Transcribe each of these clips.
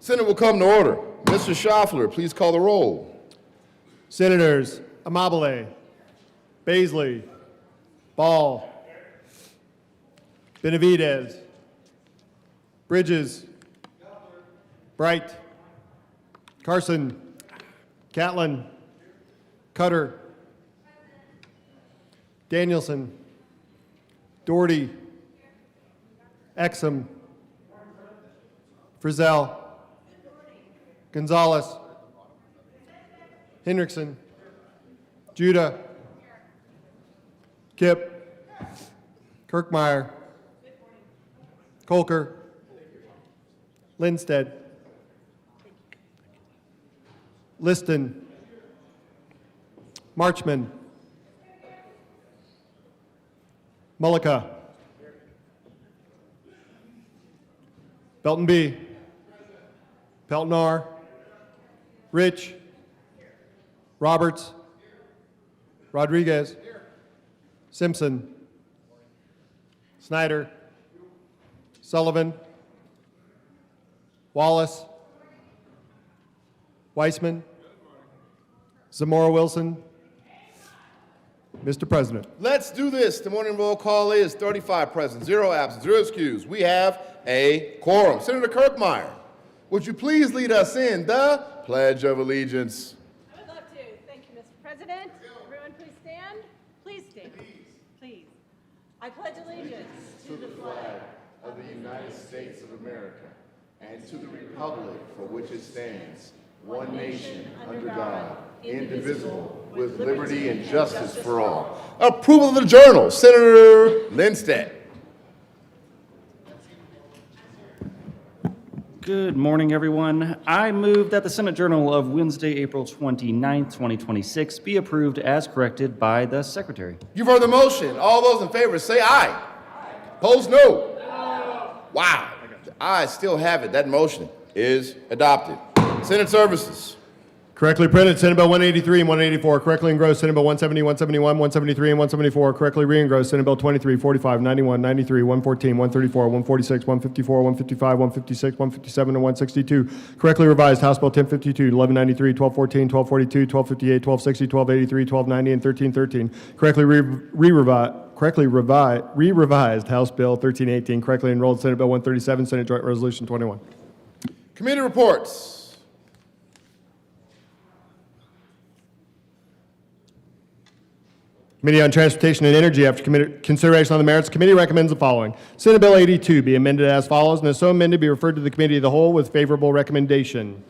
Senate will come to order. Mr. Schaffler, please call the roll. Senators Amabile, Baisley, Ball, Benavidez, Bridges, Bright, Carson, Catlin, Cutter, Danielson, Doherty, Exum, Frizzell, Gonzalez, Hendrickson, Judah, Kip, Kirkmeyer, Colker, Lindstedt, Liston, Marchman, Mullica, Belton B, Peltnar, Rich, Roberts, Rodriguez, Simpson, Snyder, Sullivan, Wallace, Weissman, Zamora Wilson. Mr. President. Let's do this. The morning roll call is 35 present, 0 absent, 0 excused. We have a quorum. Senator Kirkmeyer, would you please lead us in the Pledge of Allegiance? I would love to. Thank you, Mr. President. Everyone please stand. Please stand. Please. I pledge allegiance to the flag of the United States of America and to the republic for which it stands, one nation, under God, indivisible, with liberty and justice for all. Approval of the journal. Senator Lindstedt. Good morning, everyone. I move that the Senate Journal of Wednesday, April 29th, 2026 be approved as corrected by the Secretary. You've heard the motion. All those in favor say aye. Opposed, no. Wow. The ayes still have it. That motion is adopted. Senate Services. Correctly printed, Senate Bill 183 and 184. Correctly engrossed, Senate Bill 170, 171, 173, and 174. Correctly re-engrossed, Senate Bill 23, 45, 91, 93, 114, 134, 146, 154, 155, 156, 157, and 162. Correctly revised, House Bill 1052, 1193, 1214, 1242, 1258, 1260, 1283, 1290, and 1313. Correctly re-revised House Bill 1318. Correctly enrolled, Senate Bill 137, Senate Joint Resolution 21. Committee reports. Committee on Transportation and Energy, after consideration on the merits, committee recommends the following. Senate Bill 82 be amended as follows, and as so amended, be referred to the Committee of the Whole with favorable recommendation.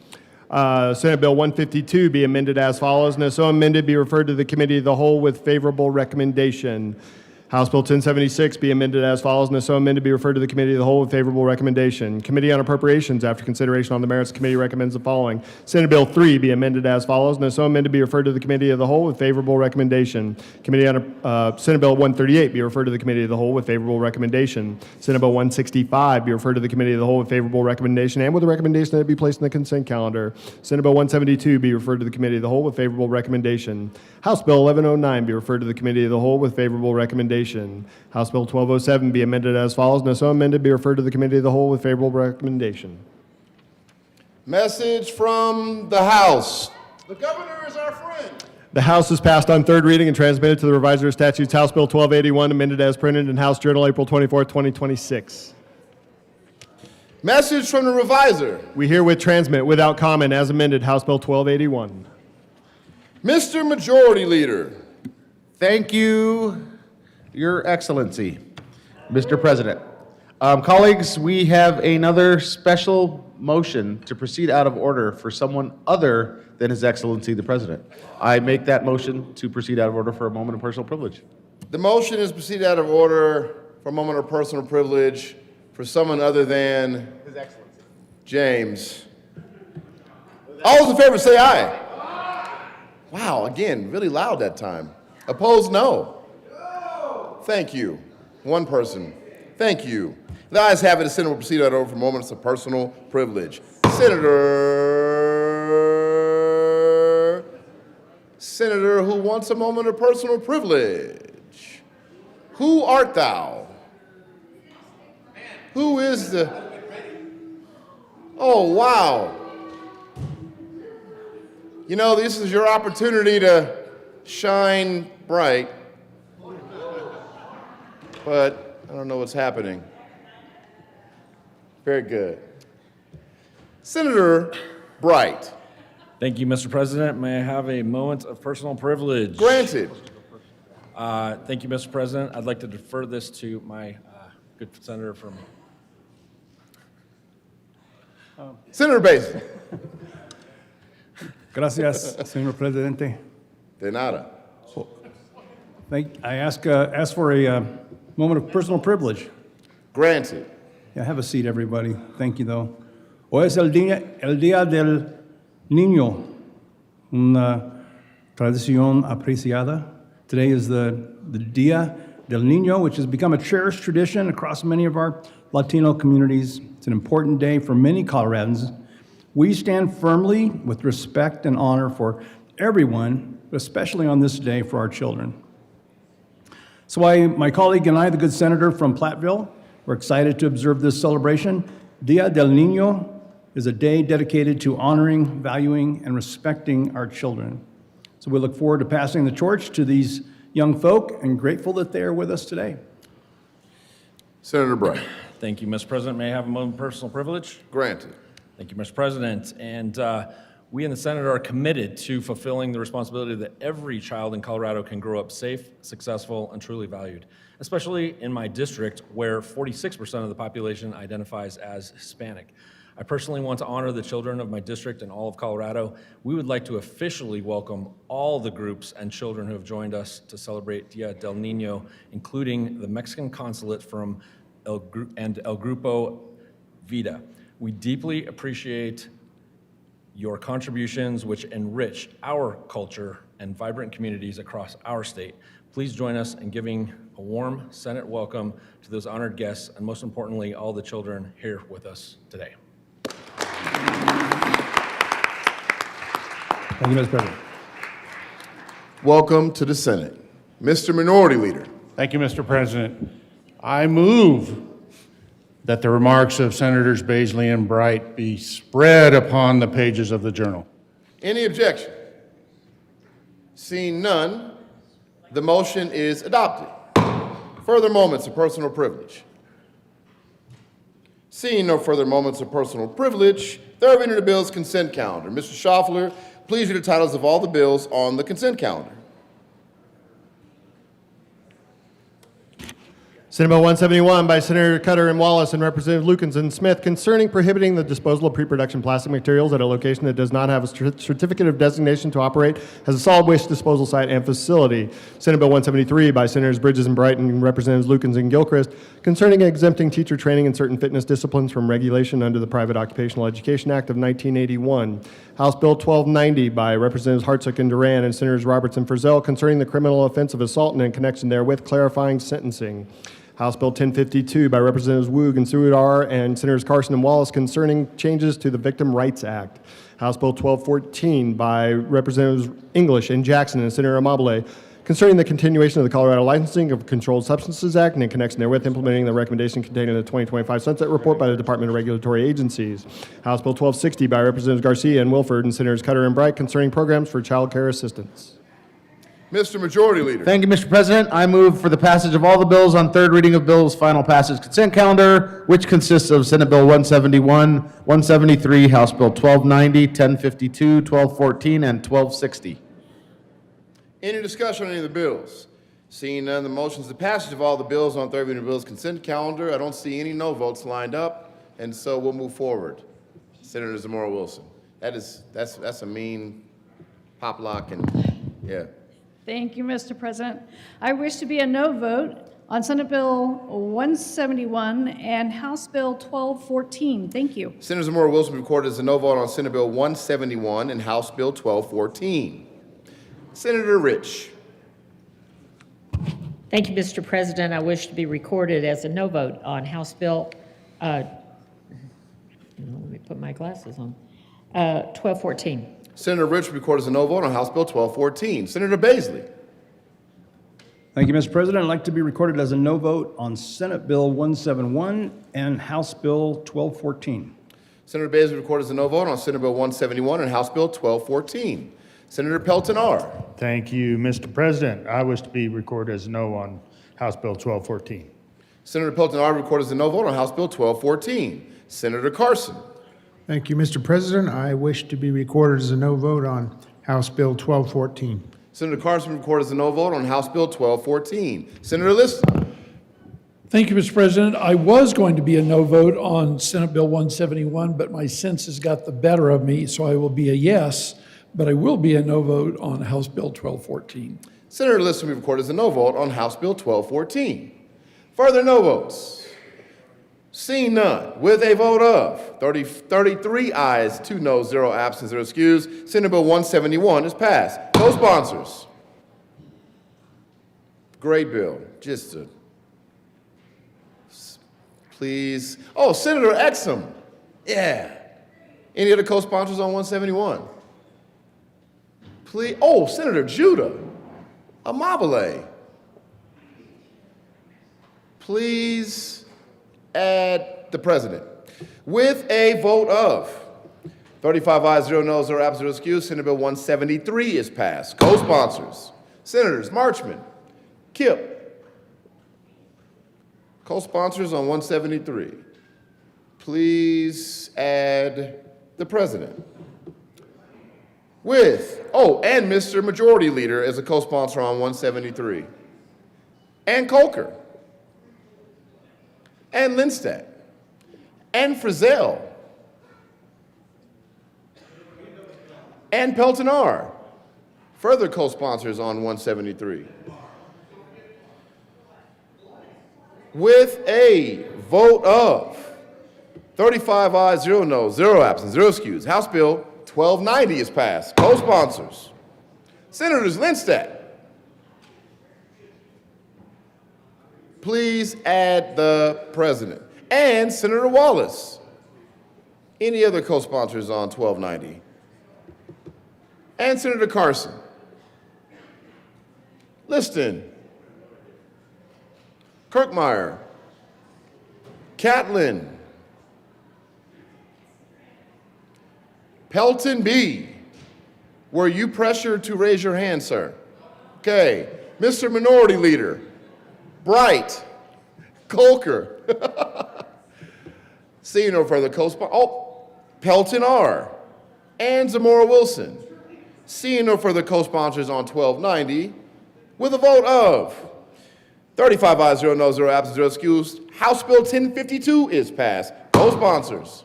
Senate Bill 152 be amended as follows, and as so amended, be referred to the Committee of the Whole with favorable recommendation. House Bill 1076 be amended as follows, and if so amended, be referred to the Committee of the Whole with favorable recommendation. Committee on Appropriations, after consideration on the merits, the committee recommends the following. Senate Bill 3 be amended as follows, and if so amended, be referred to the Committee of the Whole with favorable recommendation. Committee on Senate Bill 138 be referred to the Committee of the Whole with favorable recommendation. Senate Bill 165 be referred to the Committee of the Whole with favorable recommendation and with a recommendation that it be placed in the consent calendar. Senate Bill 172 be referred to the Committee of the Whole with favorable recommendation. House Bill 1109 be referred to the Committee of the Whole with favorable recommendation. House Bill 1207 be amended as follows, and if so amended, be referred to the Committee of the Whole with favorable recommendation. Message from the House. The governor is our friend. The House has passed on third reading and transmitted to the Revisor of Statutes House Bill 1281, amended as printed in House Journal April 24, 2026. Message from the reviser. We herewith transmit without comment as amended House Bill 1281. Mr. Majority Leader. Thank you, Your Excellency, Mr. President. Colleagues, we have another special motion to proceed out of order for someone other than His Excellency the President. I make that motion to proceed out of order for a moment of personal privilege. The motion is proceed out of order for a moment of personal privilege for someone other than His Excellency James. All those in favor say aye. Wow, again, really loud that time. Opposed, no. Thank you. One person. Thank you. The ayes have it. The Senate will proceed out of order for moments of personal privilege. Senator who wants a moment of personal privilege. Who art thou? Who is the... Oh, wow. You know, this is your opportunity to shine bright, but I don't know what's happening. Very good. Senator Bright. Thank you, Mr. President. May I have a moment of personal privilege? Granted. Thank you, Mr. President. I'd like to defer this to my good senator from... Senator Basin. Gracias, señor presidente. De nada. I ask for a moment of personal privilege. Granted. Yeah, have a seat, everybody. Thank you, though. Hoy es el día del niño, una tradición apreciada. Today is the Día del Niño, which has become a cherished tradition across many of our Latino communities. It's an important day for many Coloradans. We stand firmly with respect and honor for everyone, but especially on this day for our children. So my colleague and I, the good senator from Platteville, we're excited to observe this celebration. Día del Niño is a day dedicated to honoring, valuing, and respecting our children. So we look forward to passing the torch to these young folk and grateful that they are with us today. Senator Bright. Thank you, Mr. President. May I have a moment of personal privilege? Granted. Thank you, Mr. President. And we in the Senate are committed to fulfilling the responsibility that every child in Colorado can grow up safe, successful, and truly valued, especially in my district where 46% of the population identifies as Hispanic. I personally want to honor the children of my district and all of Colorado. We would like to officially welcome all the groups and children who have joined us to celebrate Dia del Niño, including the Mexican consulate from El Grupo Vida. We deeply appreciate your contributions, which enrich our culture and vibrant communities across our state. Please join us in giving a warm Senate welcome to those honored guests, and most importantly, all the children here with us today. Thank you, Mr. President. Welcome to the Senate. Mr. Minority Leader. Thank you, Mr. President. I move that the remarks of Senators Baisley and Bright be spread upon the pages of the Journal. Any objection? Seeing none, the motion is adopted. Further moments of personal privilege. Seeing no further moments of personal privilege, there are entered the bill's consent calendar. Mr. Schaffler, please read the titles of all the bills on the consent calendar. Senate Bill 171 by Senator Cutter and Wallace and Representative Lukens and Smith concerning prohibiting the disposal of pre-production plastic materials at a location that does not have a certificate of designation to operate as a solid waste disposal site and facility. Senate Bill 173 by Senators Bridges and Brighton and Representatives Lukens and Gilchrist concerning exempting teacher training and certain fitness disciplines from regulation under the Private Occupational Education Act of 1981. House Bill 1290 by Representatives Hartsook and Duran and Senators Roberts and Frizzell concerning the criminal offense of assault and in connection therewith clarifying sentencing. House Bill 1052 by Representatives Woog and Sudar and Senators Carson and Wallace concerning changes to the Victim Rights Act. House Bill 1214 by Representatives English and Jackson and Senator Amabile concerning the continuation of the Colorado Licensing of Controlled Substances Act and in connection therewith implementing the recommendation contained in the 2025 Sunset Report by the Department of Regulatory Agencies. House Bill 1260 by Representatives Garcia and Wilford and Senators Cutter and Bright concerning programs for child care assistance. Mr. Majority Leader. Thank you, Mr. President. I move for the passage of all the bills on third reading of bills, final passage consent calendar, which consists of Senate Bill 171, 173, House Bill 1290, 1052, 1214, and 1260. Any discussion on any of the bills? Seeing none, the motion is the passage of all the bills on third reading of bills consent calendar. I don't see any no votes lined up, and so we'll move forward. Senator Zamora Wilson. That's a mean pop lock and yeah. Thank you, Mr. President. I wish to be a no vote on Senate Bill 171 and House Bill 1214. Thank you. Senator Zamora Wilson recorded as a no vote on Senate Bill 171 and House Bill 1214. Senator Rich. Thank you, Mr. President. I wish to be recorded as a no vote on House Bill, let me put my glasses on, 1214. Senator Rich recorded as a no vote on House Bill 1214. Senator Baisley. Thank you, Mr. President. I'd like to be recorded as a no vote on Senate Bill 171 and House Bill 1214. Senator Baisley recorded as a no vote on Senate Bill 171 and House Bill 1214. Senator Pelton R. Thank you, Mr. President. I wish to be recorded as no on House Bill 1214. Senator Pelton R. recorded as a no vote on House Bill 1214. Senator Carson. Thank you, Mr. President. I wish to be recorded as a no vote on House Bill 1214. Senator Carson recorded as a no vote on House Bill 1214. Senator Liston. Thank you, Mr. President. I was going to be a no vote on Senate Bill 171, but my senses got the better of me, so I will be a yes, but I will be a no vote on House Bill 1214. Senator Liston recorded as a no vote on House Bill 1214. Further no votes? Seeing none, with a vote of 33 ayes, 2 noes, 0 absent, 0 excused, Senate Bill 171 is passed. Co-sponsors. Great bill. Just to please. Oh, Senator Exum. Yeah. Any other co-sponsors on 171? Please. Oh, Senator Judah. Amabile. Please add the president. With a vote of 35 ayes, 0 noes, 0 absent, 0 excused, Senate Bill 173 is passed. Co-sponsors, Senators Marchman, Kipp. Co-sponsors on 173. Please add the president. And Mr. Majority Leader as a co-sponsor on 173. And Colker. And Lindstadt. And Frizzell. And Pelton R. Further co-sponsors on 173. With a vote of 35 ayes, 0 noes, 0 absent, 0 excused, House Bill 1290 is passed. Co-sponsors, Senators Lindstadt. Please add the president. And Senator Wallace. Any other co-sponsors on 1290? And Senator Carson. Liston. Kirkmeyer. Catlin. Pelton B. Were you pressured to raise your hand, sir? Okay. Mr. Minority Leader. Bright. Colker. Seeing no further co-sponsors. Oh, Pelton R. And Zamora Wilson. Seeing no further co-sponsors on 1290, with a vote of 35 ayes, 0 no, 0 absent, 0 excused. House Bill 1052 is passed. Co-sponsors.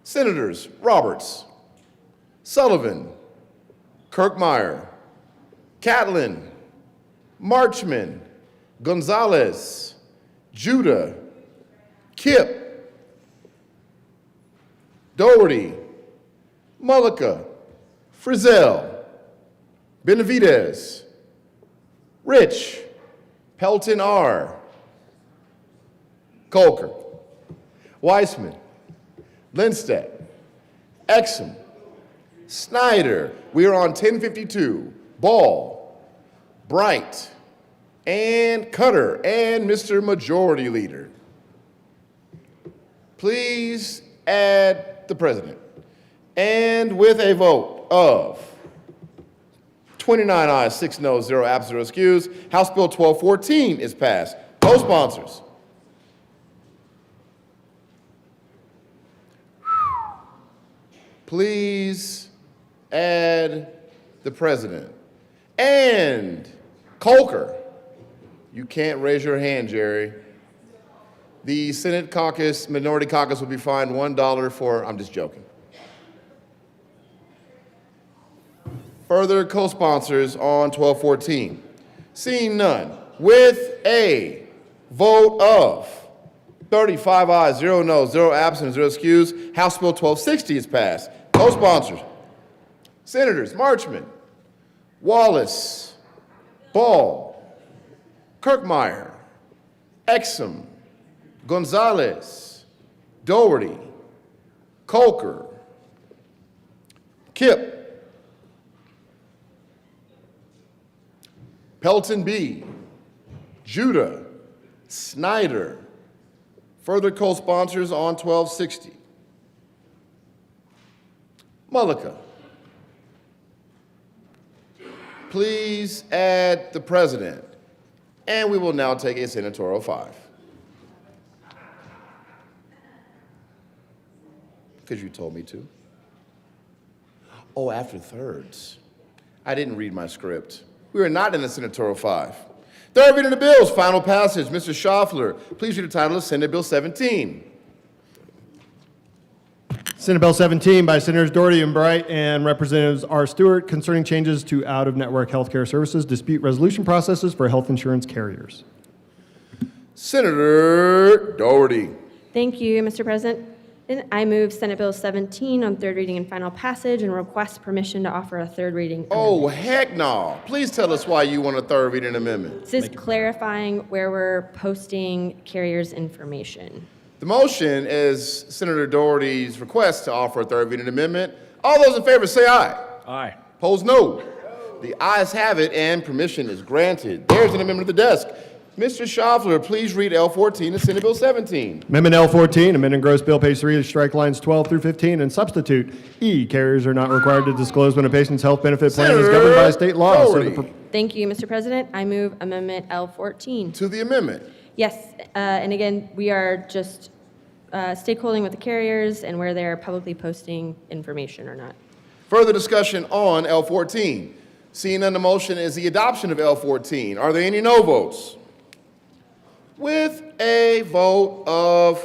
Senators Roberts, Sullivan, Kirkmeyer, Catlin, Marchman, Gonzalez, Judah, Kip, Doherty, Mullica, Frizzell, Benavidez, Rich, Pelton R., Colker, Weissman, Lindstedt, Exum, Snyder. We are on 1052. Ball, Bright, and Cutter, and Mr. Majority Leader. Please add the president. And with a vote of 29 ayes, 6 noes, 0 absent, 0 excused, House Bill 1214 is passed. Co-sponsors. Please add the president. And Colker. You can't raise your hand, Jerry. The Senate caucus, minority caucus will be fined $1 for, I'm just joking. Further co-sponsors on 1214. Seeing none, with a vote of 35 ayes, 0 noes, 0 absent, 0 excused, House Bill 1260 is passed. Co-sponsors, Senators Marchman, Wallace, Ball, Kirkmeyer, Exum, Gonzalez, Doherty, Colker, Kip, Pelton B., Judah, Snyder. Further co-sponsors on 1260. Mullica. Please add the president. And we will now take a senatorial 5. Because you told me to. Oh, after thirds. I didn't read my script. We are not in the senatorial 5. Third reading of the bills, final passage. Mr. Schaffler, please read the title of Senate Bill 17. Senate Bill 17 by Senators Doherty and Bright and Representatives R. Stewart concerning changes to out-of-network healthcare services dispute resolution processes for health insurance carriers. Senator Doherty. Thank you, Mr. President. I move Senate Bill 17 on third reading and final passage and request permission to offer a third reading. Oh, heck no. Please tell us why you want a third reading amendment. This is clarifying where we're posting carriers' information. The motion is Senator Doherty's request to offer a third reading amendment. All those in favor say aye. Aye. Opposed, no. The ayes have it and permission is granted. There's an amendment at the desk. Mr. Schaffler, please read L14 of Senate Bill 17. Amendment L14, amending gross bill page 3 to strike lines 12 through 15 and substitute E. Carriers are not required to disclose when a patient's health benefit plan is governed by state law. Doherty. Thank you, Mr. President. I move Amendment L14. To the amendment. Yes, and again, we are just stakeholding with the carriers and where they're publicly posting information or not. Further discussion on L14. Seeing none, the motion is the adoption of L14. Are there any no votes? With a vote of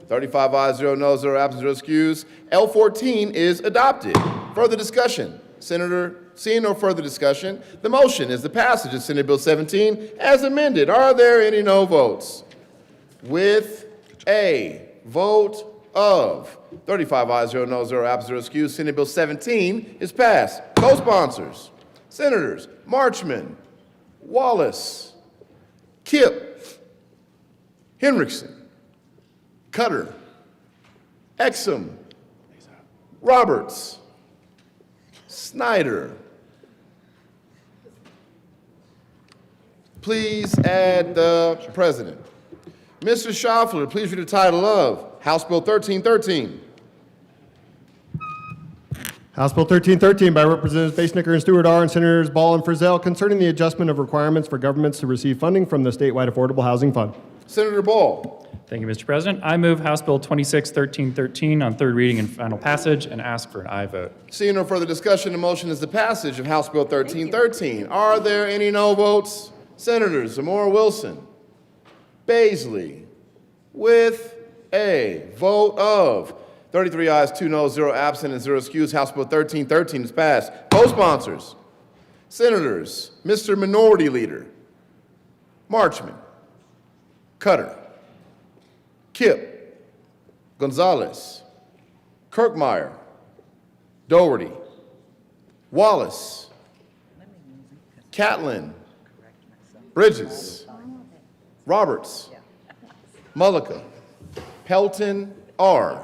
35 ayes, 0 noes, 0 absent, 0 excused, L14 is adopted. Further discussion. Senator, seeing no further discussion, the motion is the passage of Senate Bill 17 as amended. Are there any no votes? With a vote of 35 ayes, 0 noes, 0 absent, 0 excused, Senate Bill 17 is passed. Co-sponsors, Senators Marchman, Wallace, Kip, Henriksen, Cutter, Exum, Roberts, Snyder. Please add the president. Mr. Schaffler, please read the title of House Bill 1313. House Bill 1313 by Representatives Basnicker and Stewart R. and Senators Ball and Frizzell concerning the adjustment of requirements for governments to receive funding from the statewide Affordable Housing Fund. Senator Ball. Thank you, Mr. President. I move House Bill 261313 on third reading and final passage and ask for an aye vote. Seeing no further discussion, the motion is the passage of House Bill 1313. Are there any no votes? Senators Zamora Wilson, Baisley, with a vote of 33 ayes, 2 noes, 0 absent, and 0 excused, House Bill 1313 is passed. Co-sponsors, Senators, Mr. Minority Leader, Marchman, Cutter, Kipp, Gonzalez, Kirkmeyer, Doherty, Wallace, Catlin, Bridges, Roberts, Mullica, Pelton R.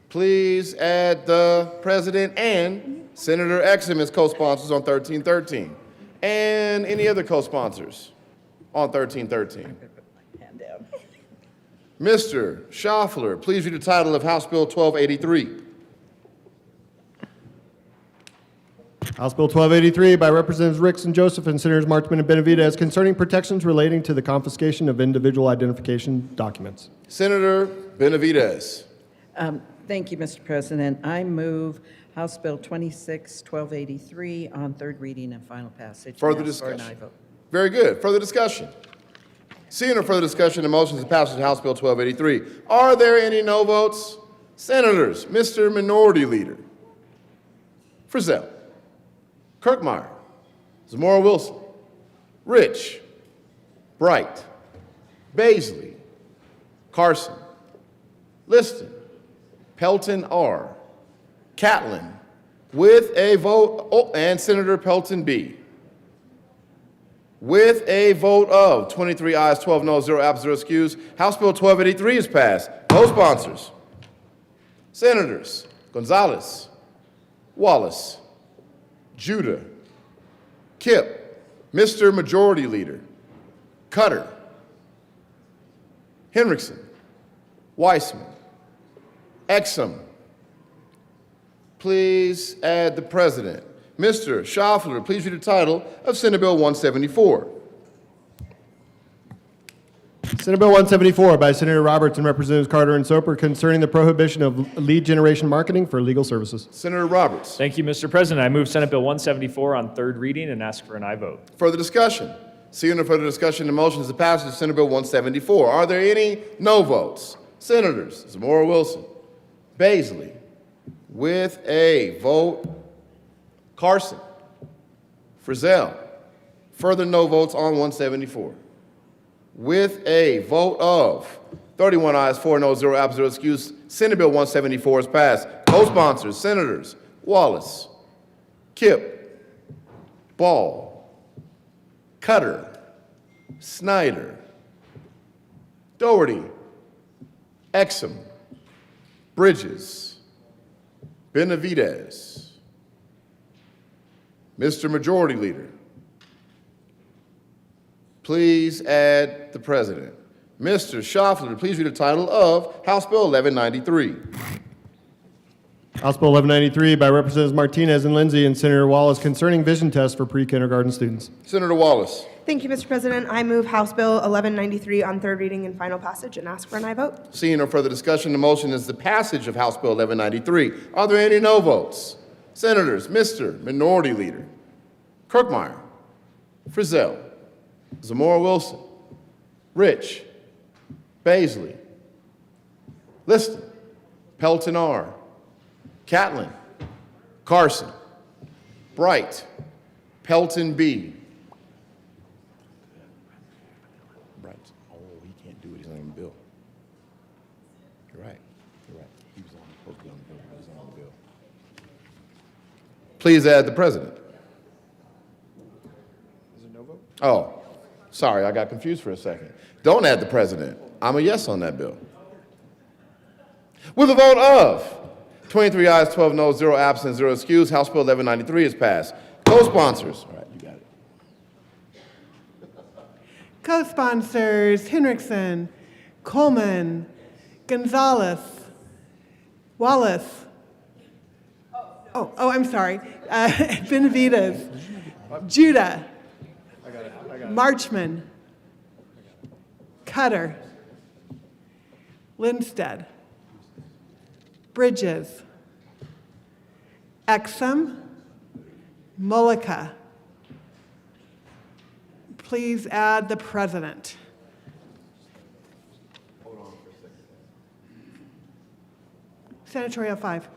Please add the President and Senator Exum as co-sponsors on 1313. And any other co-sponsors on 1313? Mr. Schaffler, please read the title of House Bill 1283. House Bill 1283 by Representatives Ricks and Joseph and Senators Marchman and Benavidez concerning protections relating to the confiscation of individual identification documents. Senator Benavidez. Thank you, Mr. President. I move House Bill 261283 on third reading and final passage. Further and ask for an discussion. aye vote. Very good. Further discussion. Seeing no further discussion, the motion is the passage of House Bill 1283. Are there any no votes? Senators, Mr. Minority Leader, Frizzell, Kirkmeyer, Zamora Wilson, Rich, Bright, Baisley, Carson, Liston, Pelton R., Catlin, with a vote, and Senator Pelton B. With a vote of 23 ayes, 12 noes, 0 absent, 0 excused, House Bill 1283 is passed. Co-sponsors, Senators Gonzalez, Wallace, Judah, Kipp, Mr. Majority Leader, Cutter, Henriksen, Weissman, Exum. Please add the President. Mr. Schaffler, please read the title of Senate Bill 174. Senate Bill 174 by Senator Roberts and Representatives Carter and Soper concerning the prohibition of lead generation marketing for legal services. Senator Roberts. Thank you, Mr. President. I move Senate Bill 174 on third reading and ask for an aye vote. Further discussion. Seeing no further discussion, the motion is the passage of Senate Bill 174. Are there any no votes? Senators Zamora Wilson, Baisley, with a vote, Carson, Frizzell. Further no votes on 174. With a vote of 31 ayes, 4 noes, 0 absent, 0 excused, Senate Bill 174 is passed. Co-sponsors, Senators Wallace, Kipp, Ball, Cutter, Snyder, Doherty, Exum, Bridges, Benavidez. Mr. Majority Leader, please add the President. Mr. Schaffler, please read the title of House Bill 1193. House Bill 1193 by Representatives Martinez and Lindsay and Senator Wallace concerning vision tests for pre-kindergarten students. Senator Wallace. Thank you, Mr. President. I move House Bill 1193 on third reading and final passage and ask for an aye vote. Seeing no further discussion, the motion is the passage of House Bill 1193. Are there any no votes? Senators, Mr. Minority Leader, Kirkmeyer, Frizzell, Zamora Wilson, Rich, Baisley, Liston, Pelton R., Catlin, Carson, Bright, Pelton B. Bright. Oh, he can't do it. He's not on the bill. You're right. You're right. He was supposed to be on the bill. He was on the bill. Please add the President. Is there no vote? Oh, sorry. I got confused for a second. Don't add the President. I'm a yes on that bill. With a vote of 23 ayes, 12 noes, 0 absent, 0 excused, House Bill 1193 is passed. Co-sponsors. All right, you got it. Co-sponsors Henriksen, Coleman, Gonzalez, Wallace. I'm sorry. Benavidez, Judah, Marchman, Cutter, Lindstedt, Bridges, Exum, Mullica. Please add the president. Senatorial 5.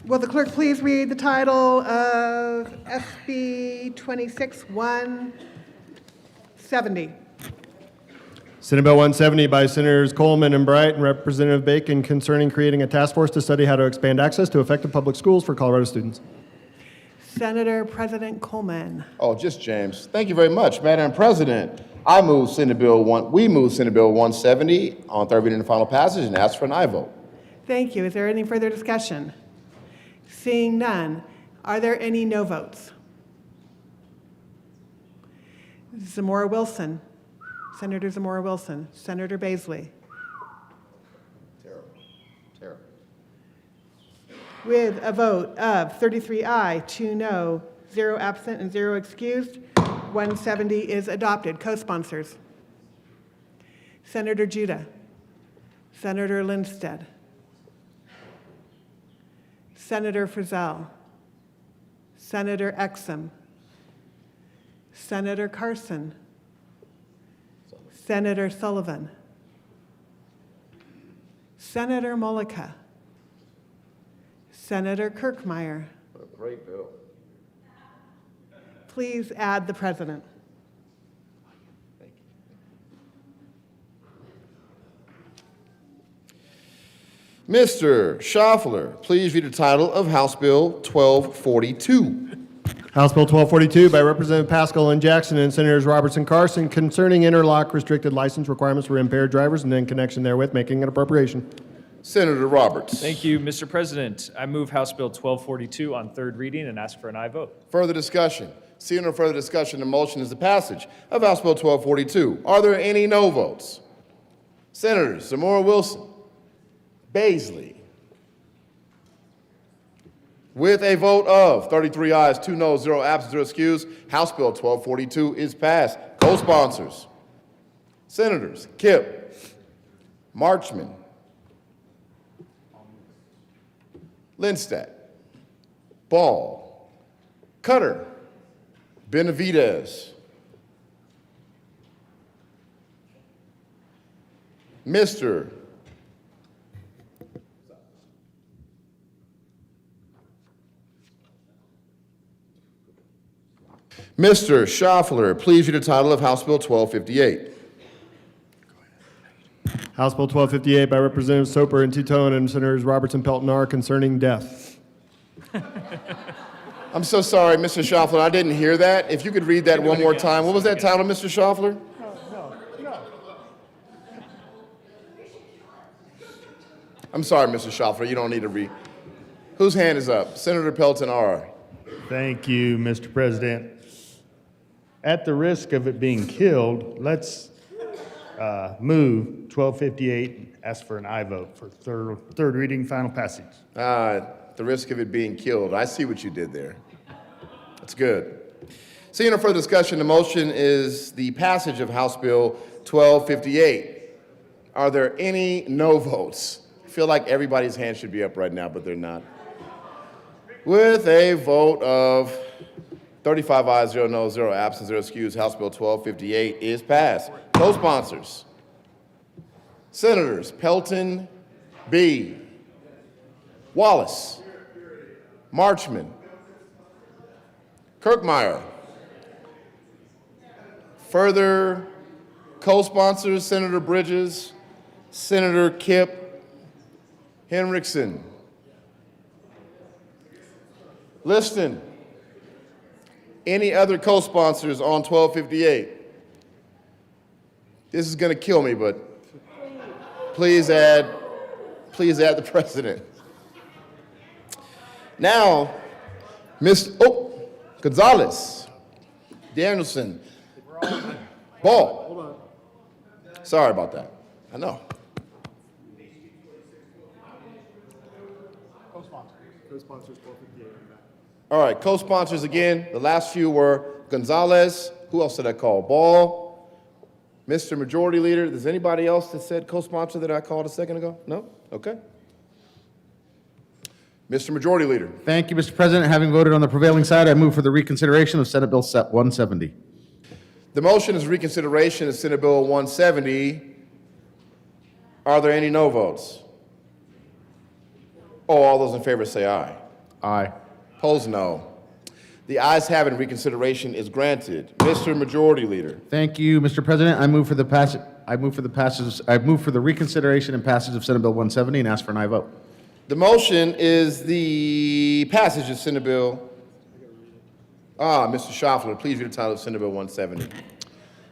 Will the clerk please read the title of SB 26-170? Senate Bill 170 by Senators Coleman and Bright and Representative Bacon concerning creating a task force to study how to expand access to effective public schools for Colorado students. Senator President Coleman. Oh, just James. Thank you very much, Madam President. We move Senate Bill 170 on third reading and final passage and ask for an aye vote. Thank you. Is there any further discussion? Seeing none, are there any no votes? Zamora Wilson. Senator Zamora Wilson. Senator Baisley. Terrible. Terrible. With a vote of 33 aye, 2 no, 0 absent, and 0 excused, 170 is adopted. Co-sponsors. Senator Judah. Senator Lindstedt. Senator Frizzell, Senator Exum, Senator Carson, Senator Sullivan, Senator Mullica, Senator Kirkmeyer. What a great bill. Please add the president. Mr. Schaffler, please read the title of House Bill 1242. House Bill 1242 by Representative Pascal and Jackson and Senators Robertson Carson concerning interlock restricted license requirements for impaired drivers and in connection therewith making an appropriation. Senator Roberts. Thank you, Mr. President. I move House Bill 1242 on third reading and ask for an aye vote. Further discussion. Seeing no further discussion, the motion is the passage of House Bill 1242. Are there any no votes? Senators Zamora Wilson, Baisley. With a vote of 33 ayes, 2 noes, 0 absent, 0 excused, House Bill 1242 is passed. Co-sponsors, Senators Kipp, Marchman, Lindstedt, Ball, Cutter, Benavidez, Mr. Schaffler, please read the title of House Bill 1258. House Bill 1258 by Representatives Soper and Titone and Senators Robertson Peltonar concerning death. I'm so sorry, Mr. Schaffler, I didn't hear that. If you could read that one more time. What was that title, Mr. Schaffler? No. I'm sorry, Mr. Schaffler, you don't need to read. Whose hand is up? Senator Peltonar. Thank you, Mr. President. At the risk of it being killed, let's move 1258, ask for an aye vote for third reading, final passage. The risk of it being killed. I see what you did there. That's good. Seeing no further discussion, the motion is the passage of House Bill 1258. Are there any no votes? I feel like everybody's hand should be up right now, but they're not. With a vote of 35 ayes, 0 noes, 0 absent, 0 excused, House Bill 1258 is passed. Co-sponsors, Senators Pelton, B., Wallace, Marchman, Kirkmeyer. Further co-sponsors, Senator Bridges, Senator Kipp, Henriksen, Liston. Any other co-sponsors on 1258? This is going to kill me, but please add the president. Now, Gonzalez, Danielson, Ball. Hold on. Sorry about that. I know. All right, co-sponsors again. The last few were Gonzalez. Who else did I call? Ball. Mr. Majority Leader. Is anybody else that said co-sponsor that I called a second ago? No? Okay. Mr. Majority Leader. Thank you, Mr. President. Having voted on the prevailing side, I move for the reconsideration of Senate Bill 170. The motion is reconsideration of Senate Bill 170. Are there any no votes? Oh, all those in favor say aye. Aye. Opposed, no. The ayes have it, and reconsideration is granted. Mr. Majority Leader. Thank you, Mr. President. I move for the reconsideration and passage of Senate Bill 170 and ask for an aye vote. The motion is the passage of Senate Bill. Mr. Schaffler, please read the title of Senate Bill 170.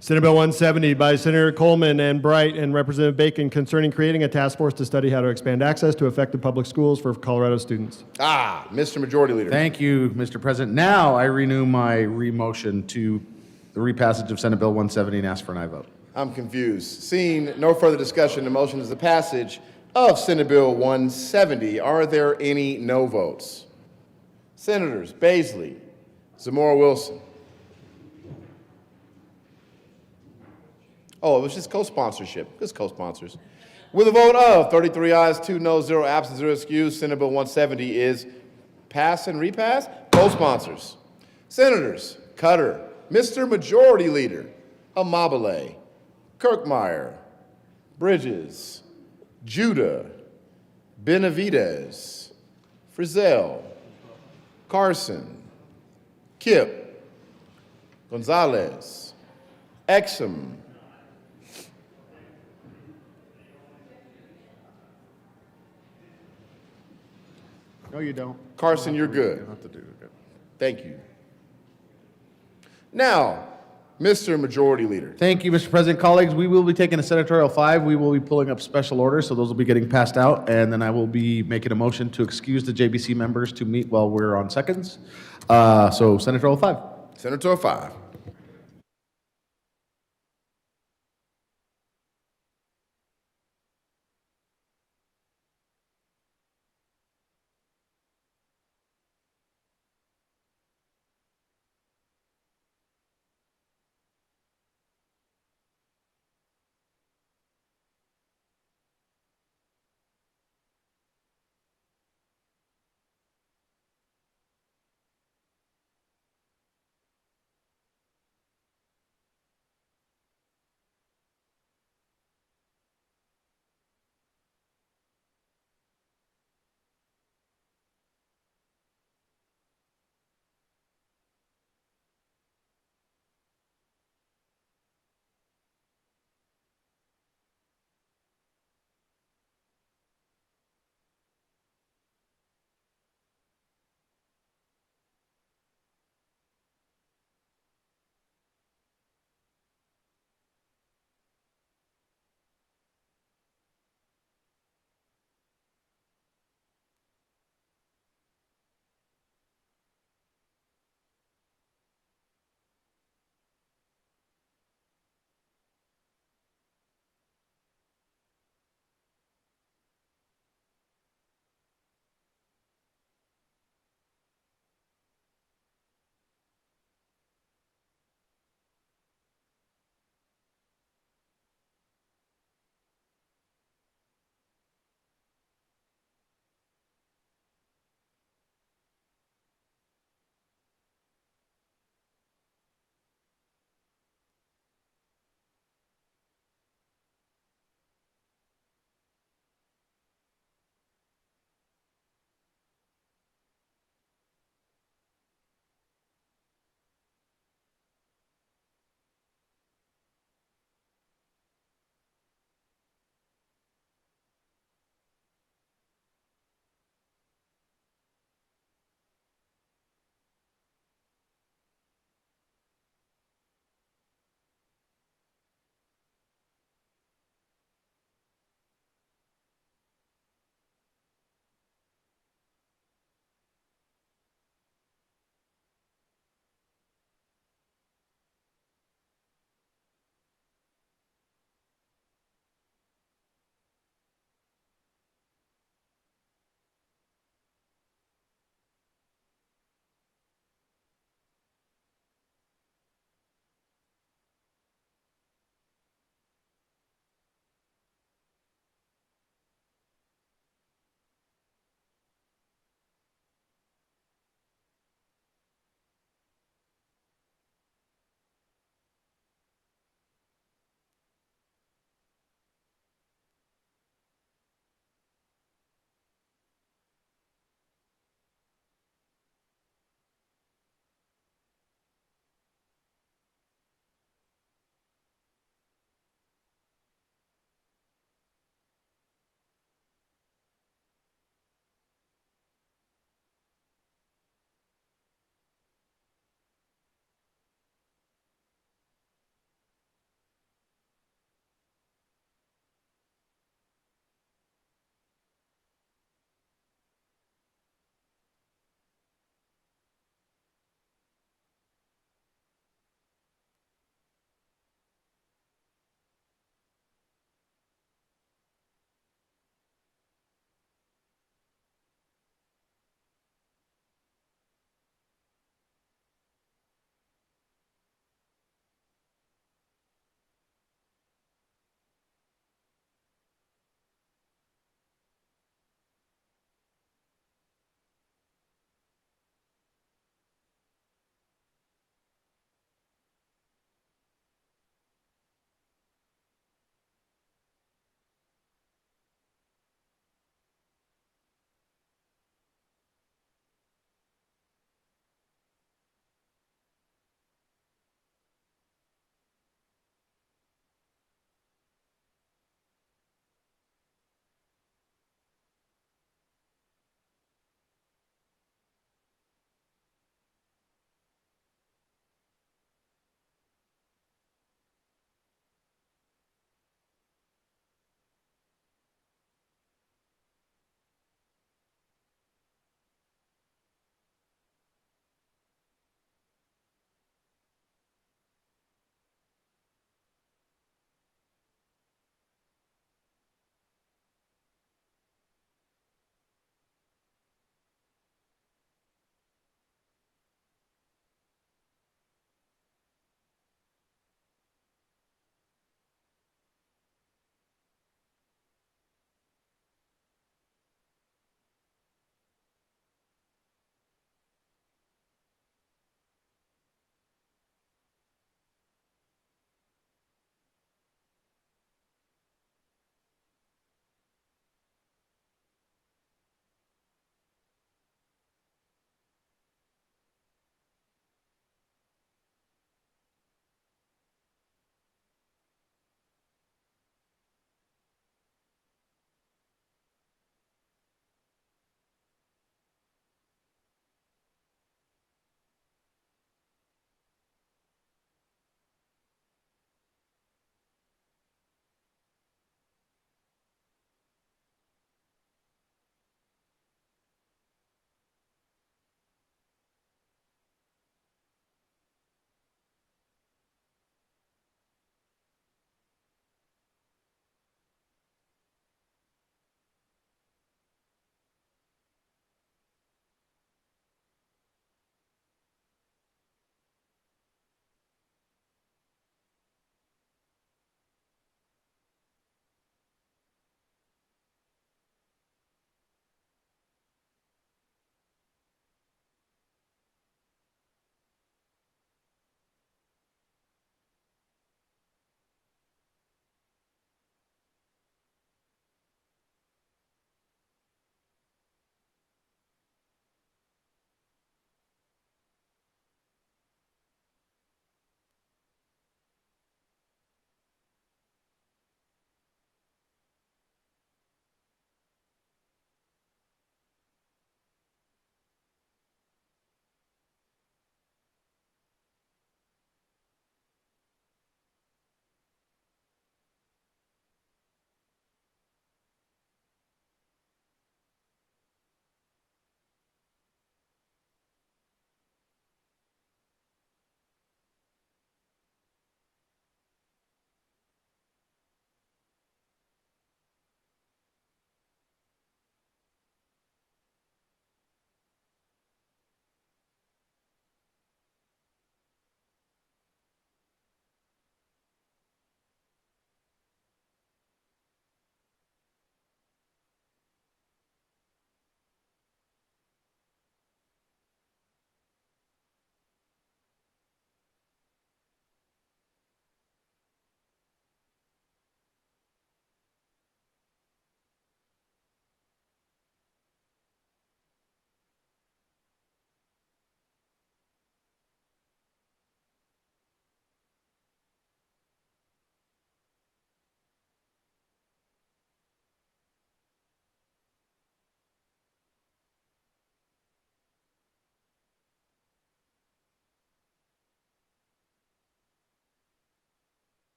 Senate Bill 170 by Senator Coleman and Bright and Representative Bacon concerning creating a task force to study how to expand access to effective public schools for Colorado students. Mr. Majority Leader. Thank you, Mr. President. Now I renew my remotion to the repassage of Senate Bill 170 and ask for an aye vote. I'm confused. Seeing no further discussion, the motion is the passage of Senate Bill 170. Are there any no votes? Senators Baisley, Zamora Wilson. Oh, it was just co-sponsorship. Just co-sponsors. With a vote of 33 ayes, 2 noes, 0 absent, 0 excused, Senate Bill 170 is passed and repassed. Co-sponsors. Senators Cutter, Mr. Majority Leader, Amabile, Kirkmeyer, Bridges, Judah, Benavidez, Frizzell, Carson, Kipp, Gonzalez, Exum, No, you don't. Carson, you're good. Thank you. Now, Mr. Majority Leader. Thank you, Mr. President. Colleagues, we will be taking a senatorial 5. We will be pulling up special orders, so those will be getting passed out, and then I will be making a motion to excuse the JBC members to meet while we're on seconds. So senatorial 5. Senatorial 5.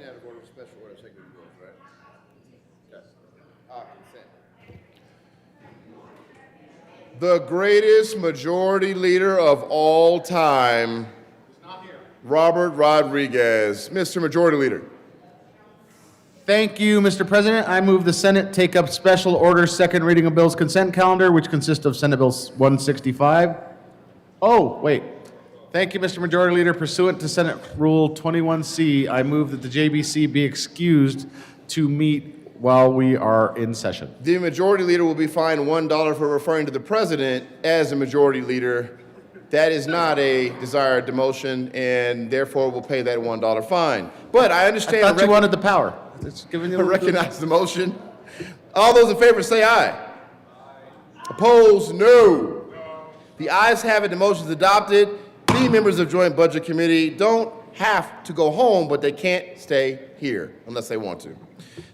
Out of order, special order, second reading bills, right? Yes. Consent. The greatest majority leader of all time, Robert Rodriguez. Mr. Majority Leader. Thank you, Mr. President. I move the Senate take up special order second reading of bills consent calendar, which consists of Senate Bill 165. Oh, wait. Thank you, Mr. Majority Leader. Pursuant to Senate Rule 21C, I move that the JBC be excused to meet while we are in session. The Majority Leader will be fined $1 for referring to the President as a Majority Leader. That is not a desired demotion, and therefore will pay that $1 fine. But I understand. I thought you wanted the power. It's giving you I recognize the motion. All those in favor say aye. Opposed, no. The ayes have it, the motion is adopted. The members of Joint Budget Committee don't have to go home, but they can't stay here unless they want to.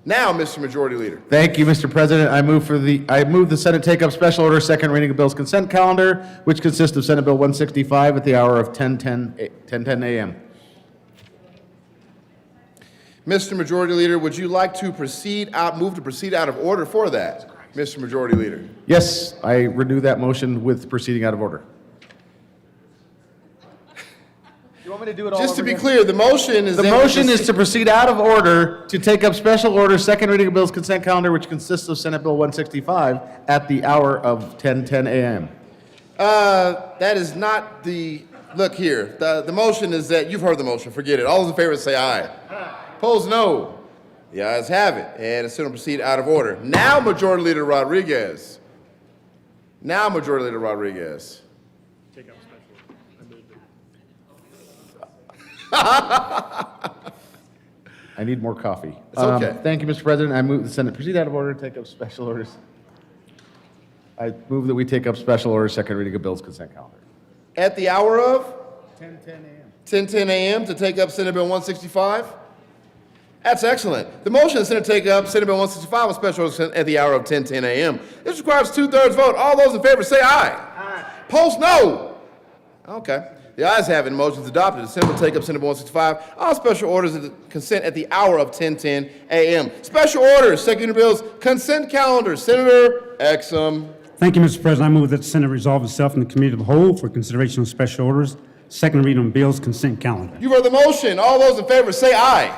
Now, Mr. Majority Leader. Thank you, Mr. President. I move the Senate take up special order second reading of bills consent calendar, which consists of Senate Bill 165 at the hour of 10:10 a.m. Mr. Majority Leader, would you like to move to proceed out of order for that? Mr. Majority Leader. Yes, I renew that motion with proceeding out of order. You want me to do it all Just to over be again? clear, the motion is. The motion is to proceed out of order to take up special order second reading of bills consent calendar, which consists of Senate Bill 165 at the hour of 10:10 a.m. That is not the, look here, the motion is that, you've heard the motion, forget it. All those in favor say aye. Opposed, no. The ayes have it, and it's going to proceed out of order. Now, Majority Leader Rodriguez. Now, Majority Leader Rodriguez. Take up special. I need more coffee. It's okay. Thank you, Mr. President. I move the Senate proceed out of order, take up special orders. I move that we take up special order second reading of bills consent calendar. At the hour of? 10:10 a.m. 10:10 a.m. to take up Senate Bill 165? That's excellent. The motion is to take up Senate Bill 165 on special order at the hour of 10:10 a.m. This requires 2/3 vote. All those in favor say aye. Aye. Opposed, no. Okay. The ayes have it. The motion is adopted. The Senate will take up Senate Bill 165 on special orders of consent at the hour of 10:10 a.m. Special orders, second reading bills, consent calendar. Senator Exum. Thank you, Mr. President. I move that the Senate resolve itself in the Committee of the Whole for consideration of special orders, second reading on bills, consent calendar. You've heard the motion. All those in favor say aye.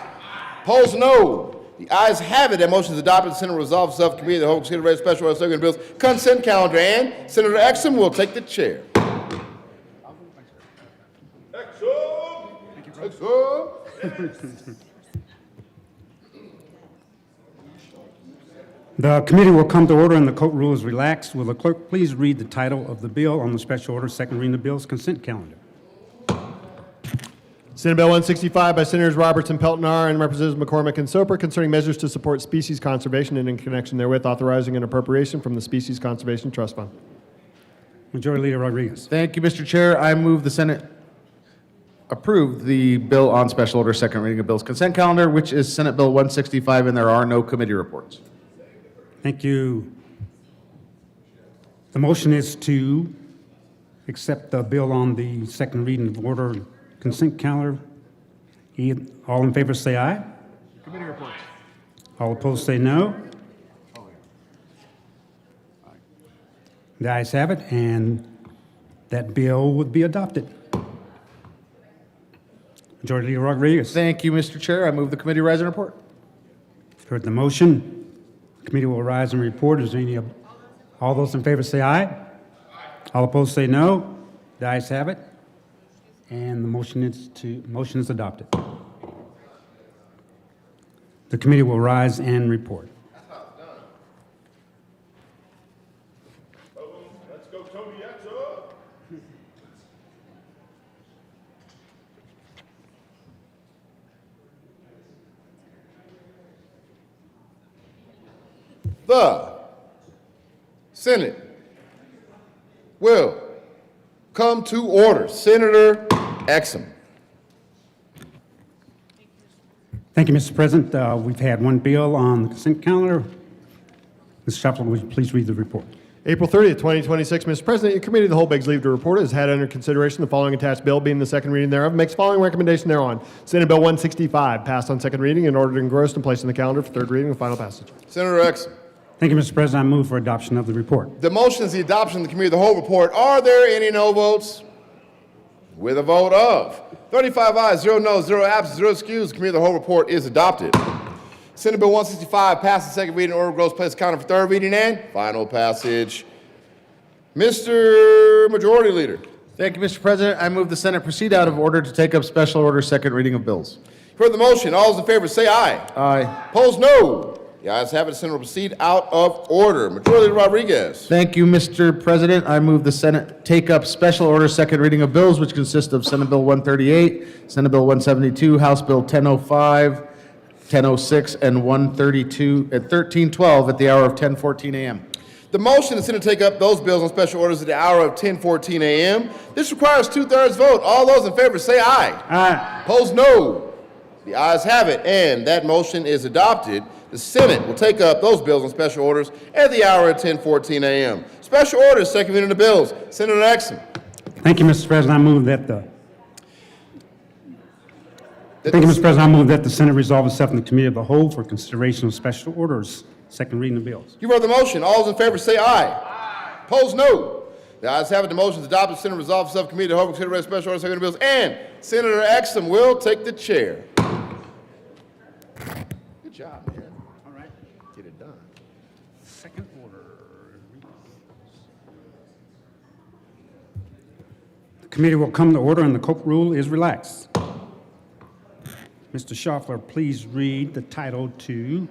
Opposed, no. The ayes have it. That motion is adopted. The Senate resolves itself in the Committee of the Whole consideration of special orders, second reading bills, consent calendar, and Senator Exum will take the chair. The committee will come to order and the court rule is relaxed. Will the clerk please read the title of the bill on the special order, second reading of bills, consent calendar? Senate Bill 165 by Senators Robertson, Peltonar, and Representatives McCormick and Soper concerning measures to support species conservation and in connection therewith authorizing an appropriation from the Species Conservation Trust Fund. Majority Leader Rodriguez. Thank you, Mr. Chair. I move the Senate approve the bill on special order second reading of bills consent calendar, which is Senate Bill 165, and there are no committee reports. Thank you. The motion is to accept the bill on the second reading of order consent calendar. All in favor say aye. Committee reports. All opposed say no. The ayes have it, and that bill would be adopted. Majority Leader Rodriguez. Thank you, Mr. Chair. I move the committee rise and report. Heard the motion. The committee will rise and report. Is there any? All those in favor say aye. All opposed say no. The ayes have it, and the motion is adopted. The committee will rise and report. Let's go, Tony Exum. The Senate will come to order. Senator Exum. Thank you, Mr. President. We've had one bill on the consent calendar. Ms. Shopler, would you please read the report? April 30th, 2026. Mr. President, your committee of the whole begs leave to report has had under consideration the following attached bill, being the second reading thereof, makes the following recommendation thereon. Senate Bill 165, passed on second reading and ordered engrossed and placed on the calendar for third reading and final passage. Senator Exum. Thank you, Mr. President. I move for adoption of the report. The motion is the adoption of the committee of the whole report. Are there any no votes? With a vote of 35 ayes, 0 noes, 0 absent, 0 excused, the committee of the whole report is adopted. Senate Bill 165 passed the second reading and ordered engrossed, placed on the calendar for third reading and final passage. Mr. Majority Leader. Thank you, Mr. President. I move the Senate proceed out of order to take up special order second reading of bills. You've heard the motion. All those in favor say aye. Aye. Opposed, no. The ayes have it. The Senate will proceed out of order. Majority Leader Rodriguez. Thank you, Mr. President. I move the Senate take up special order second reading of bills, which consist of Senate Bill 138, Senate Bill 172, House Bill 1005, 1006, and 132 at 1312 at the hour of 10:14 a.m. The motion is to take up those bills on special orders at the hour of 10:14 a.m. This requires 2/3 vote. All those in favor say aye. Aye. Opposed, no. The ayes have it, and that motion is adopted. The Senate will take up those bills on special orders at the hour of 10:14 a.m. Special orders, second reading of the bills. Senator Exum. Thank you, Mr. President. I move that the Thank you, Mr. President. I move that the Senate resolve itself in the committee of the whole for consideration of special orders, second reading of bills. You've heard the motion. All those in favor say aye. Opposed, no. The ayes have it. The motion is adopted. Senate resolves itself committee to hold consideration of special orders, second reading of bills, and Senator Exum will take the chair. Good job, man. All right. Get it done. Second order. The committee will come to order and the Coke rule is relaxed. Mr. Schaffler, please read the title to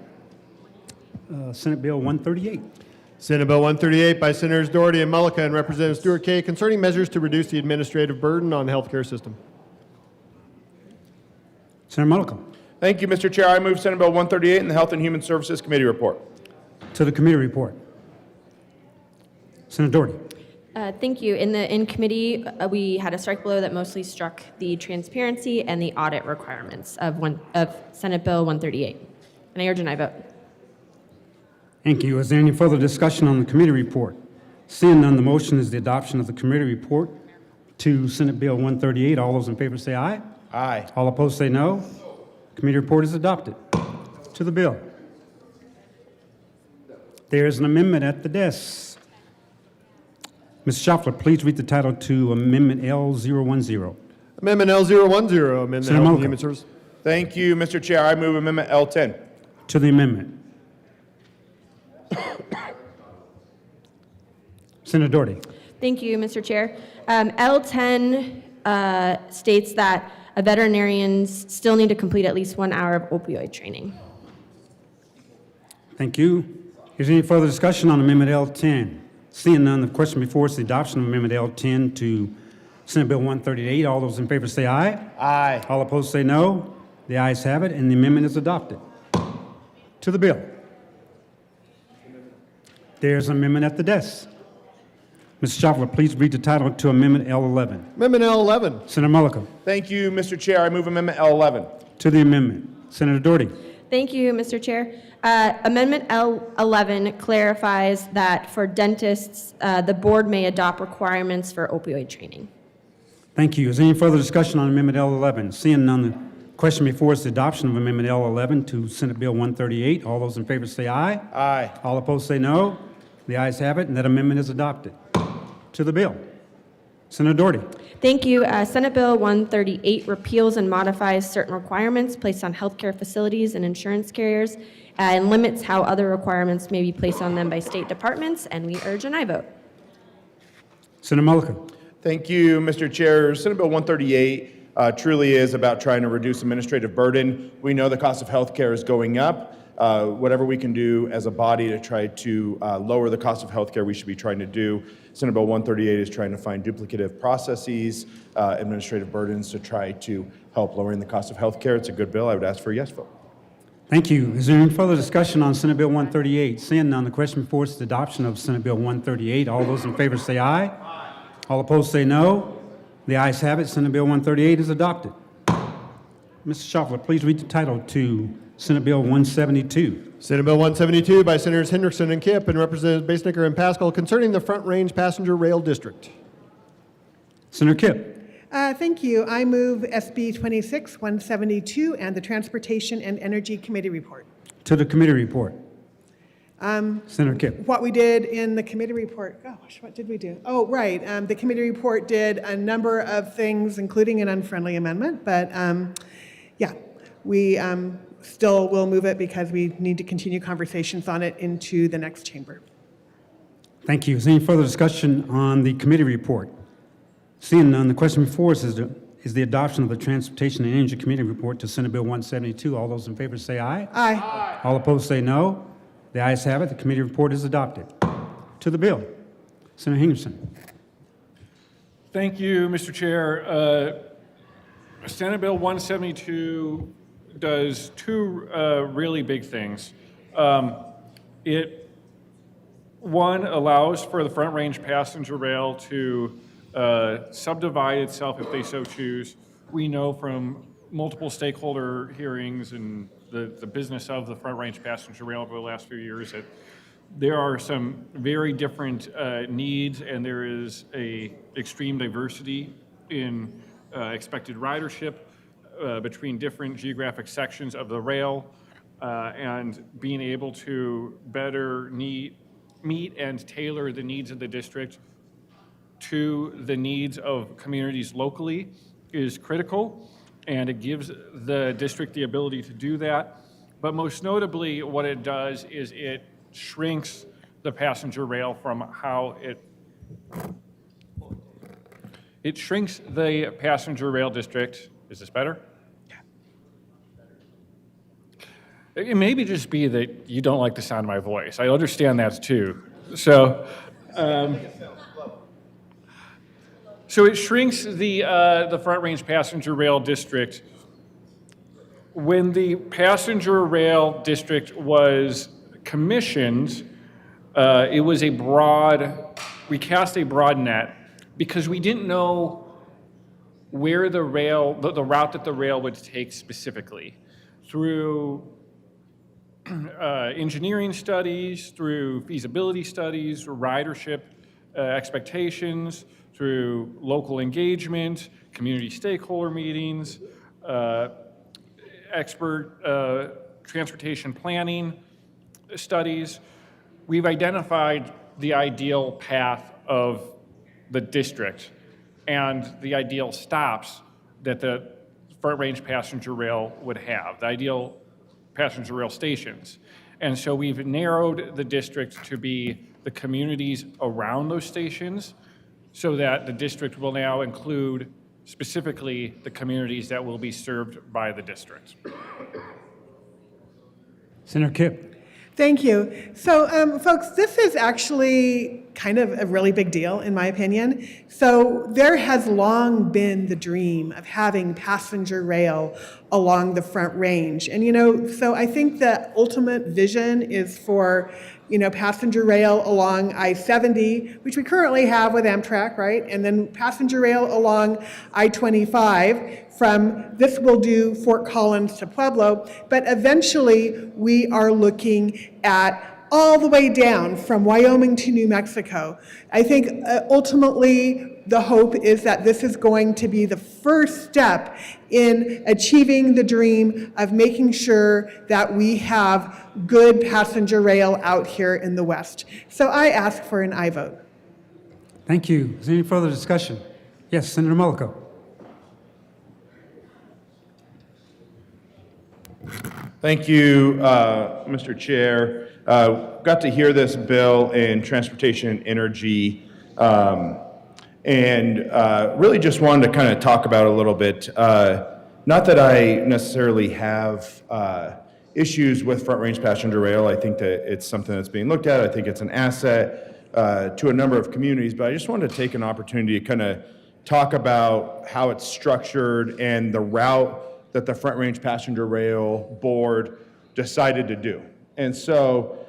Senate Bill 138. Senate Bill 138 by Senators Doherty and Mullica and Representative Stewart Kay concerning measures to reduce the administrative burden on the healthcare system. Senator Mullica. Thank you, Mr. Chair. I move Senate Bill 138 in the Health and Human Services Committee report. To the committee report. Senator Doherty. Thank you. In committee, we had a strike blow that mostly struck the transparency and the audit requirements of Senate Bill 138. And I urge an aye vote. Thank you. Is there any further discussion on the committee report? Seeing none, the motion is the adoption of the committee report to Senate Bill 138. All those in favor say aye. Aye. All opposed say no. Committee report is adopted. To the bill. There is an amendment at the desk. Ms. Schaffler, please read the title to Amendment L010. Amendment L010, amend the Senator Health and Mullica. Human Services. Thank you, Mr. Chair. I move Amendment L10. To the amendment. Senator Doherty. Thank you, Mr. Chair. L10 states that veterinarians still need to complete at least 1 hour of opioid training. Thank you. Is there any further discussion on Amendment L10? Seeing none, the question before us is the adoption of Amendment L10 to Senate Bill 138. All those in favor say aye. Aye. All opposed say no. The ayes have it, and the amendment is adopted. To the bill. There's an amendment at the desk. Mr. Schaffler, please read the title to Amendment L11. Amendment L11. Senator Mullica. Thank you, Mr. Chair. I move Amendment L11. To the amendment. Senator Doherty. Thank you, Mr. Chair. Amendment L11 clarifies that for dentists, the board may adopt requirements for opioid training. Thank you. Is there any further discussion on Amendment L11? Seeing none, the question before us is the adoption of Amendment L11 to Senate Bill 138. All those in favor say aye. Aye. All opposed say no. The ayes have it, and that amendment is adopted. To the bill. Senator Doherty. Thank you. Senate Bill 138 repeals and modifies certain requirements placed on healthcare facilities and insurance carriers and limits how other requirements may be placed on them by state departments, and we urge an aye vote. Senator Mullica. Thank you, Mr. Chair. Senate Bill 138 truly is about trying to reduce administrative burden. We know the cost of health care is going up. Whatever we can do as a body to try to lower the cost of health care, we should be trying to do. Senate Bill 138 is trying to find duplicative processes, administrative burdens to try to help lowering the cost of health care. It's a good bill. I would ask for a yes vote. Thank you. Is there any further discussion on Senate Bill 138? Seeing none, the question before us is the adoption of Senate Bill 138. All those in favor say aye. All opposed say no. The ayes have it. Senate Bill 138 is adopted. Mr. Schaffler, please read the title to Senate Bill 172. Senate Bill 172 by Senators Hendrickson and Kipp and Representatives Basenecker and Pascal concerning the Front Range Passenger Rail District. Senator Kipp. Thank you. I move SB 26-172 and the Transportation and Energy Committee report. To the committee report. Senator Kipp. What we did in the committee report, gosh, what did we do? Oh, right. The committee report did a number of things, including an unfriendly amendment, but yeah, we still will move it because we need to continue conversations on it into the next chamber. Thank you. Is there any further discussion on the committee report? Seeing none, the question before us is the adoption of the Transportation and Energy Committee report to Senate Bill 172. All those in favor say aye. Aye. All opposed say no. The ayes have it. The committee report is adopted. To the bill. Senator Henderson. Thank you, Mr. Chair. Senate Bill 172 does two really big things. It, one, allows for the Front Range Passenger Rail to subdivide itself if they so choose. We know from multiple stakeholder hearings and the business of the Front Range Passenger Rail over the last few years that there are some very different needs, and there is a extreme diversity in expected ridership between different geographic sections of the rail, and being able to better meet and tailor the needs of the district to the needs of communities locally is critical, and it gives the district the ability to do that. But most notably, what it does is it shrinks the passenger rail from how it shrinks the passenger rail district. Is this better? It may be just be that you don't like the sound of my voice. I understand that too. So it shrinks the Front Range Passenger Rail District. When the Passenger Rail District was commissioned, it was we cast a broad net because we didn't know where the route that the rail would take specifically. Through engineering studies, through feasibility studies, ridership expectations, through local engagement, community stakeholder meetings, expert transportation planning studies, we've identified the ideal path of the district and the ideal stops that the Front Range Passenger Rail would have, the ideal passenger rail stations. And so we've narrowed the district to be the communities around those stations, so that the district will now include specifically the communities that will be served by the district. Senator Kipp. Thank you. So, folks, this is actually kind of a really big deal, in my opinion. So there has long been the dream of having passenger rail along the Front Range. And, so I think the ultimate vision is for, passenger rail along I-70, which we currently have with Amtrak, right? And then passenger rail along I-25 this will do Fort Collins to Pueblo, but eventually we are looking at all the way down from Wyoming to New Mexico. I think ultimately the hope is that this is going to be the first step in achieving the dream of making sure that we have good passenger rail out here in the West. So I ask for an aye vote. Thank you. Is there any further discussion? Yes, Senator Mullico. Thank you, Mr. Chair. Got to hear this bill in Transportation and Energy, and really just wanted to kind of talk about it a little bit. Not that I necessarily have issues with Front Range Passenger Rail. I think that it's something that's being looked at. I think it's an asset to a number of communities, but I just wanted to take an opportunity to kind of talk about how it's structured and the route that the Front Range Passenger Rail Board decided to do. And so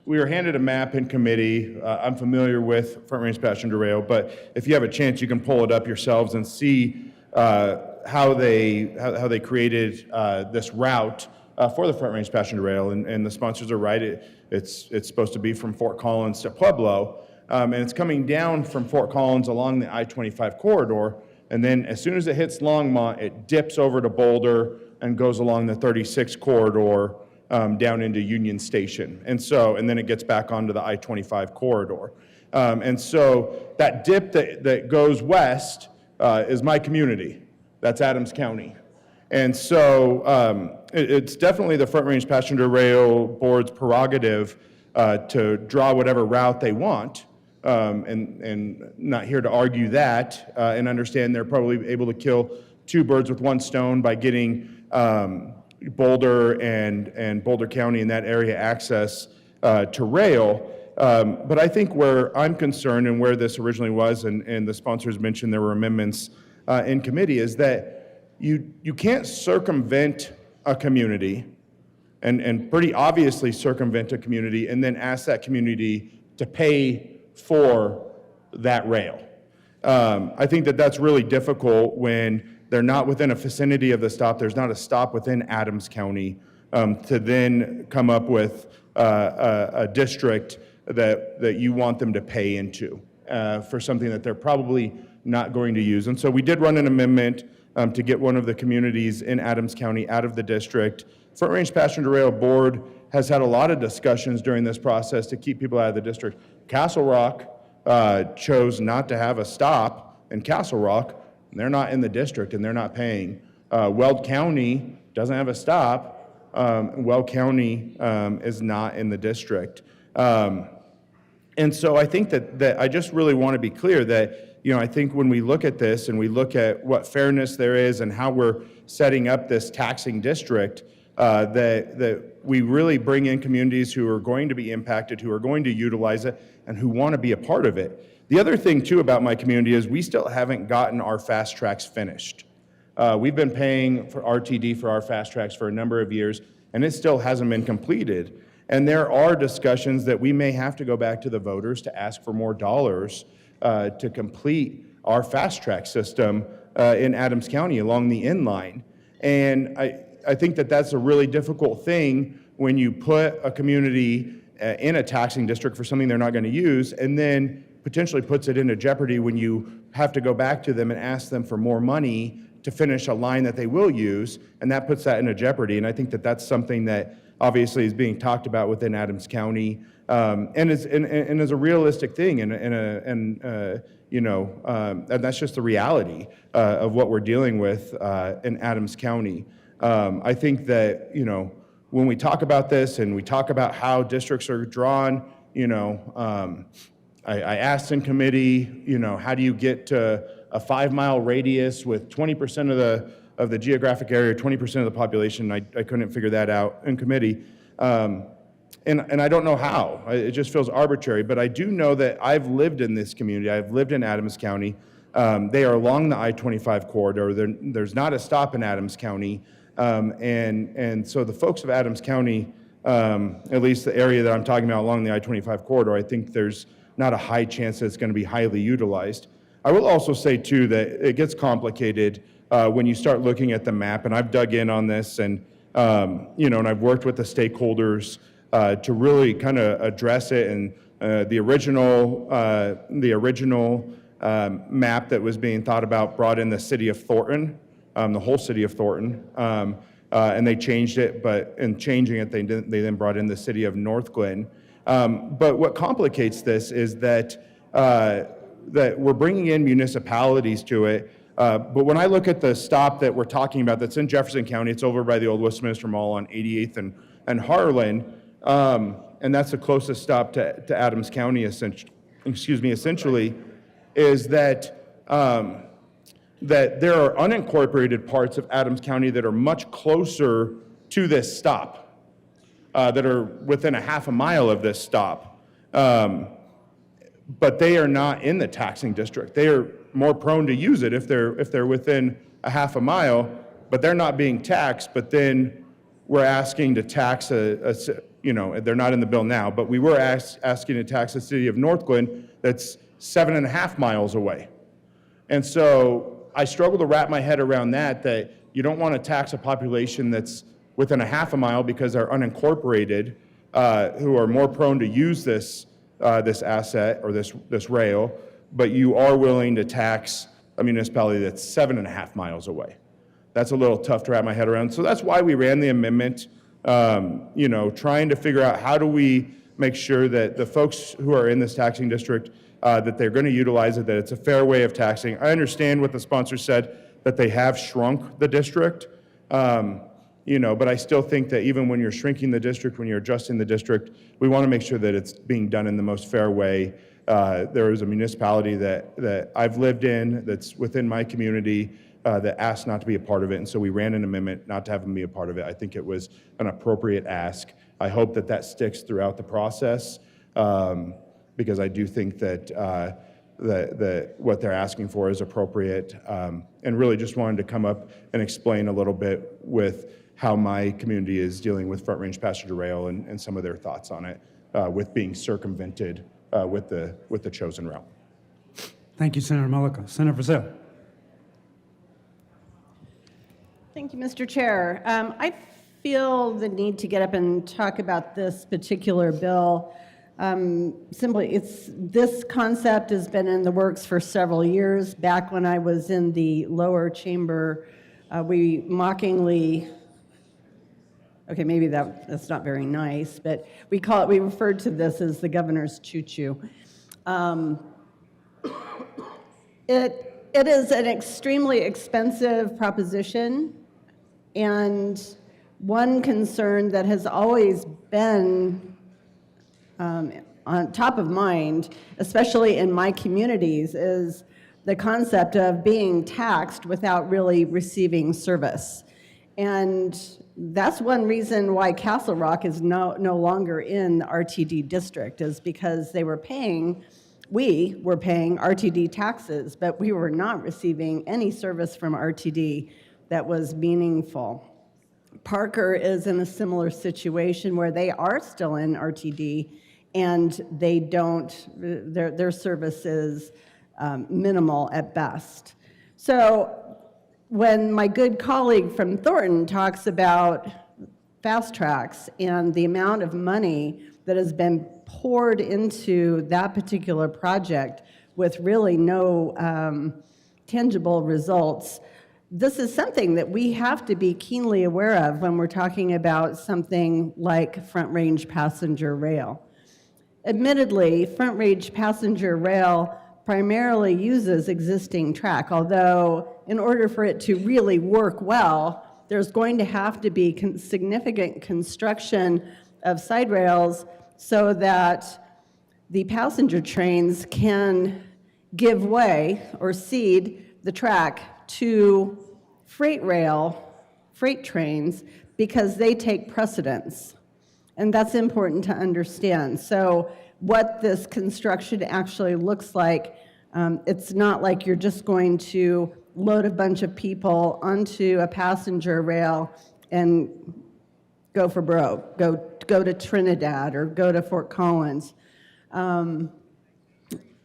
we were handed a map in committee. I'm familiar with Front Range Passenger Rail, but if you have a chance, you can pull it up yourselves and see how they created this route for the Front Range Passenger Rail, and the sponsors are right. It's supposed to be from Fort Collins to Pueblo, and it's coming down from Fort Collins along the I-25 corridor, and then as soon as it hits Longmont, it dips over to Boulder and goes along the 36 corridor down into Union Station, and then it gets back onto the I-25 corridor. And so that dip that goes west is my community. That's Adams County. And so it's definitely the Front Range Passenger Rail Board's prerogative to draw whatever route they want, and not here to argue that, and understand they're probably able to kill two birds with one stone by getting Boulder and Boulder County in that area access to rail. But I think where I'm concerned and where this originally was, and the sponsors mentioned there were amendments in committee, is that you can't circumvent a community and pretty obviously circumvent a community and then ask that community to pay for that rail. I think that that's really difficult when they're not within a vicinity of the stop. There's not a stop within Adams County to then come up with a district that you want them to pay into for something that they're probably not going to use. And so we did run an amendment to get one of the communities in Adams County out of the district. Front Range Passenger Rail Board has had a lot of discussions during this process to keep people out of the district. Castle Rock chose not to have a stop in Castle Rock, and they're not in the district and they're not paying. Weld County doesn't have a stop. Weld County is not in the district. And so I think that I just really want to be clear that, I think when we look at this and we look at what fairness there is and how we're setting up this taxing district, that we really bring in communities who are going to be impacted, who are going to utilize it, and who want to be a part of it. The other thing, too, about my community is we still haven't gotten our fast tracks finished. We've been paying for RTD for our fast tracks for a number of years, and it still hasn't been completed. And there are discussions that we may have to go back to the voters to ask for more dollars to complete our fast track system in Adams County along the inline. And I think that that's a really difficult thing when you put a community in a taxing district for something they're not going to use, and then potentially puts it into jeopardy when you have to go back to them and ask them for more money to finish a line that they will use, and that puts that into jeopardy. And I think that that's something that obviously is being talked about within Adams County, and is a realistic thing, and that's just the reality of what we're dealing with in Adams County. I think that when we talk about this and we talk about how districts are drawn, I asked in committee, how do you get to a 5-mile radius with 20% of the geographic area, 20% of the population? I couldn't figure that out in committee. And I don't know how. It just feels arbitrary. But I do know that I've lived in this community. I've lived in Adams County. They are along the I-25 corridor. There's not a stop in Adams County. And so the folks of Adams County, at least the area that I'm talking about along the I-25 corridor, I think there's not a high chance that it's going to be highly utilized. I will also say, too, that it gets complicated when you start looking at the map. And I've dug in on this, and and I've worked with the stakeholders to really kind of address it. And the original map that was being thought about brought in the city of Thornton, the whole city of Thornton, and they changed it. But in changing it, they then brought in the city of North Glen. But what complicates this is that we're bringing in municipalities to it. But when I look at the stop that we're talking about that's in Jefferson County, it's over by the old Westminster Mall on 88th and Harlan, and that's the closest stop to Adams County, essentially, is that that there are unincorporated parts of Adams County that are much closer to this stop, that are within a half a mile of this stop. But they are not in the taxing district. They are more prone to use it if they're within a half a mile, but they're not being taxed. But then we're asking to tax they're not in the bill now, but we were asking to tax the city of North Glen that's 7.5 miles away. And so I struggle to wrap my head around that you don't want to tax a population that's within a half a mile because they're unincorporated, who are more prone to use this asset or this rail, but you are willing to tax a municipality that's 7.5 miles away. That's a little tough to wrap my head around. So that's why we ran the amendment, trying to figure out how do we make sure that the folks who are in this taxing district, that they're going to utilize it, that it's a fair way of taxing. I understand what the sponsor said, that they have shrunk the district, but I still think that even when you're shrinking the district, when you're adjusting the district, we want to make sure that it's being done in the most fair way. There is a municipality that I've lived in that's within my community that asked not to be a part of it, and so we ran an amendment not to have them be a part of it. I think it was an appropriate ask. I hope that sticks throughout the process, because I do think that what they're asking for is appropriate, and really just wanted to come up and explain a little bit with how my community is dealing with Front Range Passenger Rail and some of their thoughts on it, with being circumvented with the chosen route. Thank you, Senator Mullica. Senator Frizzell. Thank you, Mr. Chair. I feel the need to get up and talk about this particular bill. Simply, this concept has been in the works for several years. Back when I was in the lower chamber, we mockingly, okay, maybe that's not very nice, but we referred to this as the governor's choo-choo. It is an extremely expensive proposition, and one concern that has always been on top of mind, especially in my communities, is the concept of being taxed without really receiving service. And that's one reason why Castle Rock is no longer in the RTD district, is because we were paying RTD taxes, but we were not receiving any service from RTD that was meaningful. Parker is in a similar situation where they are still in RTD, and they don't, their service is minimal at best. So when my good colleague from Thornton talks about fast tracks and the amount of money that has been poured into that particular project with really no tangible results, this is something that we have to be keenly aware of when we're talking about something like Front Range Passenger Rail. Admittedly, Front Range Passenger Rail primarily uses existing track, although in order for it to really work well, there's going to have to be significant construction of side rails so that the passenger trains can give way or cede the track to freight trains, because they take precedence. And that's important to understand. So what this construction actually looks like, it's not like you're just going to load a bunch of people onto a passenger rail and go for broke, go to Trinidad or go to Fort Collins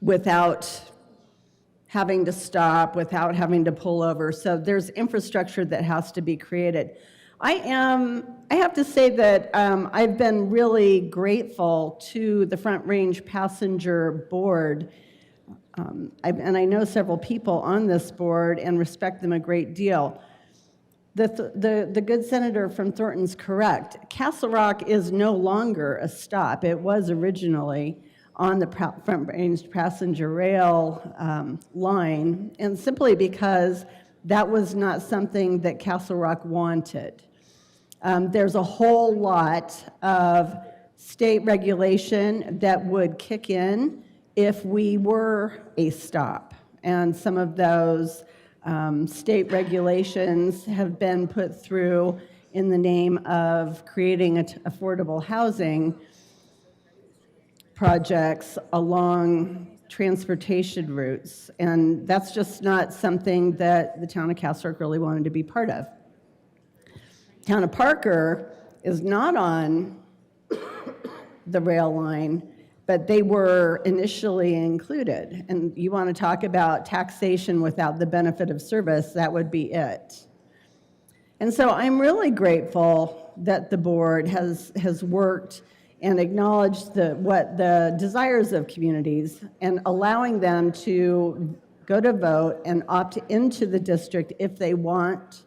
without having to stop, without having to pull over. So there's infrastructure that has to be created. I have to say that I've been really grateful to the Front Range Passenger Board, and I know several people on this board and respect them a great deal. The good senator from Thornton's correct. Castle Rock is no longer a stop. It was originally on the Front Range Passenger Rail line, and simply because that was not something that Castle Rock wanted. There's a whole lot of state regulation that would kick in if we were a stop, and some of those state regulations have been put through in the name of creating affordable housing projects along transportation routes, and that's just not something that the town of Castle Rock really wanted to be part of. Town of Parker is not on the rail line, but they were initially included. And you want to talk about taxation without the benefit of service, that would be it. And so I'm really grateful that the board has worked and acknowledged what the desires of communities and allowing them to go to vote and opt into the district if they want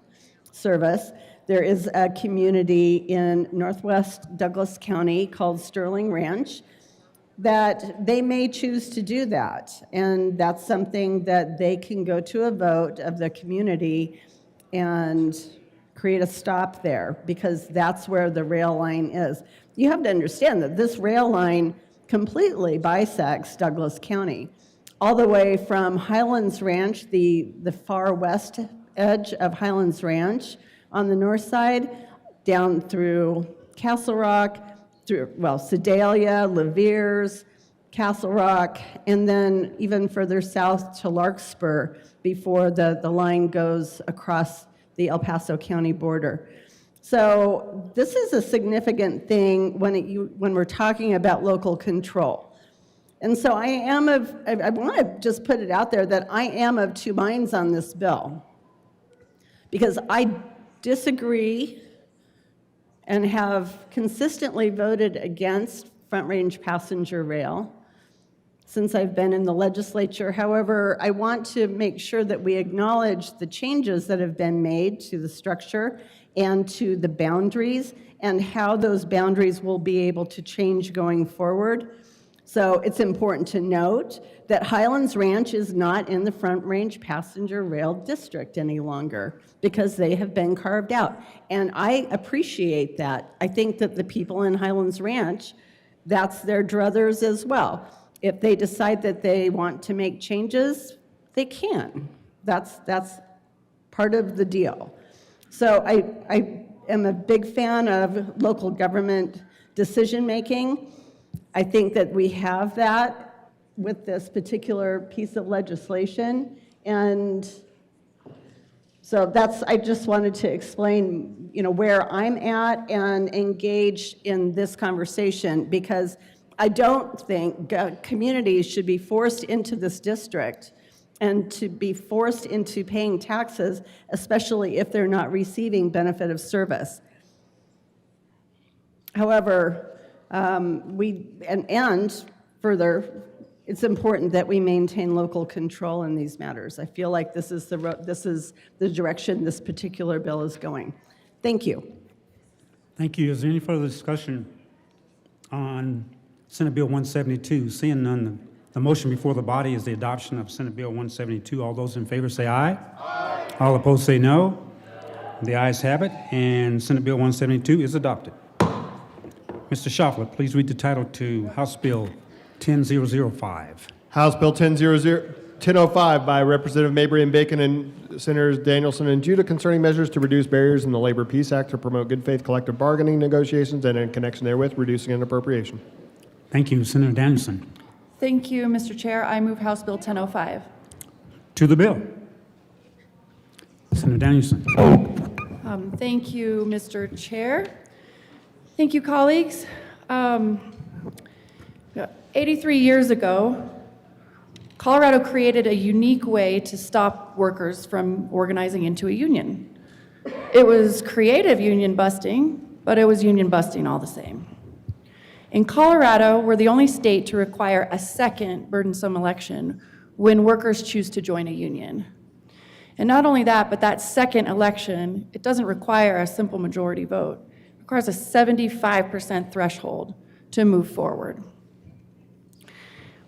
service. There is a community in northwest Douglas County called Sterling Ranch that they may choose to do that. And that's something that they can go to a vote of the community and create a stop there, because that's where the rail line is. You have to understand that this rail line completely bisects Douglas County, all the way from Highlands Ranch, the far west edge of Highlands Ranch on the north side, down through Castle Rock, through, well, Sedalia, Levere's, Castle Rock, and then even further south to Larkspur before the line goes across the El Paso County border. So this is a significant thing when we're talking about local control. And so I want to just put it out there that I am of two minds on this bill, because I disagree and have consistently voted against Front Range passenger rail since I've been in the legislature. However, I want to make sure that we acknowledge the changes that have been made to the structure and to the boundaries and how those boundaries will be able to change going forward. So it's important to note that Highlands Ranch is not in the Front Range passenger rail district any longer because they have been carved out. And I appreciate that. I think that the people in Highlands Ranch, that's their druthers as well. If they decide that they want to make changes, they can. That's part of the deal. So I am a big fan of local government decision-making. I think that we have that with this particular piece of legislation. And so I just wanted to explain, where I'm at and engage in this conversation, because I don't think communities should be forced into this district and to be forced into paying taxes, especially if they're not receiving benefit of service. However, further, it's important that we maintain local control in these matters. I feel like this is the direction this particular bill is going. Thank you. Thank you. Is there any further discussion on Senate Bill 172? Seeing none, the motion before the body is the adoption of Senate Bill 172. All those in favor say aye. Aye. All opposed say no. The ayes have it, and Senate Bill 172 is adopted. Mr. Schaffler, please read the title to House Bill 10005. House Bill 1005 by Representative Mabry and Bacon and Senators Danielson and Judah, concerning measures to reduce barriers in the Labor Peace Act to promote good faith collective bargaining negotiations and in connection therewith reducing an appropriation. Thank you. Senator Danielson. Thank you, Mr. Chair. I move House Bill 1005. To the bill. Senator Danielson. Thank you, Mr. Chair. Thank you, colleagues. 83 years ago, Colorado created a unique way to stop workers from organizing into a union. It was creative union busting, but it was union busting all the same. In Colorado, we're the only state to require a second burdensome election when workers choose to join a union. And not only that, but that second election, it doesn't require a simple majority vote. It requires a 75% threshold to move forward.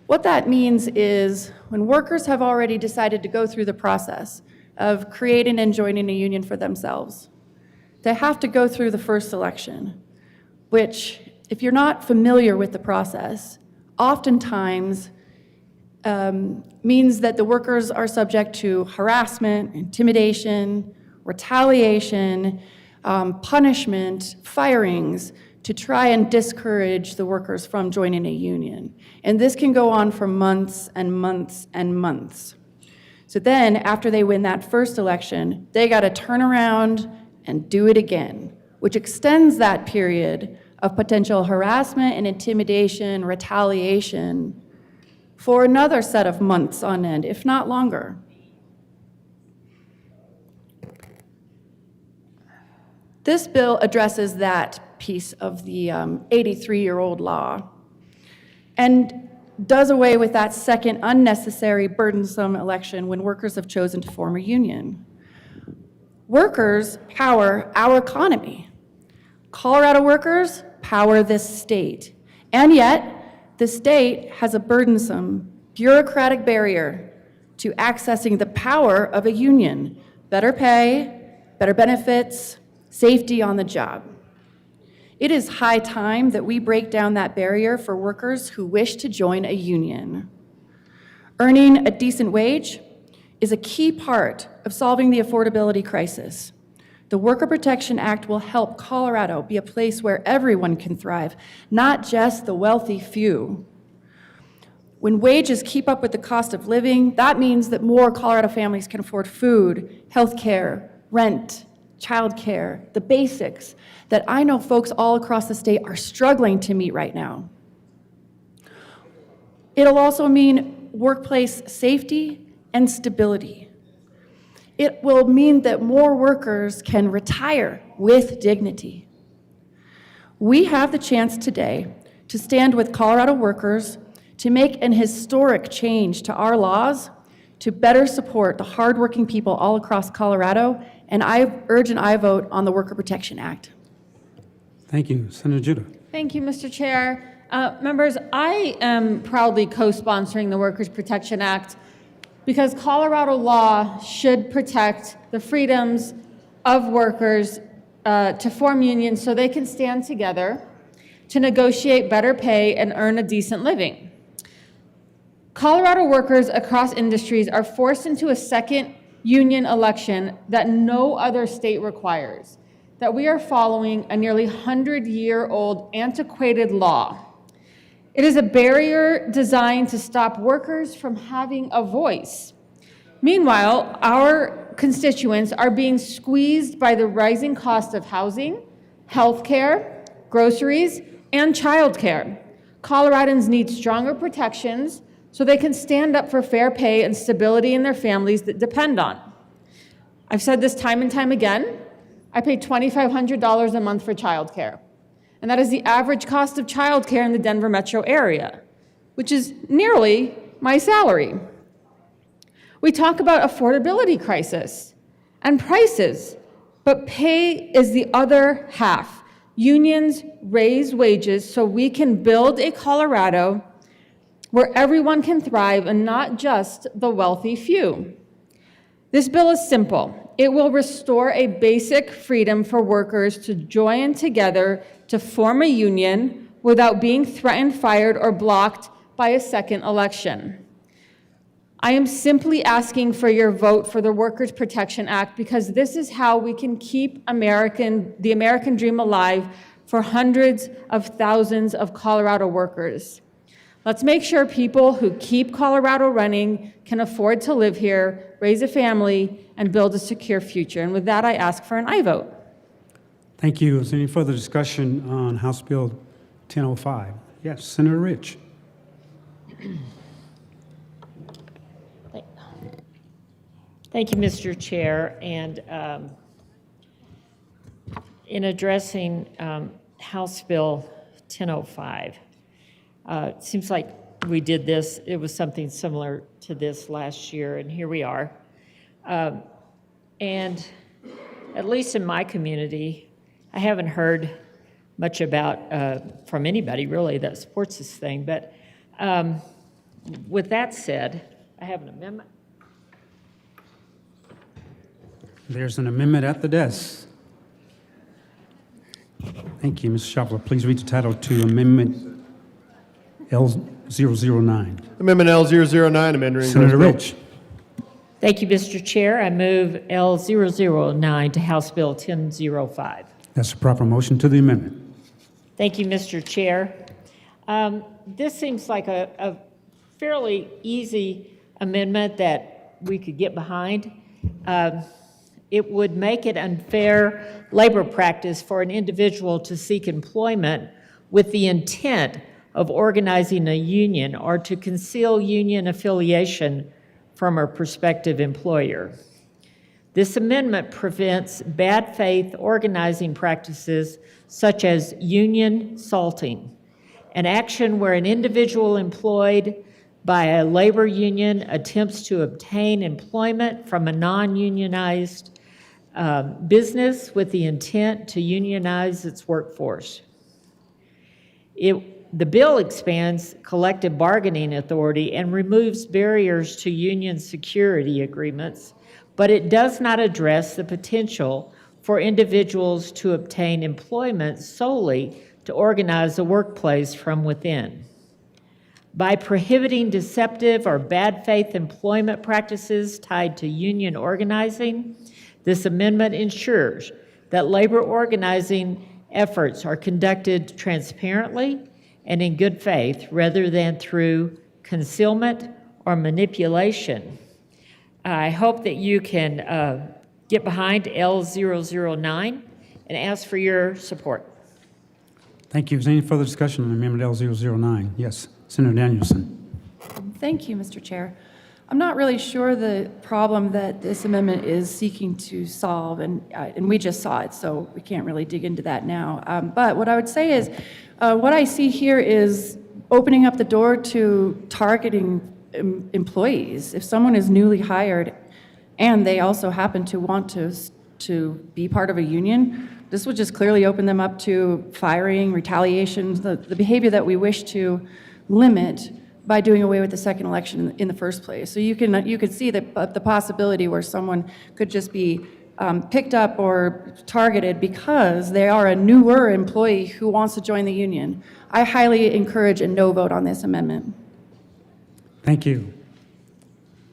What that means is when workers have already decided to go through the process of creating and joining a union for themselves, they have to go through the first election, which, if you're not familiar with the process, oftentimes means that the workers are subject to harassment, intimidation, retaliation, punishment, firings, to try and discourage the workers from joining a union. And this can go on for months and months and months. So then, after they win that first election, they got to turn around and do it again, which extends that period of potential harassment and intimidation, retaliation, for another set of months on end, if not longer. This bill addresses that piece of the 83-year-old law and does away with that second unnecessary, burdensome election when workers have chosen to form a union. Workers power our economy. Colorado workers power this state. And yet, the state has a burdensome, bureaucratic barrier to accessing the power of a union. Better pay, better benefits, safety on the job. It is high time that we break down that barrier for workers who wish to join a union. Earning a decent wage is a key part of solving the affordability crisis. The Worker Protection Act will help Colorado be a place where everyone can thrive, not just the wealthy few. When wages keep up with the cost of living, that means that more Colorado families can afford food, health care, rent, childcare, the basics that I know folks all across the state are struggling to meet right now. It'll also mean workplace safety and stability. It will mean that more workers can retire with dignity. We have the chance today to stand with Colorado workers to make an historic change to our laws to better support the hardworking people all across Colorado, and I urge an aye vote on the Worker Protection Act. Thank you. Senator Judah. Thank you, Mr. Chair. Members, I am proudly co-sponsoring the Workers' Protection Act because Colorado law should protect the freedoms of workers to form unions so they can stand together to negotiate better pay and earn a decent living. Colorado workers across industries are forced into a second union election that no other state requires, that we are following a nearly 100-year-old antiquated law. It is a barrier designed to stop workers from having a voice. Meanwhile, our constituents are being squeezed by the rising cost of housing, healthcare, groceries, and childcare. Coloradans need stronger protections so they can stand up for fair pay and stability in their families that depend on. I've said this time and time again, I pay $2,500 a month for childcare. And that is the average cost of childcare in the Denver metro area, which is nearly my salary. We talk about affordability crisis and prices, but pay is the other half. Unions raise wages so we can build a Colorado where everyone can thrive and not just the wealthy few. This bill is simple. It will restore a basic freedom for workers to join together to form a union without being threatened, fired, or blocked by a second election. I am simply asking for your vote for the Workers' Protection Act because this is how we can keep the American dream alive for hundreds of thousands of Colorado workers. Let's make sure people who keep Colorado running can afford to live here, raise a family, and build a secure future. And with that, I ask for an aye vote. Thank you. Is there any further discussion on House Bill 1005? Yes, Senator Rich. Thank you, Mr. Chair. And in addressing House Bill 1005, it seems like we did this, it was something similar to this last year, and here we are. And at least in my community, I haven't heard much about, from anybody really, that supports this thing. But with that said, I have an amendment. There's an amendment at the desk. Thank you, Ms. Schaffler. Please read the title to Amendment L009. Amendment L009, amending. Senator Rich. Thank you, Mr. Chair. I move L009 to House Bill 1005. That's a proper motion to the amendment. Thank you, Mr. Chair. This seems like a fairly easy amendment that we could get behind. It would make it unfair labor practice for an individual to seek employment with the intent of organizing a union or to conceal union affiliation from a prospective employer. This amendment prevents bad faith organizing practices such as union salting, an action where an individual employed by a labor union attempts to obtain employment from a non-unionized business with the intent to unionize its workforce. The bill expands collective bargaining authority and removes barriers to union security agreements, but it does not address the potential for individuals to obtain employment solely to organize the workplace from within. By prohibiting deceptive or bad faith employment practices tied to union organizing, this amendment ensures that labor organizing efforts are conducted transparently and in good faith rather than through concealment or manipulation. I hope that you can get behind L009 and ask for your support. Thank you. Is there any further discussion on Amendment L009? Yes, Senator Danielson. Thank you, Mr. Chair. I'm not really sure the problem that this amendment is seeking to solve, and we just saw it, so we can't really dig into that now. But what I would say is, what I see here is opening up the door to targeting employees. If someone is newly hired and they also happen to want to be part of a union, this would just clearly open them up to firing, retaliation, the behavior that we wish to limit by doing away with the second election in the first place. So you could see the possibility where someone could just be picked up or targeted because they are a newer employee who wants to join the union. I highly encourage a no vote on this amendment. Thank you.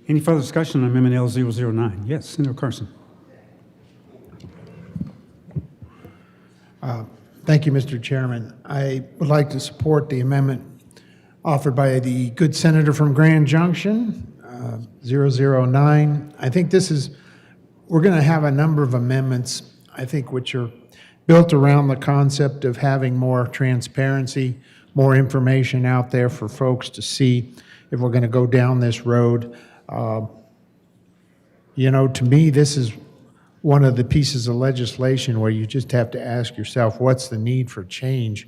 Any further discussion on Amendment L009? Yes, Senator Carson. Thank you, Mr. Chairman. I would like to support the amendment offered by the good senator from Grand Junction, 009. I think we're going to have a number of amendments, I think, which are built around the concept of having more transparency, more information out there for folks to see if we're going to go down this road. To me, this is one of the pieces of legislation where you just have to ask yourself, what's the need for change?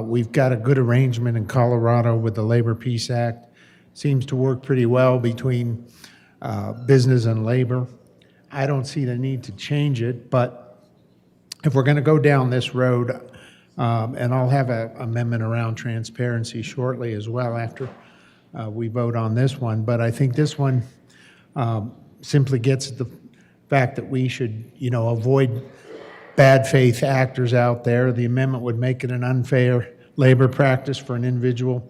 We've got a good arrangement in Colorado with the Labor Peace Act. Seems to work pretty well between business and labor. I don't see the need to change it, but if we're going to go down this road, and I'll have an amendment around transparency shortly as well after we vote on this one, but I think this one simply gets at the fact that we should, avoid bad faith actors out there. The amendment would make it an unfair labor practice for an individual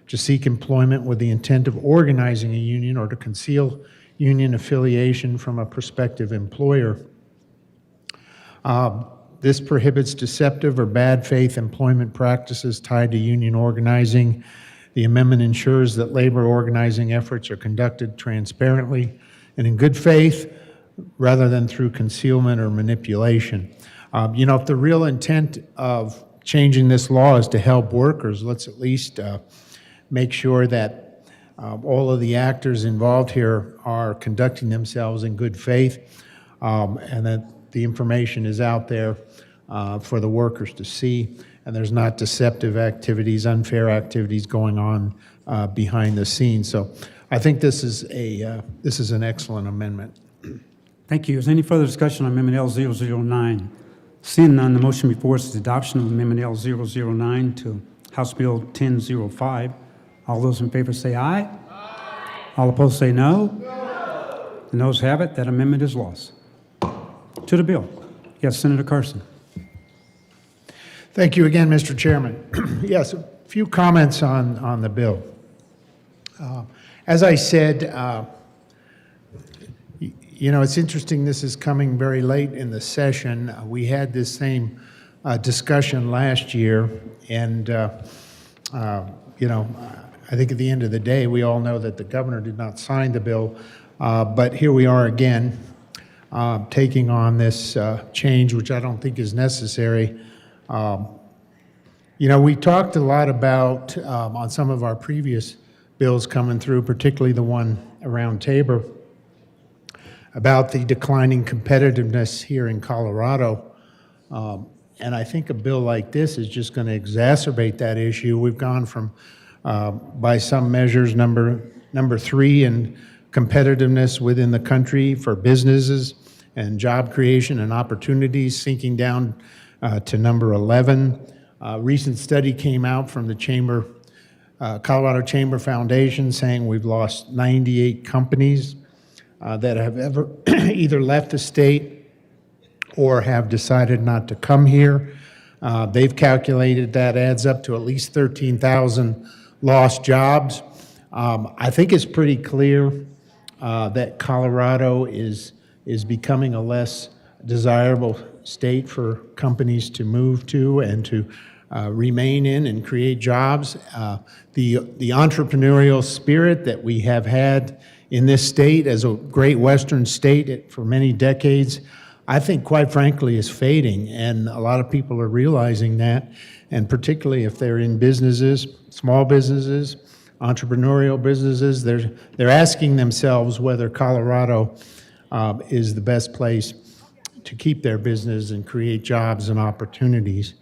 to seek employment with the intent of organizing a union or to conceal union affiliation from a prospective employer. This prohibits deceptive or bad faith employment practices tied to union organizing. The amendment ensures that labor organizing efforts are conducted transparently and in good faith rather than through concealment or manipulation. If the real intent of changing this law is to help workers, let's at least make sure that all of the actors involved here are conducting themselves in good faith, and that the information is out there for the workers to see, and there's not deceptive activities, unfair activities going on behind the scenes. So I think this is an excellent amendment. Thank you. Is there any further discussion on Amendment L009? Seeing none, the motion before us is adoption of Amendment L009 to House Bill 1005. All those in favor say aye. Aye. All opposed say no. No. The noes have it. That amendment is lost. To the bill. Yes, Senator Carson. Thank you again, Mr. Chairman. Yes, a few comments on the bill. As I said, it's interesting this is coming very late in the session. We had this same discussion last year, and, I think at the end of the day, we all know that the governor did not sign the bill, but here we are again, taking on this change, which I don't think is necessary. We talked a lot about, on some of our previous bills coming through, particularly the one around Tabor, about the declining competitiveness here in Colorado. And I think a bill like this is just going to exacerbate that issue. We've gone from, by some measures, number 3 in competitiveness within the country for businesses and job creation and opportunities, sinking down to number 11. A recent study came out from the Colorado Chamber Foundation saying we've lost 98 companies that have ever either left the state or have decided not to come here. They've calculated that adds up to at least 13,000 lost jobs. I think it's pretty clear that Colorado is becoming a less desirable state for companies to move to and to remain in and create jobs. The entrepreneurial spirit that we have had in this state as a great Western state for many decades, I think, quite frankly, is fading, and a lot of people are realizing that, and particularly if they're in businesses, small businesses, entrepreneurial businesses, they're asking themselves whether Colorado is the best place to keep their business and create jobs and opportunities.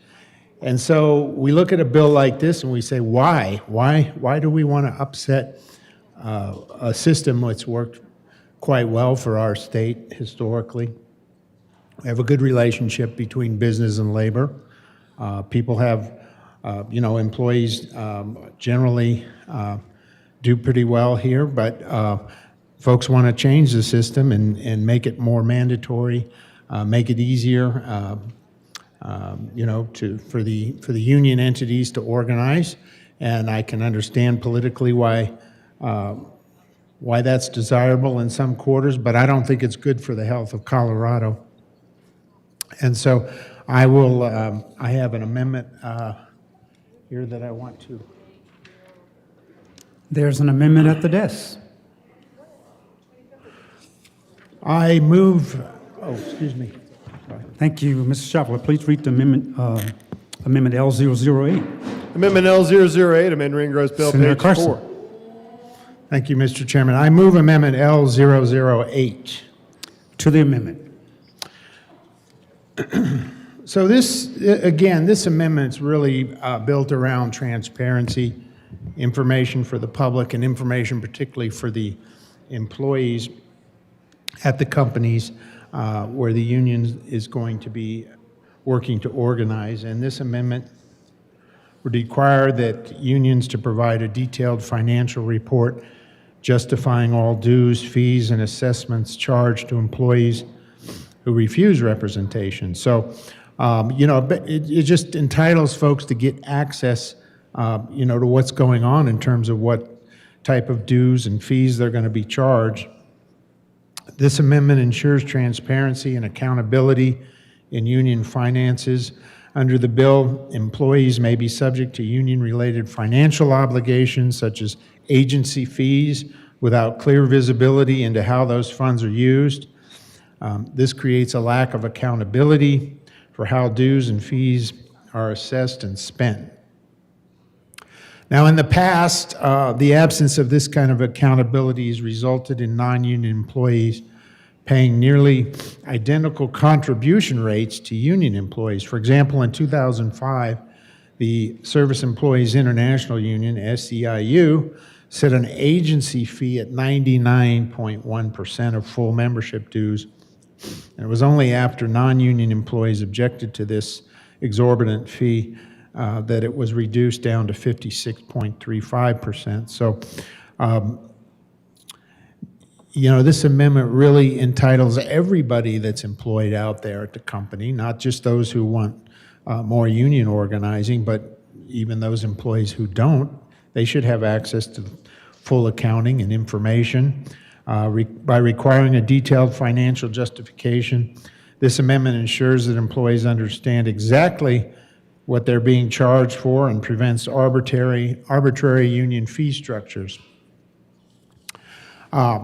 And so we look at a bill like this and we say, why? Why do we want to upset a system that's worked quite well for our state historically? We have a good relationship between business and labor. People have, employees generally do pretty well here, but folks want to change the system and make it more mandatory, make it easier, for the union entities to organize. And I can understand politically why that's desirable in some quarters, but I don't think it's good for the health of Colorado. And so I have an amendment here that I want to. There's an amendment at the desk. I move, excuse me. Sorry. Thank you, Mr. Schaffler. Please read the amendment, Amendment L008. Amendment L008, amend Ringro's bill, Senator page Carson. 4. Thank you, Mr. Chairman. I move Amendment L008. To the amendment. So this amendment's really built around transparency, information for the public, and information particularly for the employees at the companies where the union is going to be working to organize. And this amendment would require that unions to provide a detailed financial report justifying all dues, fees, and assessments charged to employees who refuse representation. So, it just entitles folks to get access, to what's going on in terms of what type of dues and fees they're going to be charged. This amendment ensures transparency and accountability in union finances. Under the bill, employees may be subject to union-related financial obligations such as agency fees without clear visibility into how those funds are used. This creates a lack of accountability for how dues and fees are assessed and spent. Now, in the past, the absence of this kind of accountability has resulted in non-union employees paying nearly identical contribution rates to union employees. For example, in 2005, the Service Employees International Union, SEIU, set an agency fee at 99.1% of full membership dues. And it was only after non-union employees objected to this exorbitant fee that it was reduced down to 56.35%. So, this amendment really entitles everybody that's employed out there at the company, not just those who want more union organizing, but even those employees who don't. They should have access to full accounting and information. By requiring a detailed financial justification, this amendment ensures that employees understand exactly what they're being charged for and prevents arbitrary union fee structures.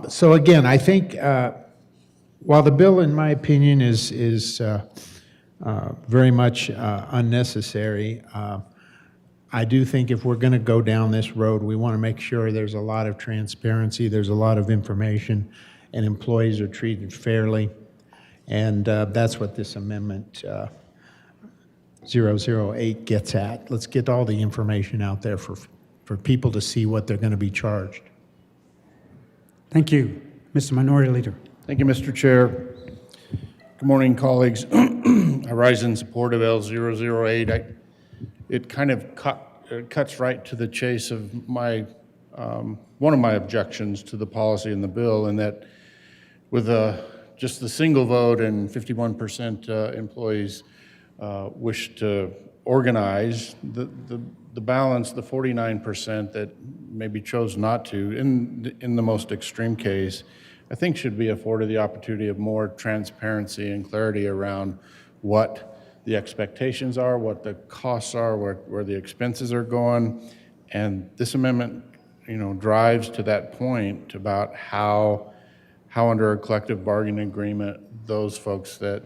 So again, I think while the bill, in my opinion, is very much unnecessary, I do think if we're going to go down this road, we want to make sure there's a lot of transparency, there's a lot of information, and employees are treated fairly. And that's what this amendment 008 gets at. Let's get all the information out there for people to see what they're going to be charged. Thank you. Mr. Minority Leader. Thank you, Mr. Chair. Good morning, colleagues. I rise in support of L008. It kind of cuts right to the chase of my one of my objections to the policy in the bill, and that with just the single vote and 51% employees wish to organize, the balance, the 49% that maybe chose not to, in the most extreme case, I think should be afforded the opportunity of more transparency and clarity around what the expectations are, what the costs are, where the expenses are going. And this amendment, drives to that point about how under a collective bargaining agreement, those folks that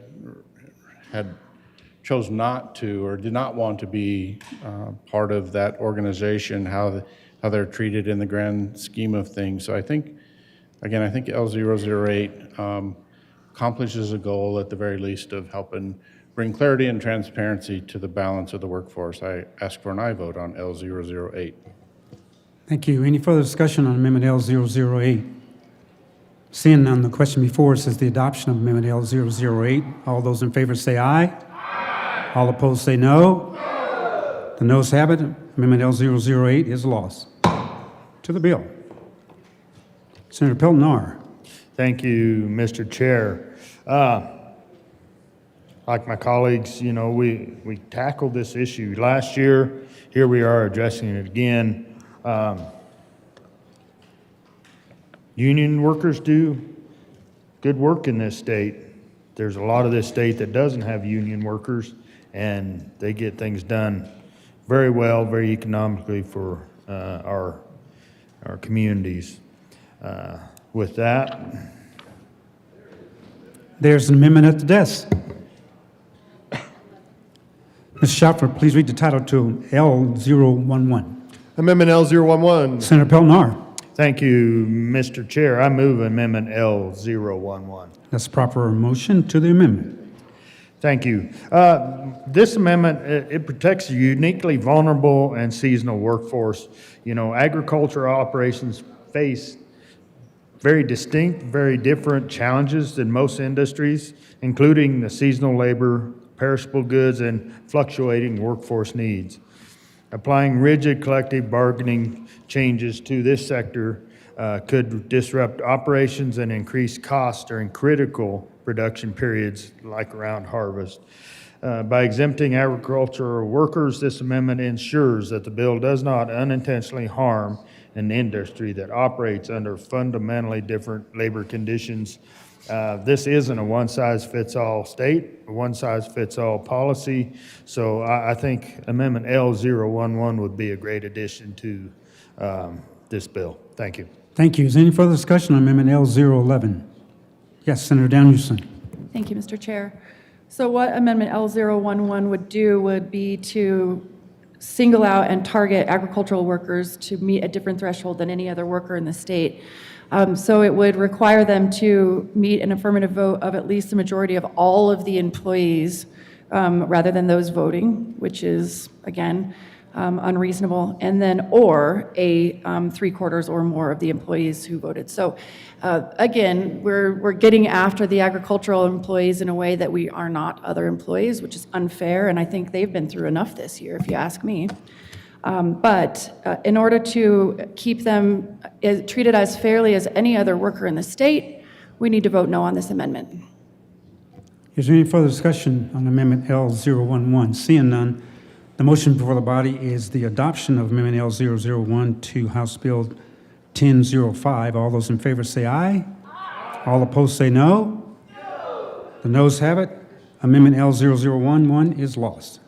chose not to or did not want to be part of that organization, how they're treated in the grand scheme of things. So I think L008 accomplishes a goal at the very least of helping bring clarity and transparency to the balance of the workforce. I ask for an aye vote on L008. Thank you. Any further discussion on Amendment L008? Seeing none, the question before us is the adoption of Amendment L008. All those in favor say aye. Aye. All opposed say no. No. The noes have it. Amendment L008 is lost. To the bill. Senator Peltonar. Thank you, Mr. Chair. Like my colleagues, we tackled this issue last year. Here we are addressing it again. Union workers do good work in this state. There's a lot of this state that doesn't have union workers, and they get things done very well, very economically for our communities. With that, there's an amendment at the desk. Ms. Schaffner, please read the title to L011. Amendment L011. Senator Peltonar. Thank you, Mr. Chair. I move Amendment L011. That's proper motion to the amendment. Thank you. This amendment, it protects the uniquely vulnerable and seasonal workforce. Agriculture operations face very distinct, very different challenges than most industries, including the seasonal labor, perishable goods, and fluctuating workforce needs. Applying rigid collective bargaining changes to this sector could disrupt operations and increase costs during critical production periods like around harvest. By exempting agricultural workers, this amendment ensures that the bill does not unintentionally harm an industry that operates under fundamentally different labor conditions. This isn't a one-size-fits-all state, a one-size-fits-all policy, so I think Amendment L011 would be a great addition to this bill. Thank you. Thank you. Is there any further discussion on Amendment L011? Yes, Senator Danielson. Thank you, Mr. Chair. So what Amendment L011 would do would be to single out and target agricultural workers to meet a different threshold than any other worker in the state. So it would require them to meet an affirmative vote of at least a majority of all of the employees rather than those voting, which is, again, unreasonable, and then or a 3/4 or more of the employees who voted. So again, we're getting after the agricultural employees in a way that we are not other employees, which is unfair, and I think they've been through enough this year, if you ask me. But in order to keep them treated as fairly as any other worker in the state, we need to vote no on this amendment. Is there any further discussion on Amendment L011? Seeing none, the motion before the body is the adoption of Amendment L001 to House Bill 1005. All those in favor say aye. Aye. All opposed say no. No. The noes have it. Amendment L0011 is lost.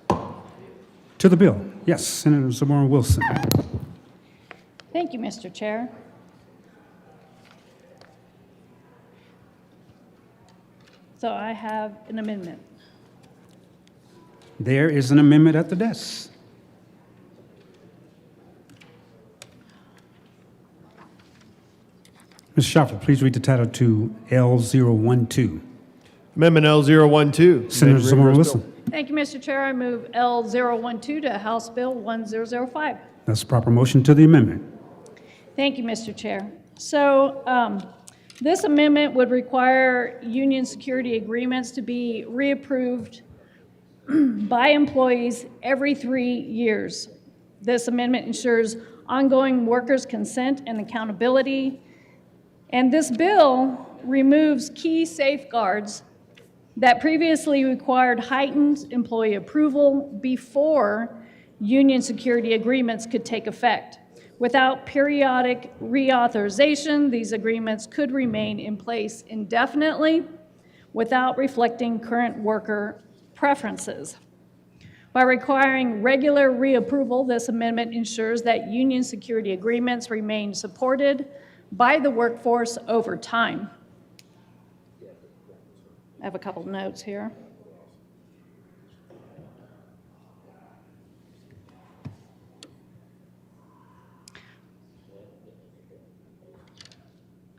To the bill. Yes, Senator Zamora Wilson. Thank you, Mr. Chair. So I have an amendment. There is an amendment at the desk. Mr. Schaffel, please read the title to L012. Amendment L012. Senator Zamora Wilson. Thank you, Mr. Chair. I move L012 to House Bill 1005. That's the proper motion to the amendment. Thank you, Mr. Chair. So this amendment would require union security agreements to be reapproved by employees every 3 years. This amendment ensures ongoing workers' consent and accountability. And this bill removes key safeguards that previously required heightened employee approval before union security agreements could take effect. Without periodic reauthorization, these agreements could remain in place indefinitely without reflecting current worker preferences. By requiring regular reapproval, this amendment ensures that union security agreements remain supported by the workforce over time. I have a couple notes here.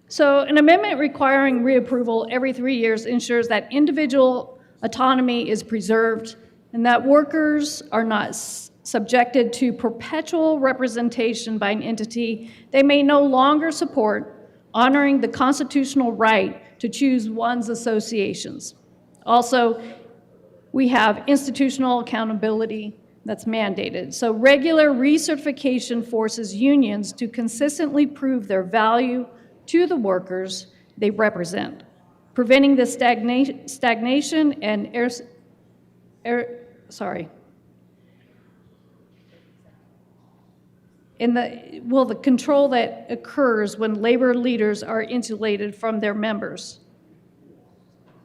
So an amendment requiring reapproval every 3 years ensures that individual autonomy is preserved and that workers are not subjected to perpetual representation by an entity they may no longer support, honoring the constitutional right to choose one's associations. Also, we have institutional accountability that's mandated. So regular recertification forces unions to consistently prove their value to the workers they represent, preventing the stagnation and the control that occurs when labor leaders are insulated from their members.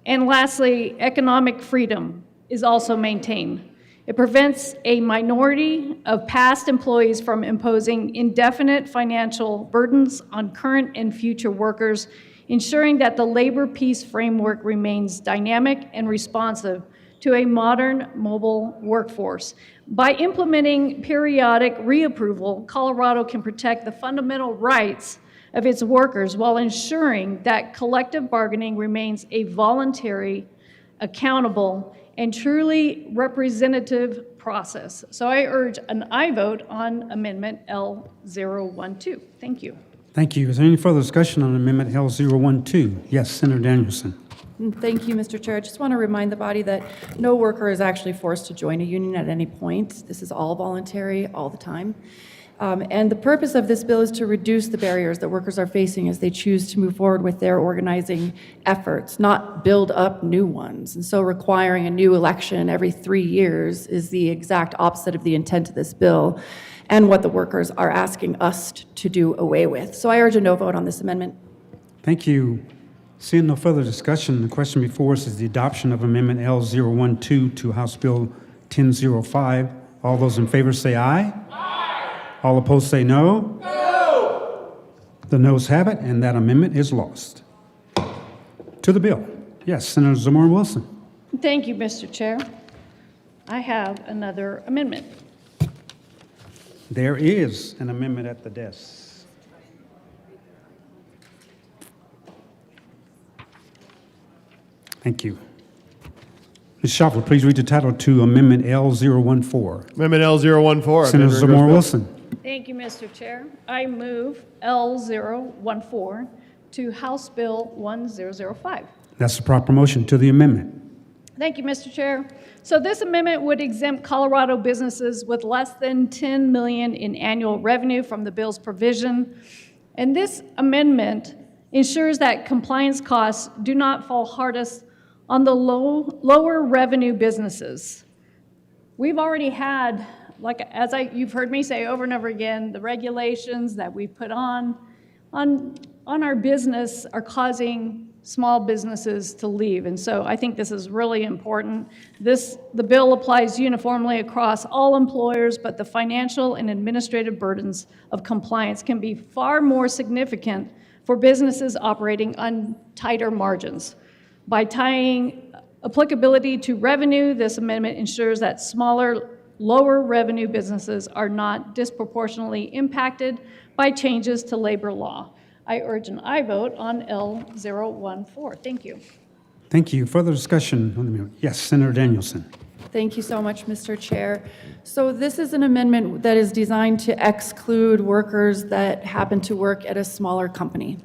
And lastly, economic freedom is also maintained. It prevents a minority of past employees from imposing indefinite financial burdens on current and future workers, ensuring that the labor peace framework remains dynamic and responsive to a modern mobile workforce. By implementing periodic reapproval, Colorado can protect the fundamental rights of its workers while ensuring that collective bargaining remains a voluntary, accountable, and truly representative process. So I urge an aye vote on Amendment L012. Thank you. Thank you. Is there any further discussion on Amendment L012? Yes, Senator Danielson. Thank you, Mr. Chair. I just want to remind the body that no worker is actually forced to join a union at any point. This is all voluntary all the time. And the purpose of this bill is to reduce the barriers that workers are facing as they choose to move forward with their organizing efforts, not build up new ones. And so requiring a new election every 3 years is the exact opposite of the intent of this bill and what the workers are asking us to do away with. So I urge a no vote on this amendment. Thank you. Seeing no further discussion, the question before us is the adoption of Amendment L012 to House Bill 1005. All those in favor say aye. Aye. All opposed say no. No. The noes have it, and that amendment is lost. To the bill. Yes, Senator Zamora Wilson. Thank you, Mr. Chair. I have another amendment. There is an amendment at the desk. Thank you. Ms. Schaffel, please read the title to Amendment L014. Amendment L014. Senator Zamora Wilson. Thank you, Mr. Chair. I move L014 to House Bill 1005. That's the proper motion to the amendment. Thank you, Mr. Chair. So this amendment would exempt Colorado businesses with less than $10 million in annual revenue from the bill's provision. And this amendment ensures that compliance costs do not fall hardest on the lower revenue businesses. We've already had, you've heard me say over and over again, the regulations that we put on our business are causing small businesses to leave. And so I think this is really important. The bill applies uniformly across all employers, but the financial and administrative burdens of compliance can be far more significant for businesses operating on tighter margins. By tying applicability to revenue, this amendment ensures that smaller, lower revenue businesses are not disproportionately impacted by changes to labor law. I urge an aye vote on L014. Thank you. Thank you. Further discussion on the amendment? Yes, Senator Danielson. Thank you so much, Mr. Chair. So this is an amendment that is designed to exclude workers that happen to work at a smaller company.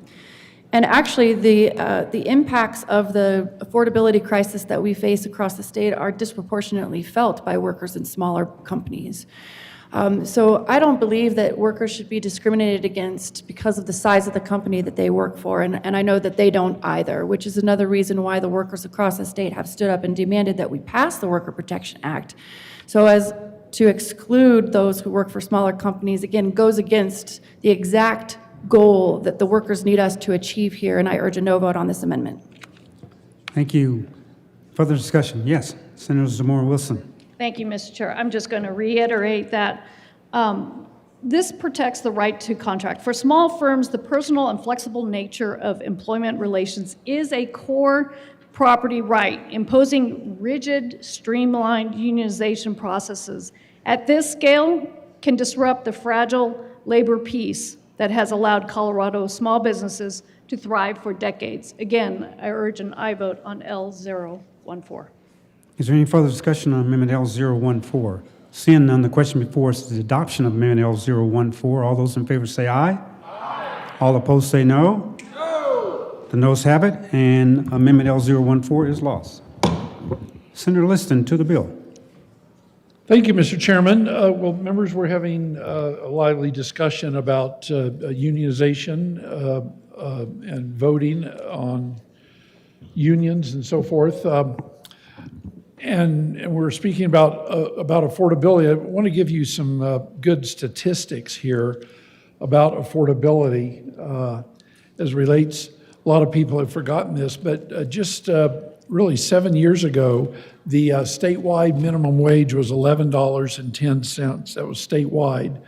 And actually, the impacts of the affordability crisis that we face across the state are disproportionately felt by workers in smaller companies. So I don't believe that workers should be discriminated against because of the size of the company that they work for, and I know that they don't either, which is another reason why the workers across the state have stood up and demanded that we pass the Worker Protection Act. So as to exclude those who work for smaller companies, again, goes against the exact goal that the workers need us to achieve here, and I urge a no vote on this amendment. Thank you. Further discussion? Yes, Senator Zamora Wilson. Thank you, Mr. Chair. I'm just going to reiterate that this protects the right to contract. For small firms, the personal and flexible nature of employment relations is a core property right, imposing rigid, streamlined unionization processes at this scale can disrupt the fragile labor peace that has allowed Colorado small businesses to thrive for decades. Again, I urge an aye vote on L014. Is there any further discussion on Amendment L014? Seeing none, the question before us is the adoption of Amendment L014. All those in favor say aye. Aye. All opposed say no. No. The noes have it, and Amendment L014 is lost. Senator Liston to the bill. Thank you, Mr. Chairman. Well, members, we're having a lively discussion about unionization and voting on unions and so forth. And we're speaking about affordability. I want to give you some good statistics here about affordability as relates. A lot of people have forgotten this, but just really 7 years ago, the statewide minimum wage was $11.10. That was statewide.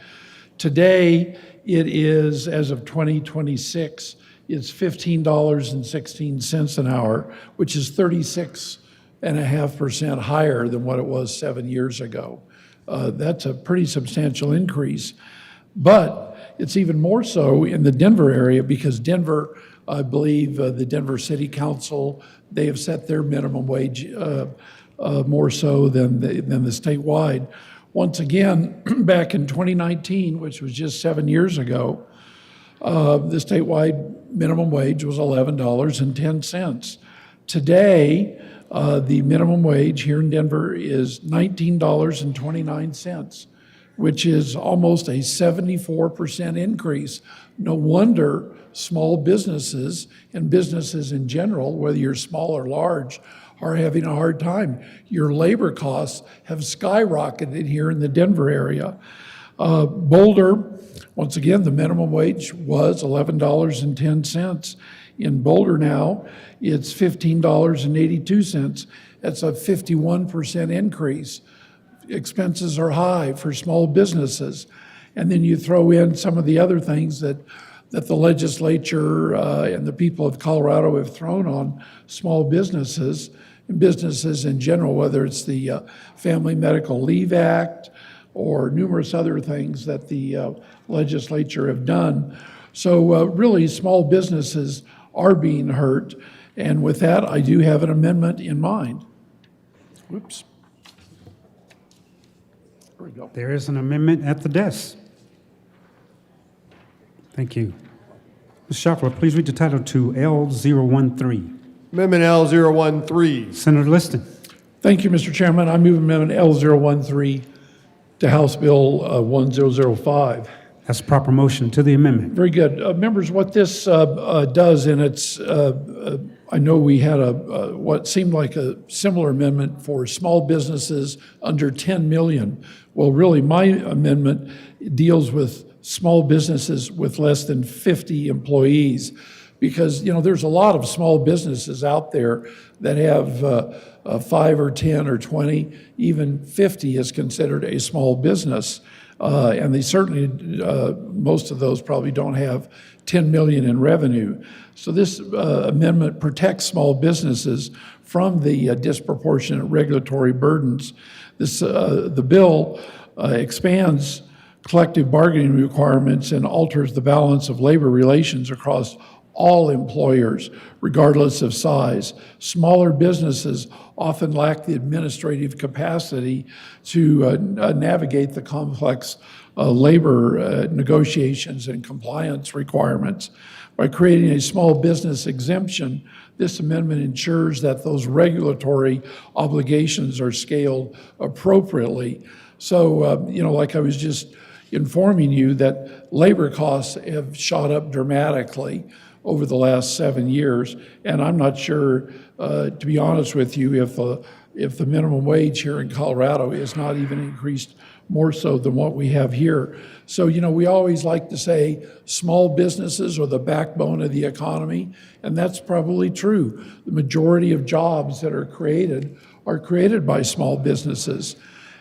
Today, it is, as of 2026, it's $15.16 an hour, which is 36.5% higher than what it was 7 years ago. That's a pretty substantial increase. But it's even more so in the Denver area because Denver, I believe the Denver City Council, they have set their minimum wage more so than the statewide. Once again, back in 2019, which was just 7 years ago, the statewide minimum wage was $11.10. Today, the minimum wage here in Denver is $19.29, which is almost a 74% increase. No wonder small businesses and businesses in general, whether you're small or large, are having a hard time. Your labor costs have skyrocketed here in the Denver area. Boulder, once again, the minimum wage was $11.10. In Boulder now, it's $15.82. That's a 51% increase. Expenses are high for small businesses. And then you throw in some of the other things that the legislature and the people of Colorado have thrown on small businesses and businesses in general, whether it's the Family Medical Leave Act or numerous other things that the legislature have done. So really, small businesses are being hurt. And with that, I do have an amendment in mind. Whoops. There we go. There is an amendment at the desk. Thank you. Ms. Schaffler, please read the title to L013. Amendment L013. Senator Liston. Thank you, Mr. Chairman. I move Amendment L013 to House Bill 1005. That's a proper motion to the amendment. Very good. Members, what this does, and it's, I know we had what seemed like a similar amendment for small businesses under 10 million. Well, really, my amendment deals with small businesses with less than 50 employees, because there's a lot of small businesses out there that have 5 or 10 or 20, even 50 is considered a small business. And they certainly, most of those probably don't have 10 million in revenue. So this amendment protects small businesses from the disproportionate regulatory burdens. The bill expands collective bargaining requirements and alters the balance of labor relations across all employers, regardless of size. Smaller businesses often lack the administrative capacity to navigate the complex labor negotiations and compliance requirements. By creating a small business exemption, this amendment ensures that those regulatory obligations are scaled appropriately. So, like I was just informing you, that labor costs have shot up dramatically over the last 7 years, and I'm not sure, to be honest with you, if the minimum wage here in Colorado is not even increased more so than what we have here. So, we always like to say small businesses are the backbone of the economy, and that's probably true. The majority of jobs that are created by small businesses.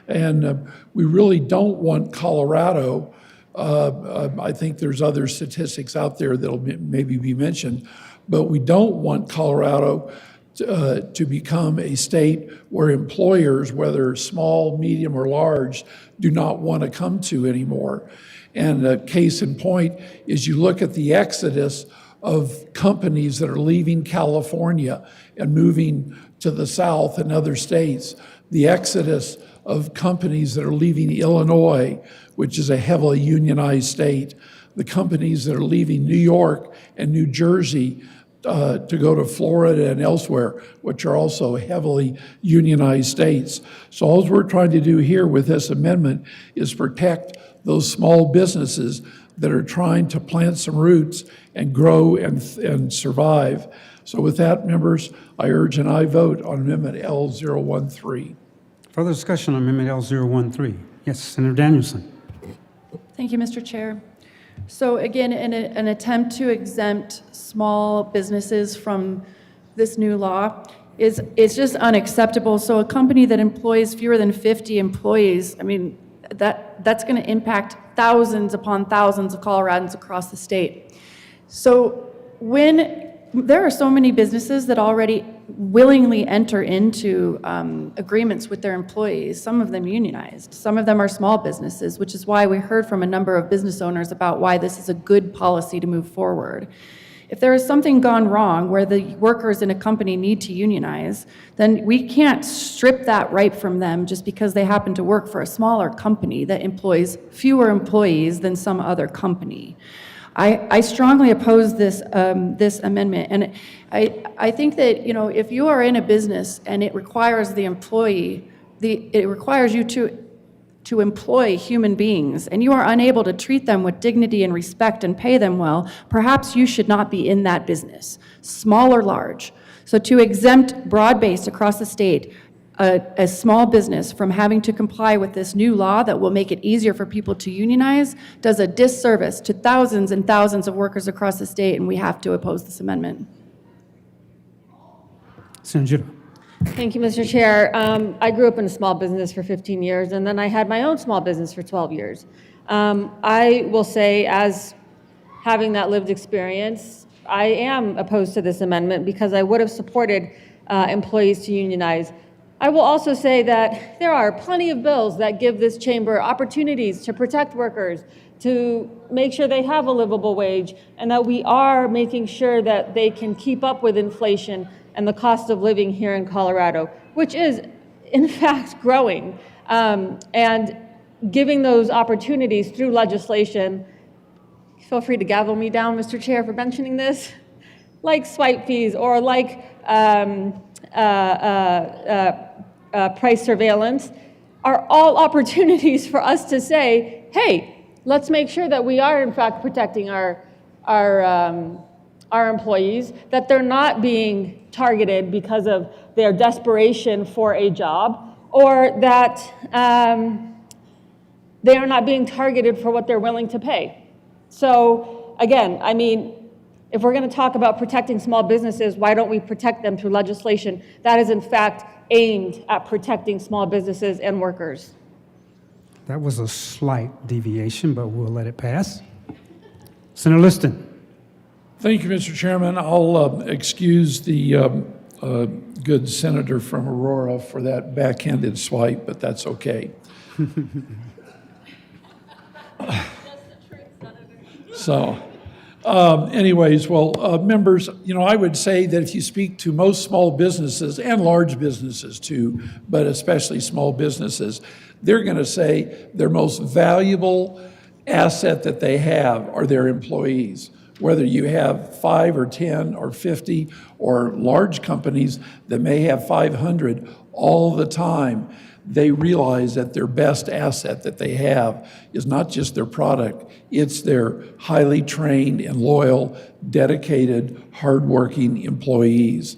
And we really don't want Colorado, I think there's other statistics out there that'll maybe be mentioned, but we don't want Colorado to become a state where employers, whether small, medium, or large, do not want to come to anymore. And a case in point is you look at the exodus of companies that are leaving California and moving to the South and other states, the exodus of companies that are leaving Illinois, which is a heavily unionized state, the companies that are leaving New York and New Jersey to go to Florida and elsewhere, which are also heavily unionized states. So all we're trying to do here with this amendment is protect those small businesses that are trying to plant some roots and grow and survive. So with that, members, I urge an aye vote on Amendment L013. Further discussion on Amendment L013. Yes, Senator Danielson. Thank you, Mr. Chair. So again, in an attempt to exempt small businesses from this new law is just unacceptable. So a company that employs fewer than 50 employees, I mean, that's going to impact thousands upon thousands of Coloradans across the state. So when there are so many businesses that already willingly enter into agreements with their employees, some of them unionized, some of them are small businesses, which is why we heard from a number of business owners about why this is a good policy to move forward. If there is something gone wrong where the workers in a company need to unionize, then we can't strip that right from them just because they happen to work for a smaller company that employs fewer employees than some other company. I strongly oppose this amendment, and I think that if you are in a business and it requires the employee, it requires you to employ human beings, and you are unable to treat them with dignity and respect and pay them well, perhaps you should not be in that business, small or large. So to exempt broad-based across the state a small business from having to comply with this new law that will make it easier for people to unionize does a disservice to thousands and thousands of workers across the state, and we have to oppose this amendment. Senator Gitter. Thank you, Mr. Chair. I grew up in a small business for 15 years, and then I had my own small business for 12 years. I will say, as having that lived experience, I am opposed to this amendment because I would have supported employees to unionize. I will also say that there are plenty of bills that give this chamber opportunities to protect workers, to make sure they have a livable wage, and that we are making sure that they can keep up with inflation and the cost of living here in Colorado, which is, in fact, growing. And giving those opportunities through legislation, feel free to gavel me down, Mr. Chair, for mentioning this, like swipe fees or like price surveillance, are all opportunities for us to say, hey, let's make sure that we are in fact protecting our employees, that they're not being targeted because of their desperation for a job, or that they are not being targeted for what they're willing to pay. So again, I mean, if we're going to talk about protecting small businesses, why don't we protect them through legislation that is in fact aimed at protecting small businesses and workers? That was a slight deviation, but we'll let it pass. Senator Liston. Thank you, Mr. Chairman. I'll excuse the good senator from Aurora for that backhanded swipe, but that's okay. So, anyways, well, members, I would say that if you speak to most small businesses and large businesses too, but especially small businesses, they're going to say their most valuable asset that they have are their employees. Whether you have 5 or 10 or 50 or large companies that may have 500, all the time they realize that their best asset that they have is not just their product, it's their highly trained and loyal, dedicated, hardworking employees.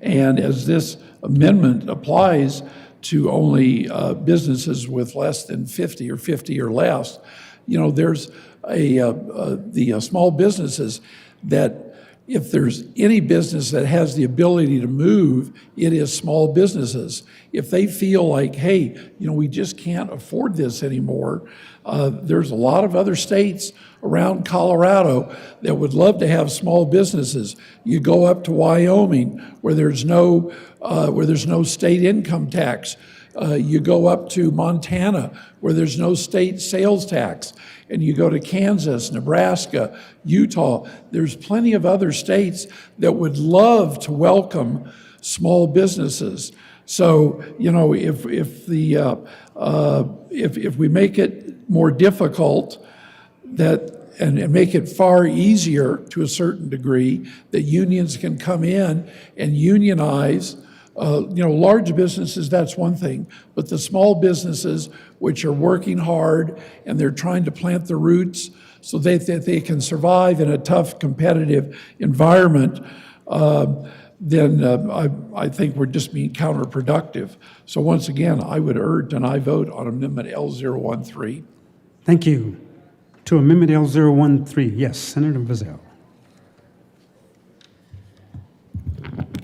And as this amendment applies to only businesses with less than 50 or 50 or less, there's the small businesses that if there's any business that has the ability to move, it is small businesses. If they feel like, hey, we just can't afford this anymore, there's a lot of other states around Colorado that would love to have small businesses. You go up to Wyoming where there's no state income tax. You go up to Montana where there's no state sales tax. And you go to Kansas, Nebraska, Utah, there's plenty of other states that would love to welcome small businesses. So, if we make it more difficult and make it far easier to a certain degree that unions can come in and unionize, large businesses, that's one thing, but the small businesses which are working hard and they're trying to plant the roots so that they can survive in a tough competitive environment, then I think we're just being counterproductive. So once again, I would urge and I vote on Amendment L013. Thank you. To Amendment L013, yes, Senator Vazell.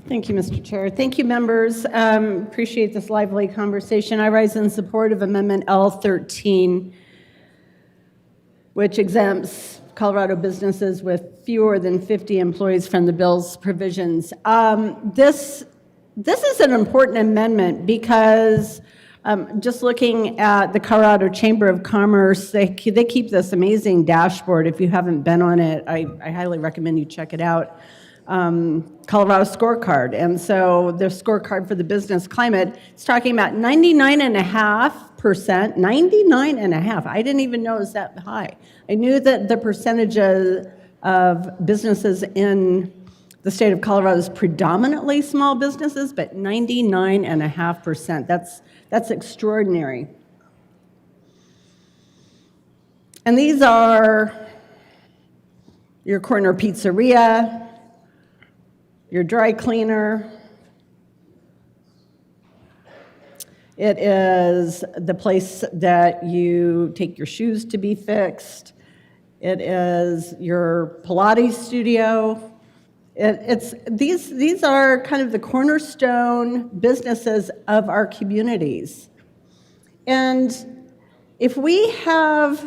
Thank you, Mr. Chair. Thank you, members. Appreciate this lively conversation. I rise in support of Amendment L13, which exempts Colorado businesses with fewer than 50 employees from the bill's provisions. This is an important amendment because just looking at the Colorado Chamber of Commerce, they keep this amazing dashboard. If you haven't been on it, I highly recommend you check it out. Colorado scorecard. And so their scorecard for the business climate is talking about 99.5%, 99.5%. I didn't even know it was that high. I knew that the percentage of businesses in the state of Colorado is predominantly small businesses, but 99.5%. That's extraordinary. And these are your corner pizzeria, your dry cleaner. It is the place that you take your shoes to be fixed. It is your Pilates studio. These are kind of the cornerstone businesses of our communities. And if we have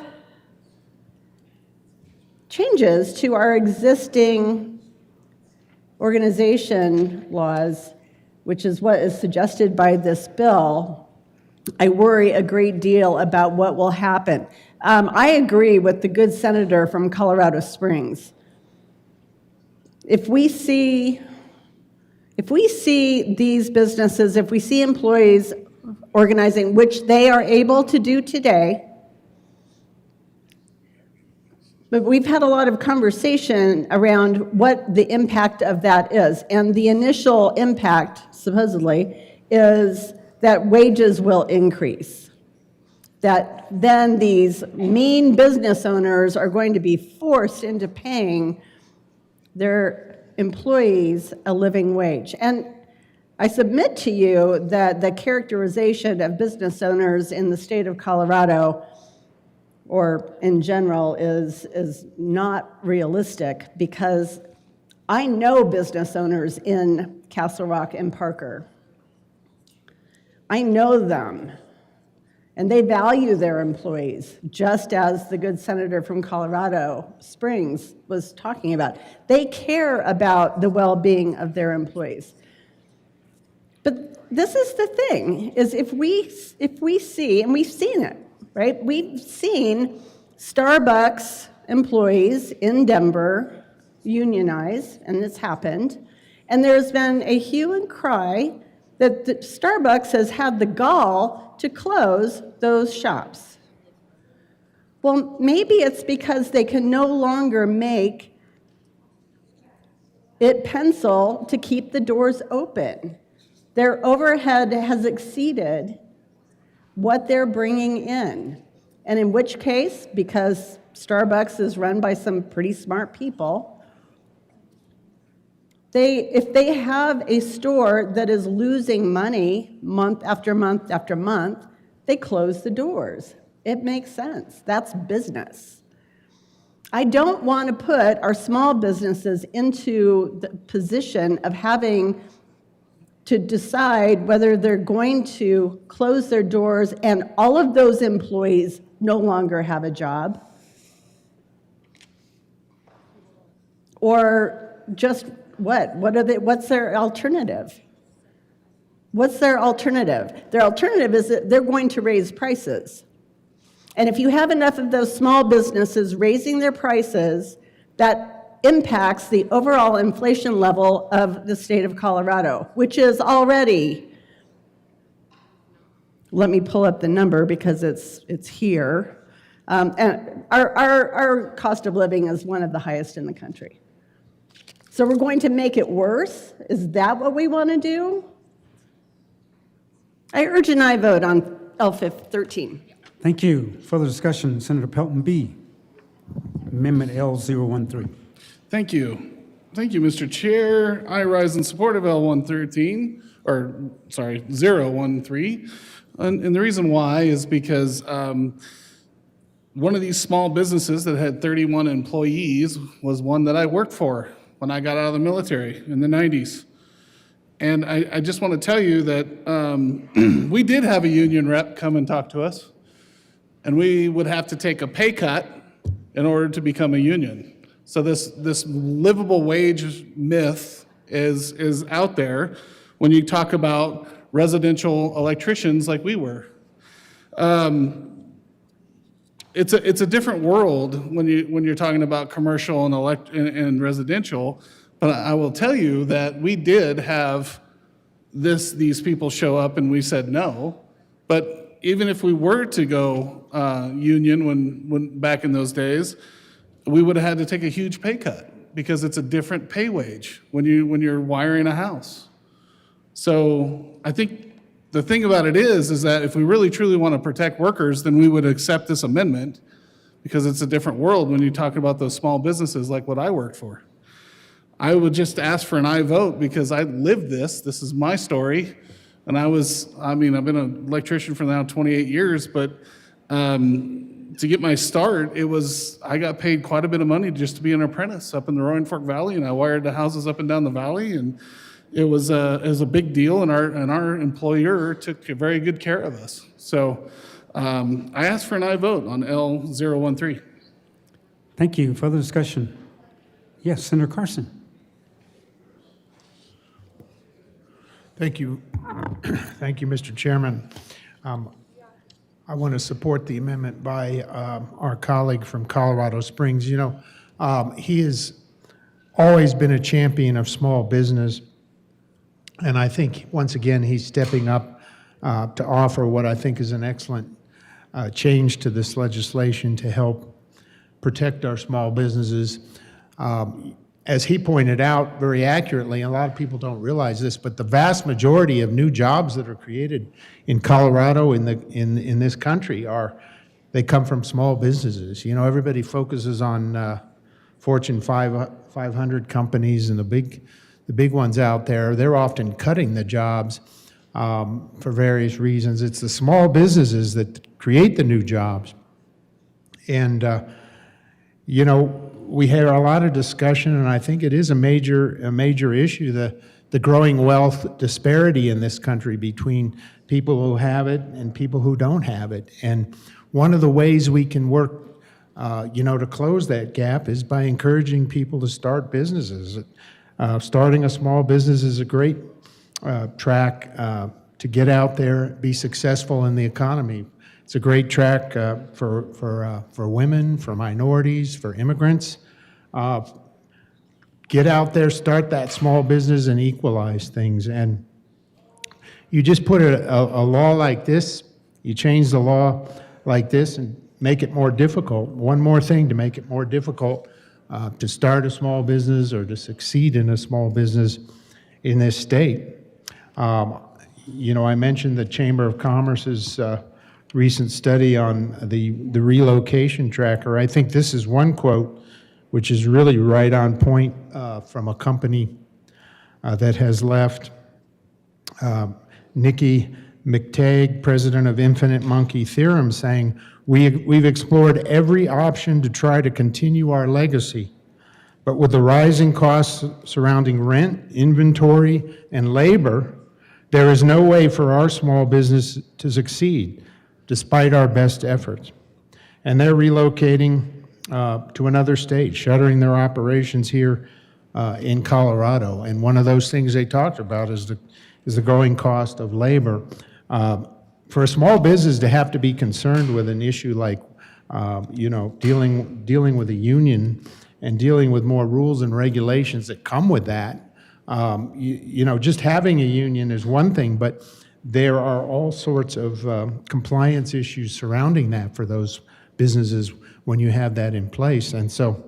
changes to our existing organization laws, which is what is suggested by this bill, I worry a great deal about what will happen. I agree with the good senator from Colorado Springs. If we see these businesses, if we see employees organizing, which they are able to do today, but we've had a lot of conversation around what the impact of that is. And the initial impact, supposedly, is that wages will increase. That then these mean business owners are going to be forced into paying their employees a living wage. And I submit to you that the characterization of business owners in the state of Colorado or in general is not realistic, because I know business owners in Castle Rock and Parker. I know them, and they value their employees, just as the good senator from Colorado Springs was talking about. They care about the well-being of their employees. But this is the thing, is if we see, and we've seen it, right? We've seen Starbucks employees in Denver unionize, and it's happened, and there's been a hue and cry that Starbucks has had the gall to close those shops. Well, maybe it's because they can no longer make it pencil to keep the doors open. Their overhead has exceeded what they're bringing in. And in which case, because Starbucks is run by some pretty smart people, if they have a store that is losing money month after month after month, they close the doors. It makes sense. That's business. I don't want to put our small businesses into the position of having to decide whether they're going to close their doors and all of those employees no longer have a job, or just what's their alternative? What's their alternative? Their alternative is that they're going to raise prices. And if you have enough of those small businesses raising their prices, that impacts the overall inflation level of the state of Colorado, which is already, let me pull up the number because it's here. And our cost of living is one of the highest in the country. So we're going to make it worse? Is that what we want to do? I urge an aye vote on L13. Thank you. Further discussion, Senator Pelton B. Amendment L013. Thank you. Thank you, Mr. Chair. I rise in support of L113, or sorry, 013. And the reason why is because one of these small businesses that had 31 employees was one that I worked for when I got out of the military in the 90s. And I just want to tell you that we did have a union rep come and talk to us, and we would have to take a pay cut in order to become a union. So this livable wage myth is out there when you talk about residential electricians like we were. It's a different world when you're talking about commercial and residential. But I will tell you that we did have these people show up and we said no. But even if we were to go union when back in those days, we would have had to take a huge pay cut because it's a different pay wage when you're wiring a house. So I think the thing about it is that if we really truly want to protect workers, then we would accept this amendment because it's a different world when you talk about those small businesses like what I worked for. I would just ask for an aye vote because I lived this. This is my story. And I've been an electrician for now 28 years, but to get my start, I got paid quite a bit of money just to be an apprentice up in the Roaring Fork Valley, and I wired the houses up and down the valley, and it was a big deal, and our employer took very good care of us. So I asked for an aye vote on L013. Thank you. Further discussion? Yes, Senator Carson. Thank you. Thank you, Mr. Chairman. I want to support the amendment by our colleague from Colorado Springs. You know, he has always been a champion of small business, and I think, once again, he's stepping up to offer what I think is an excellent change to this legislation to help protect our small businesses. As he pointed out very accurately, and a lot of people don't realize this, but the vast majority of new jobs that are created in Colorado in this country they come from small businesses. You know, everybody focuses on Fortune 500 companies and the big ones out there. They're often cutting the jobs for various reasons. It's the small businesses that create the new jobs. And you know, we had a lot of discussion, and I think it is a major issue, the growing wealth disparity in this country between people who have it and people who don't have it. And one of the ways we can work, to close that gap is by encouraging people to start businesses. Starting a small business is a great track to get out there, be successful in the economy. It's a great track for women, for minorities, for immigrants. Get out there, start that small business, and equalize things. And you just put a law like this, you change the law like this and make it more difficult. One more thing to make it more difficult to start a small business or to succeed in a small business in this state. I mentioned the Chamber of Commerce's recent study on the relocation tracker. I think this is one quote which is really right on point from a company that has left. Nikki McTagg, president of Infinite Monkey Theorem, saying, we've explored every option to try to continue our legacy, but with the rising costs surrounding rent, inventory, and labor, there is no way for our small business to succeed, despite our best efforts. And they're relocating to another state, shuttering their operations here in Colorado. And one of those things they talked about is the growing cost of labor. For a small business to have to be concerned with an issue like, dealing with a union and dealing with more rules and regulations that come with that, just having a union is one thing, but there are all sorts of compliance issues surrounding that for those businesses when you have that in place. And so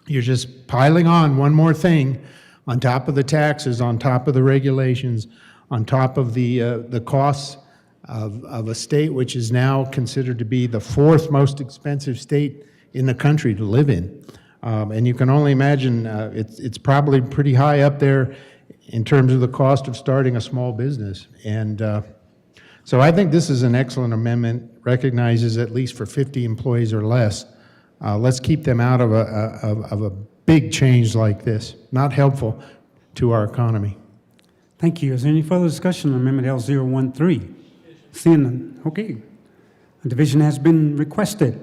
you're just piling on one more thing on top of the taxes, on top of the regulations, on top of the costs of a state which is now considered to be the fourth most expensive state in the country to live in. And you can only imagine it's probably pretty high up there in terms of the cost of starting a small business. And so I think this is an excellent amendment, recognizes at least for 50 employees or less. Let's keep them out of a big change like this, not helpful to our economy. Thank you. Is there any further discussion on Amendment L013? Seeing none. Okay. A division has been requested.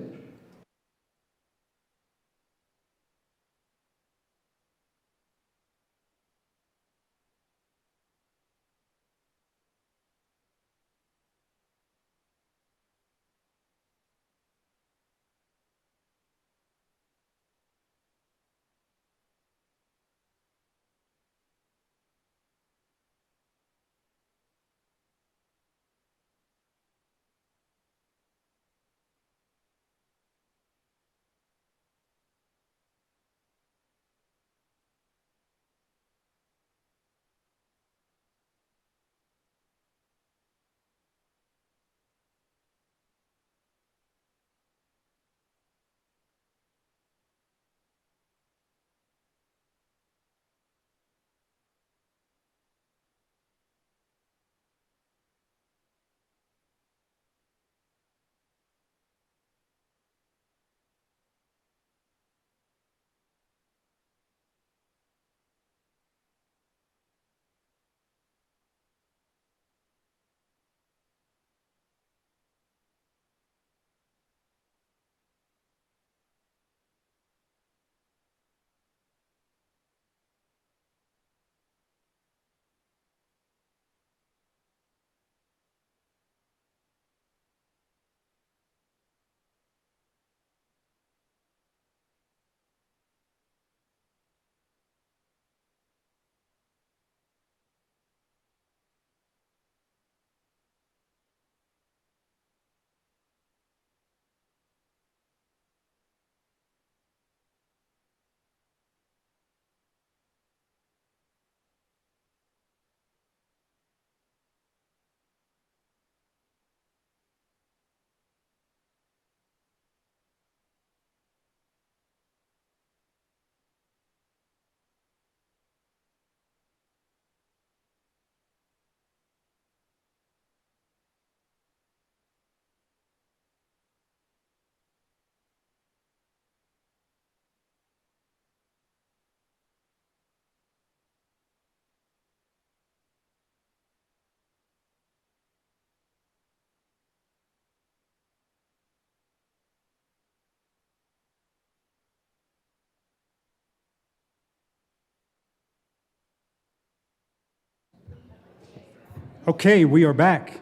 Okay, we are back.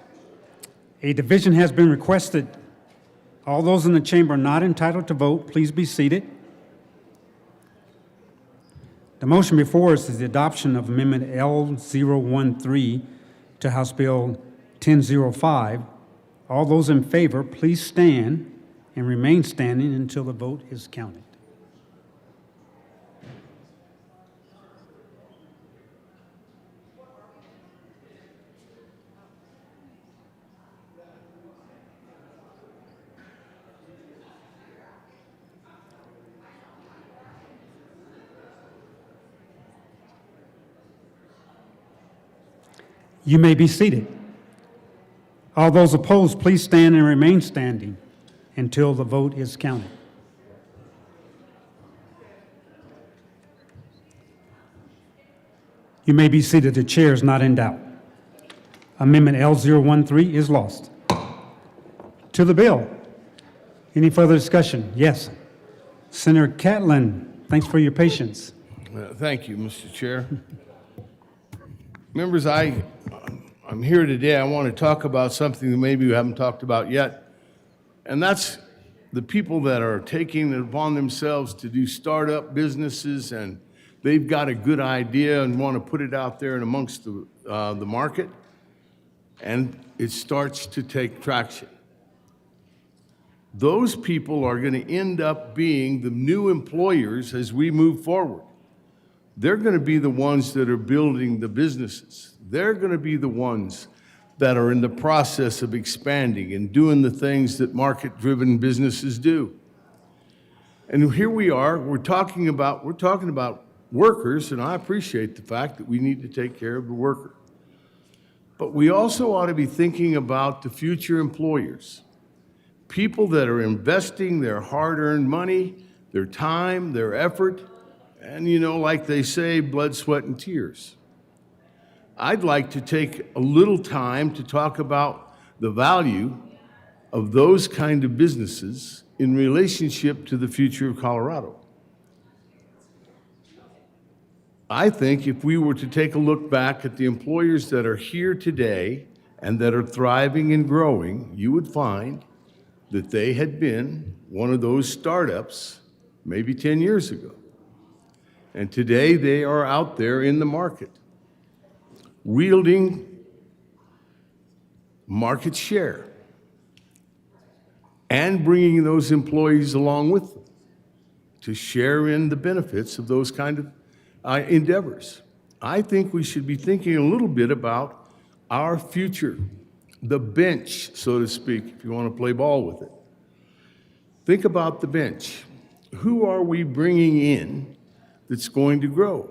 A division has been requested. All those in the chamber not entitled to vote, please be seated. The motion before us is the adoption of Amendment L013 to House Bill 1005. All those in favor, please stand and remain standing until the vote is counted. You may be seated. All those opposed, please stand and remain standing until the vote is counted. You may be seated. The chair is not in doubt. Amendment L013 is lost. To the bill. Any further discussion? Yes. Senator Catlin, thanks for your patience. Thank you, Mr. Chair. Members, I'm here today. I want to talk about something that maybe we haven't talked about yet, and that's the people that are taking it upon themselves to do startup businesses, and they've got a good idea and want to put it out there and amongst the market, and it starts to take traction. Those people are going to end up being the new employers as we move forward. They're going to be the ones that are building the businesses. They're going to be the ones that are in the process of expanding and doing the things that market-driven businesses do. And here we are, we're talking about workers, and I appreciate the fact that we need to take care of the worker. But we also ought to be thinking about the future employers, people that are investing their hard-earned money, their time, their effort, and, you know, like they say, blood, sweat, and tears. I'd like to take a little time to talk about the value of those kind of businesses in relationship to the future of Colorado. I think if we were to take a look back at the employers that are here today and that are thriving and growing, you would find that they had been one of those startups maybe 10 years ago. And today they are out there in the market, wielding market share and bringing those employees along with them to share in the benefits of those kind of endeavors. I think we should be thinking a little bit about our future, the bench, so to speak, if you want to play ball with it. Think about the bench. Who are we bringing in that's going to grow?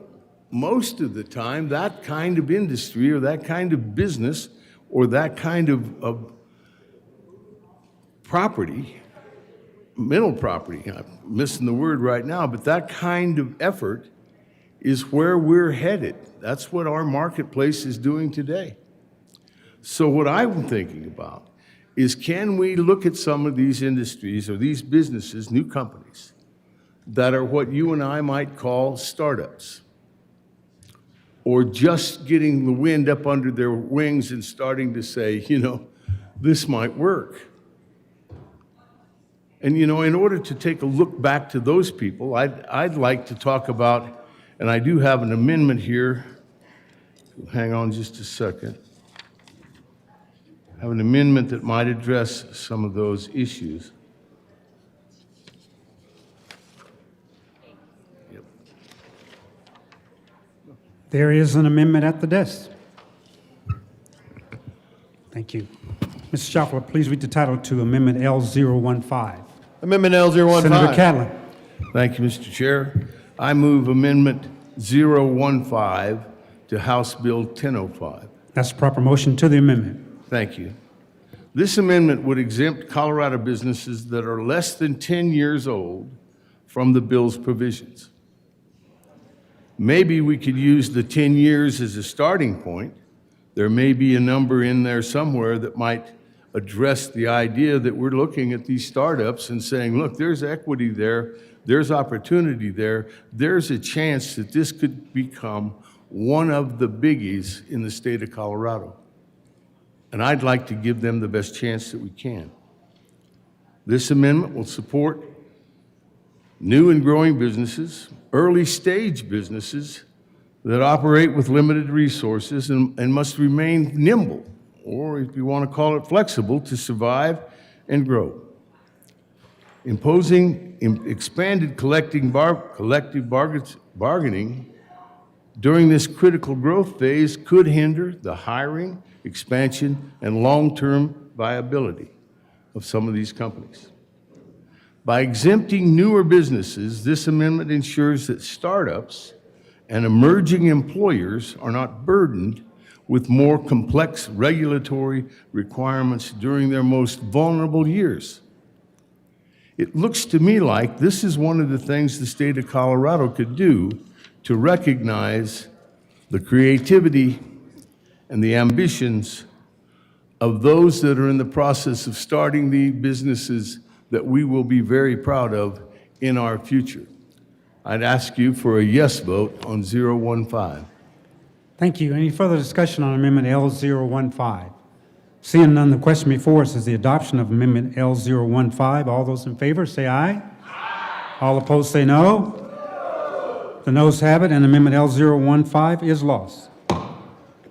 Most of the time, that kind of industry or that kind of business or that kind of property, mental property, I'm missing the word right now, but that kind of effort is where we're headed. That's what our marketplace is doing today. So what I'm thinking about is, can we look at some of these industries or these businesses, new companies, that are what you and I might call startups, or just getting the wind up under their wings and starting to say, you know, this might work. And, you know, in order to take a look back to those people, I'd like to talk about, and I do have an amendment here. Hang on just a second. I have an amendment that might address some of those issues. There is an amendment at the desk. Thank you. Mr. Schaffler, please read the title to Amendment L015. Amendment L015. Senator Catlin. Thank you, Mr. Chair. I move Amendment 015 to House Bill 1005. That's the proper motion to the amendment. Thank you. This amendment would exempt Colorado businesses that are less than 10 years old from the bill's provisions. Maybe we could use the 10 years as a starting point. There may be a number in there somewhere that might address the idea that we're looking at these startups and saying, look, there's equity there, there's opportunity there, there's a chance that this could become one of the biggies in the state of Colorado. and I'd like to give them the best chance that we can. This amendment will support new and growing businesses, early-stage businesses that operate with limited resources and must remain nimble, or if you want to call it flexible, to survive and grow. Imposing expanded collective bargaining during this critical growth phase could hinder the hiring, expansion, and long-term viability of some of these companies. By exempting newer businesses, this amendment ensures that startups and emerging employers are not burdened with more complex regulatory requirements during their most vulnerable years. It looks to me like this is one of the things the state of Colorado could do to recognize the creativity and the ambitions of those that are in the process of starting the businesses that we will be very proud of in our future. I'd ask you for a yes vote on 015. Thank you. Any further discussion on Amendment L015? Seeing none, the question before us is the adoption of Amendment L015. All those in favor say aye. Aye. All opposed say no. No. The noes have it, and Amendment L015 is lost.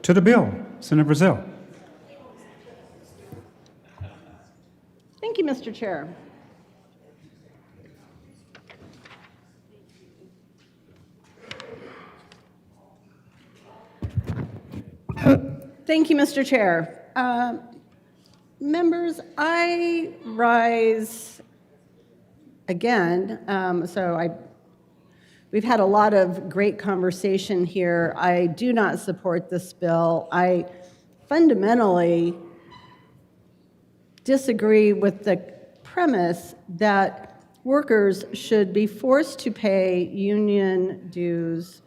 To the bill, Senator Brazil. Thank you, Mr. Chair. Thank you, Mr. Chair. Members, I rise again. We've had a lot of great conversation here. I do not support this bill. I fundamentally disagree with the premise that workers should be forced to pay union dues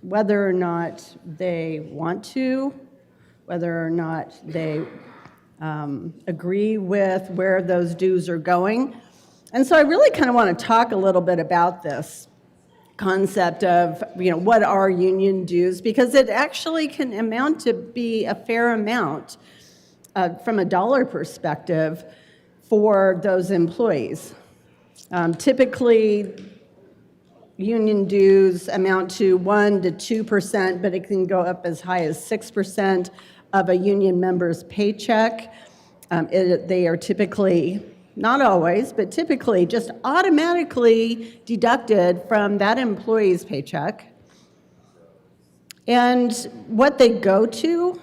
whether or not they want to, whether or not they agree with where those dues are going. And so I really kind of want to talk a little bit about this concept of, what are union dues, because it actually can amount to be a fair amount from a dollar perspective for those employees. Typically, union dues amount to 1% to 2%, but it can go up as high as 6% of a union member's paycheck. They are typically, not always, but typically just automatically deducted from that employee's paycheck. And what they go to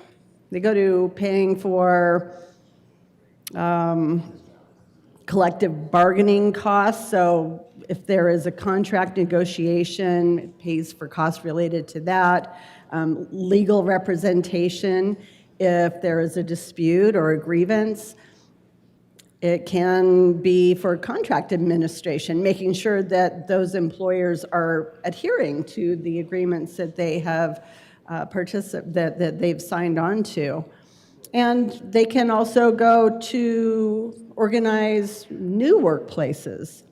paying for collective bargaining costs. So if there is a contract negotiation, it pays for costs related to that. Legal representation, if there is a dispute or a grievance. It can be for contract administration, making sure that those employers are adhering to the agreements that they have that they've signed on to. And they can also go to organize new workplaces.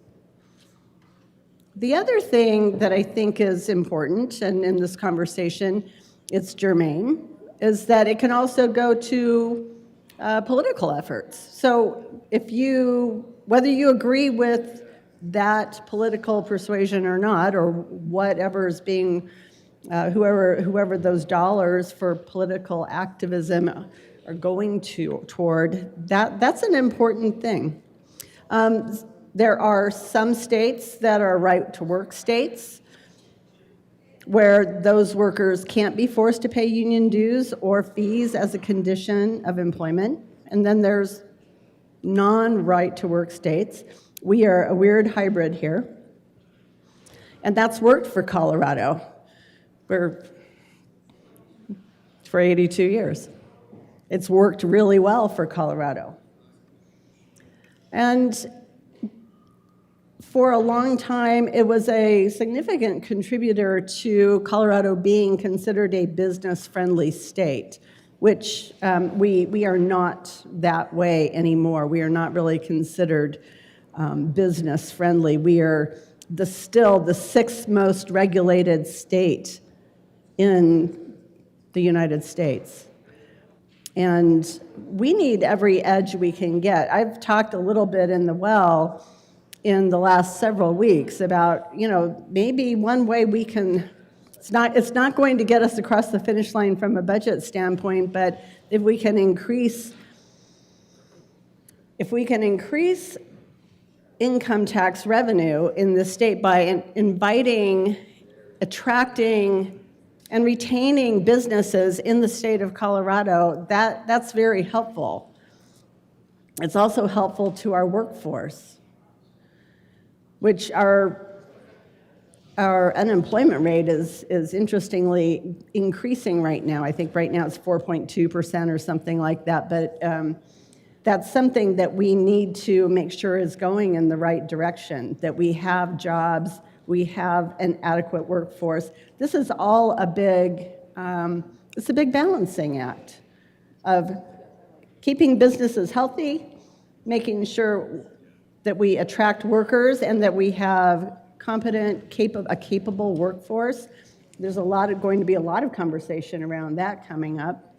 The other thing that I think is important, and in this conversation it's germane, is that it can also go to political efforts. So whether you agree with that political persuasion or not, or whatever is being, whoever those dollars for political activism are going toward, that's an important thing. There are some states that are right-to-work states where those workers can't be forced to pay union dues or fees as a condition of employment. And then there's non-right-to-work states. We are a weird hybrid here. And that's worked for Colorado for 82 years. It's worked really well for Colorado. And for a long time, it was a significant contributor to Colorado being considered a business-friendly state, which we are not that way anymore. We are not really considered business-friendly. We are still the sixth most regulated state in the United States. And we need every edge we can get. I've talked a little bit in the well in the last several weeks about, maybe one way we can, it's not going to get us across the finish line from a budget standpoint, but if we can increase income tax revenue in the state by inviting, attracting, and retaining businesses in the state of Colorado, that's very helpful. It's also helpful to our workforce, which our unemployment rate is interestingly increasing right now. I think right now it's 4.2% or something like that, but that's something that we need to make sure is going in the right direction, that we have jobs, we have an adequate workforce. This is all it's a big balancing act of keeping businesses healthy, making sure that we attract workers and that we have competent, capable workforce. There's going to be a lot of conversation around that coming up.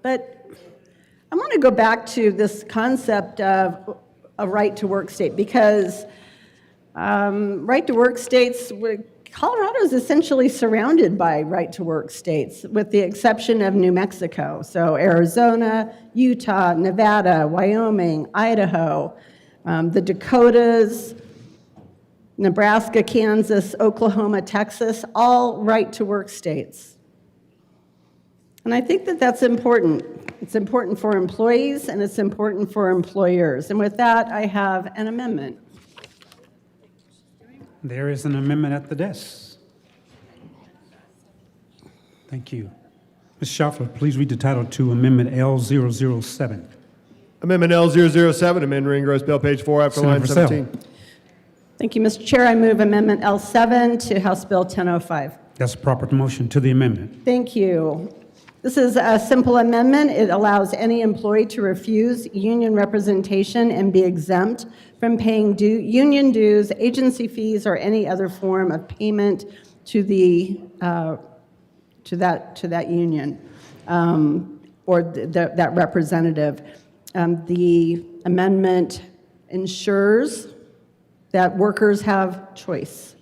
But I want to go back to this concept of a right-to-work state, because right-to-work states, Colorado is essentially surrounded by right-to-work states, with the exception of New Mexico. So Arizona, Utah, Nevada, Wyoming, Idaho, the Dakotas, Nebraska, Kansas, Oklahoma, Texas, all right-to-work states. And I think that that's important. It's important for employees and it's important for employers. And with that, I have an amendment. There is an amendment at the desk. Thank you. Ms. Schaffler, please read the title to Amendment L007. Amendment L007, amend reading gross bill, page 4, after line Senator Purcell. 17. Thank you, Mr. Chair. I move Amendment L7 to House Bill 1005. That's a proper motion to the amendment. Thank you. This is a simple amendment. It allows any employee to refuse union representation and be exempt from paying union dues, agency fees, or any other form of payment to that union or that representative. The amendment ensures that workers have choice,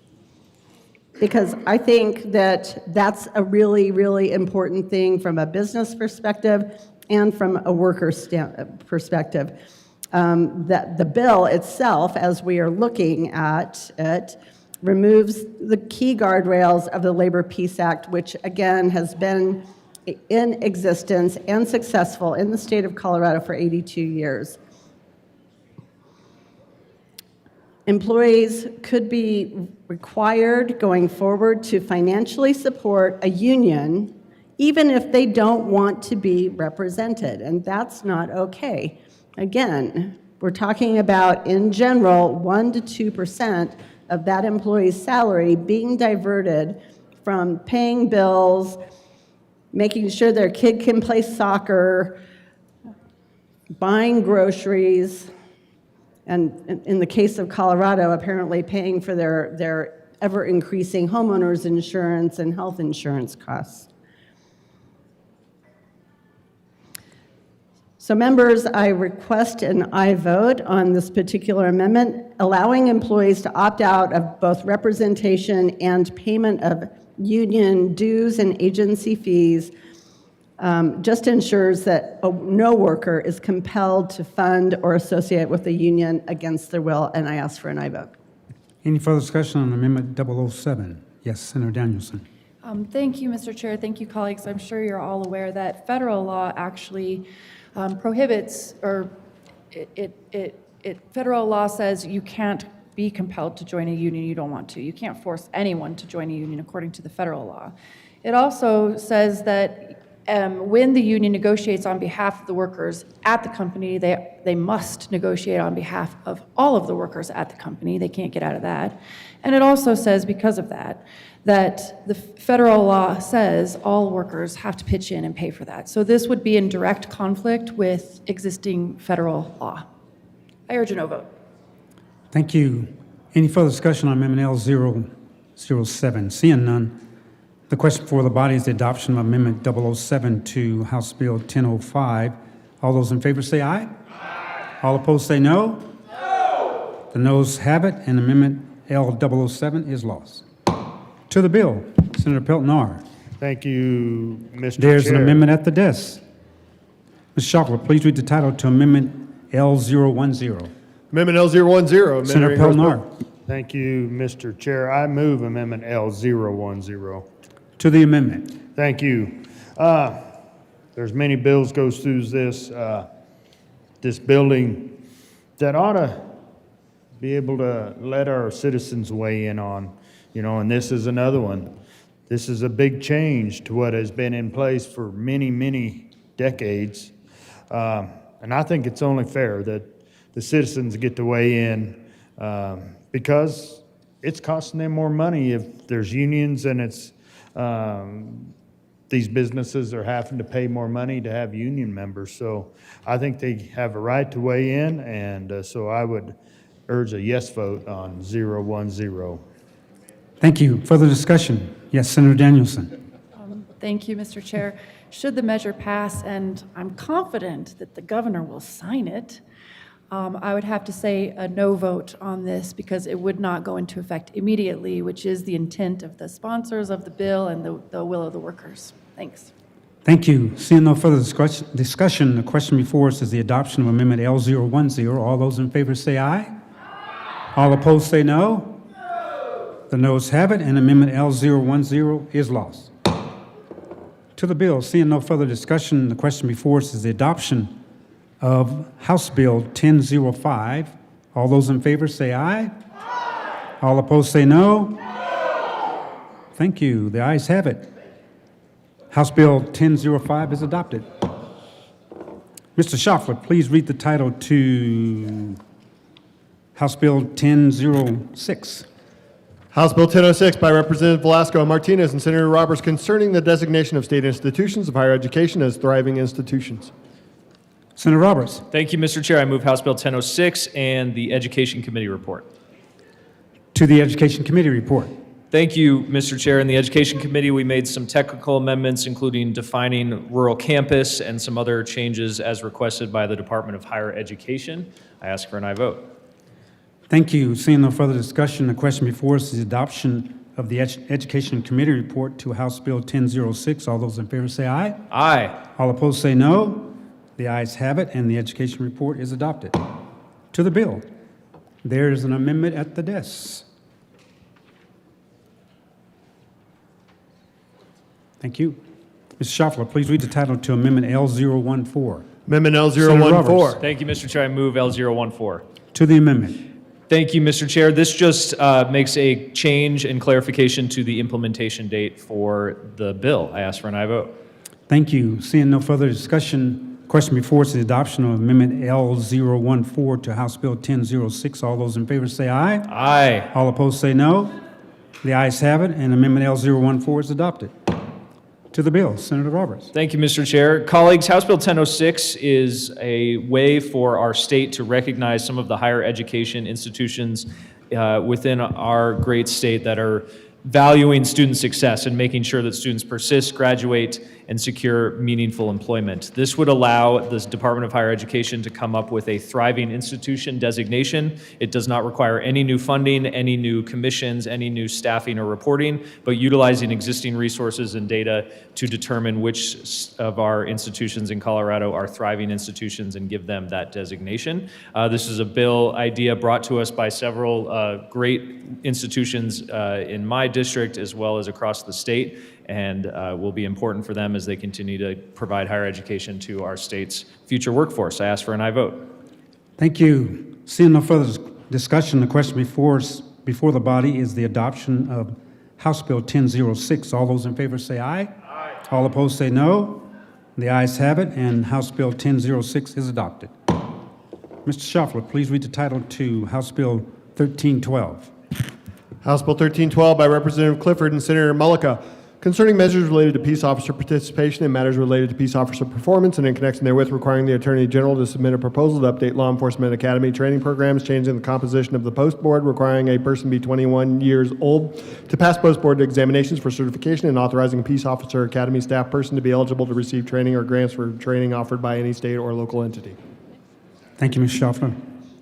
because I think that that's a really, really important thing from a business perspective and from a worker perspective. That the bill itself, as we are looking at it, removes the key guardrails of the Labor Peace Act, which again has been in existence and successful in the state of Colorado for 82 years. Employees could be required going forward to financially support a union even if they don't want to be represented, and that's not okay. Again, we're talking about, in general, 1% to 2% of that employee's salary being diverted from paying bills, making sure their kid can play soccer, buying groceries, and in the case of Colorado, apparently paying for their ever-increasing homeowners insurance and health insurance costs. So members, I request an aye vote on this particular amendment, allowing employees to opt out of both representation and payment of union dues and agency fees. Just ensures that no worker is compelled to fund or associate with the union against their will, and I ask for an aye vote. Any further discussion on Amendment 007? Yes, Senator Danielson. Thank you, Mr. Chair. Thank you, colleagues. I'm sure you're all aware that federal law actually prohibits, or federal law says you can't be compelled to join a union you don't want to. You can't force anyone to join a union according to the federal law. It also says that when the union negotiates on behalf of the workers at the company, they must negotiate on behalf of all of the workers at the company. They can't get out of that. And it also says, because of that, that the federal law says all workers have to pitch in and pay for that. So this would be in direct conflict with existing federal law. I urge a no vote. Thank you. Any further discussion on Amendment L007? Seeing none, The question before the body is the adoption of Amendment 007 to House Bill 1005. All those in favor say aye. Aye. All opposed say no. No. The noes have it, and Amendment L007 is lost. To the bill, Senator Pelton R. Thank you, Mr. There's an Chair. amendment at the desk. Ms. Schaffler, please read the title to Amendment L010. Amendment L010. Senator Pelton R. Thank you, Mr. Chair. I move Amendment L010. To the amendment. Thank you. There's many bills goes through this building that ought to be able to let our citizens weigh in on, and this is another one. This is a big change to what has been in place for many, many decades. And I think it's only fair that the citizens get to weigh in because it's costing them more money if there's unions and it's these businesses are having to pay more money to have union members. So I think they have a right to weigh in, and so I would urge a yes vote on 010. Thank you. Further discussion? Yes, Senator Danielson. Thank you, Mr. Chair. Should the measure pass, and I'm confident that the governor will sign it, I would have to say a no vote on this because it would not go into effect immediately, which is the intent of the sponsors of the bill and the will of the workers. Thanks. Thank you. Seeing no further discussion, the question before us is the adoption of Amendment L010. All those in favor say aye. Aye. All opposed say no. No. The noes have it, and Amendment L010 is lost. To the bill, seeing no further discussion, the question before us is the adoption of House Bill 1005. All those in favor say aye. Aye. All opposed say no. No. Thank you. The ayes have it. House Bill 1005 is adopted. Mr. Schaffler, please read the title to House Bill 1006. House Bill 1006 by Representative Velasco Martinez and Senator Roberts concerning the designation of state institutions of higher education as thriving institutions. Senator Roberts. Thank you, Mr. Chair. I move House Bill 1006 and the Education Committee report. To the Education Committee report. Thank you, Mr. Chair. In the Education Committee, we made some technical amendments, including defining rural campus and some other changes as requested by the Department of Higher Education. I ask for an aye vote. Thank you. Seeing no further discussion, the question before us is the adoption of the Education Committee report to House Bill 1006. All those in favor say aye. Aye. All opposed say no. The ayes have it, and the education report is adopted. To the bill, there is an amendment at the desk. Thank you. Mr. Schaffler, please read the title to Amendment L014. Amendment Senator L014. Roberts. Thank you, Mr. Chair. I move L014. To the amendment. Thank you, Mr. Chair. This just makes a change and clarification to the implementation date for the bill. I ask for an aye vote. Thank you. Seeing no further discussion, question before us is the adoption of Amendment L014 to House Bill 1006. All those in favor say aye. Aye. All opposed say no. The ayes have it, and Amendment L014 is adopted. To the bill, Senator Roberts. Thank you, Mr. Chair. Colleagues, House Bill 1006 is a way for our state to recognize some of the higher education institutions within our great state that are valuing student success and making sure that students persist, graduate, and secure meaningful employment. This would allow the Department of Higher Education to come up with a thriving institution designation. It does not require any new funding, any new commissions, any new staffing or reporting, but utilizing existing resources and data to determine which of our institutions in Colorado are thriving institutions and give them that designation. This is a bill idea brought to us by several great institutions in my district as well as across the state, and will be important for them as they continue to provide higher education to our state's future workforce. I ask for an aye vote. Thank you. Seeing no further discussion, the question before the body is the adoption of House Bill 1006. All those in favor say aye. Aye. All opposed say no. The ayes have it, and House Bill 1006 is adopted. Mr. Schaffler, please read the title to House Bill 1312. House Bill 1312 by Representative Clifford and Senator Mullica concerning measures related to peace officer participation and matters related to peace officer performance, and in connection therewith requiring the Attorney General to submit a proposal to update law enforcement academy training programs, changing the composition of the post board, requiring a person be 21 years old to pass post board examinations for certification, and authorizing a peace officer academy staff person to be eligible to receive training or grants for training offered by any state or local entity. Thank you, Mr. Schaffner.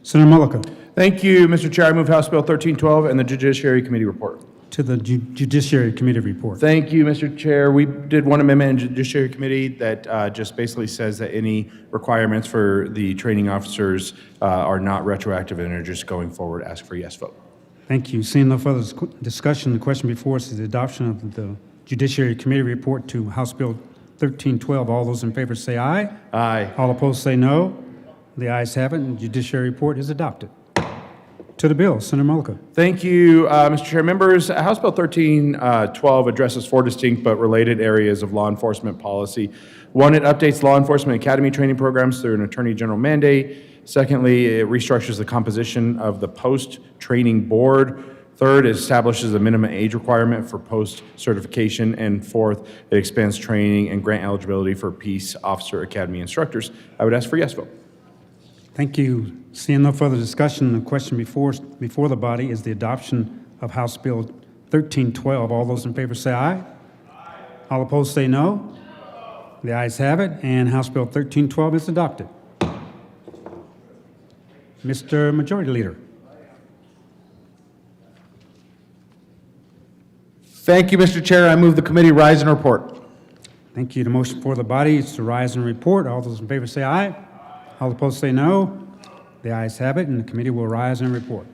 Senator Mullica. Thank you, Mr. Chair. I move House Bill 1312 and the Judiciary Committee report. To the Judiciary Committee report. Thank you, Mr. Chair. We did one amendment in Judiciary Committee that just basically says that any requirements for the training officers are not retroactive and are just going forward. Ask for a yes vote. Thank you. Seeing no further discussion, the question before us is the adoption of the Judiciary Committee report to House Bill 1312. All those in favor say aye. Aye. All opposed say no. The ayes have it, and the Judiciary report is adopted. To the bill, Senator Mullica. Thank you, Mr. Chair. Members, House Bill 1312 addresses four distinct but related areas of law enforcement policy. One, it updates law enforcement academy training programs through an Attorney General mandate. Secondly, it restructures the composition of the post-training board. Third, it establishes a minimum age requirement for post-certification. And fourth, it expands training and grant eligibility for peace officer academy instructors. I would ask for a yes vote. Thank you. Seeing no further discussion, the question before the body is the adoption of House Bill 1312. All those in favor say aye. Aye. All opposed say no. The ayes have it, and House Bill 1312 is adopted. Mr. Majority Leader. Thank you, Mr. Chair. I move the committee rise and report. Thank you. The motion for the body is to rise and report. All those in favor say aye. All opposed say no. The ayes have it, and the committee will rise and report.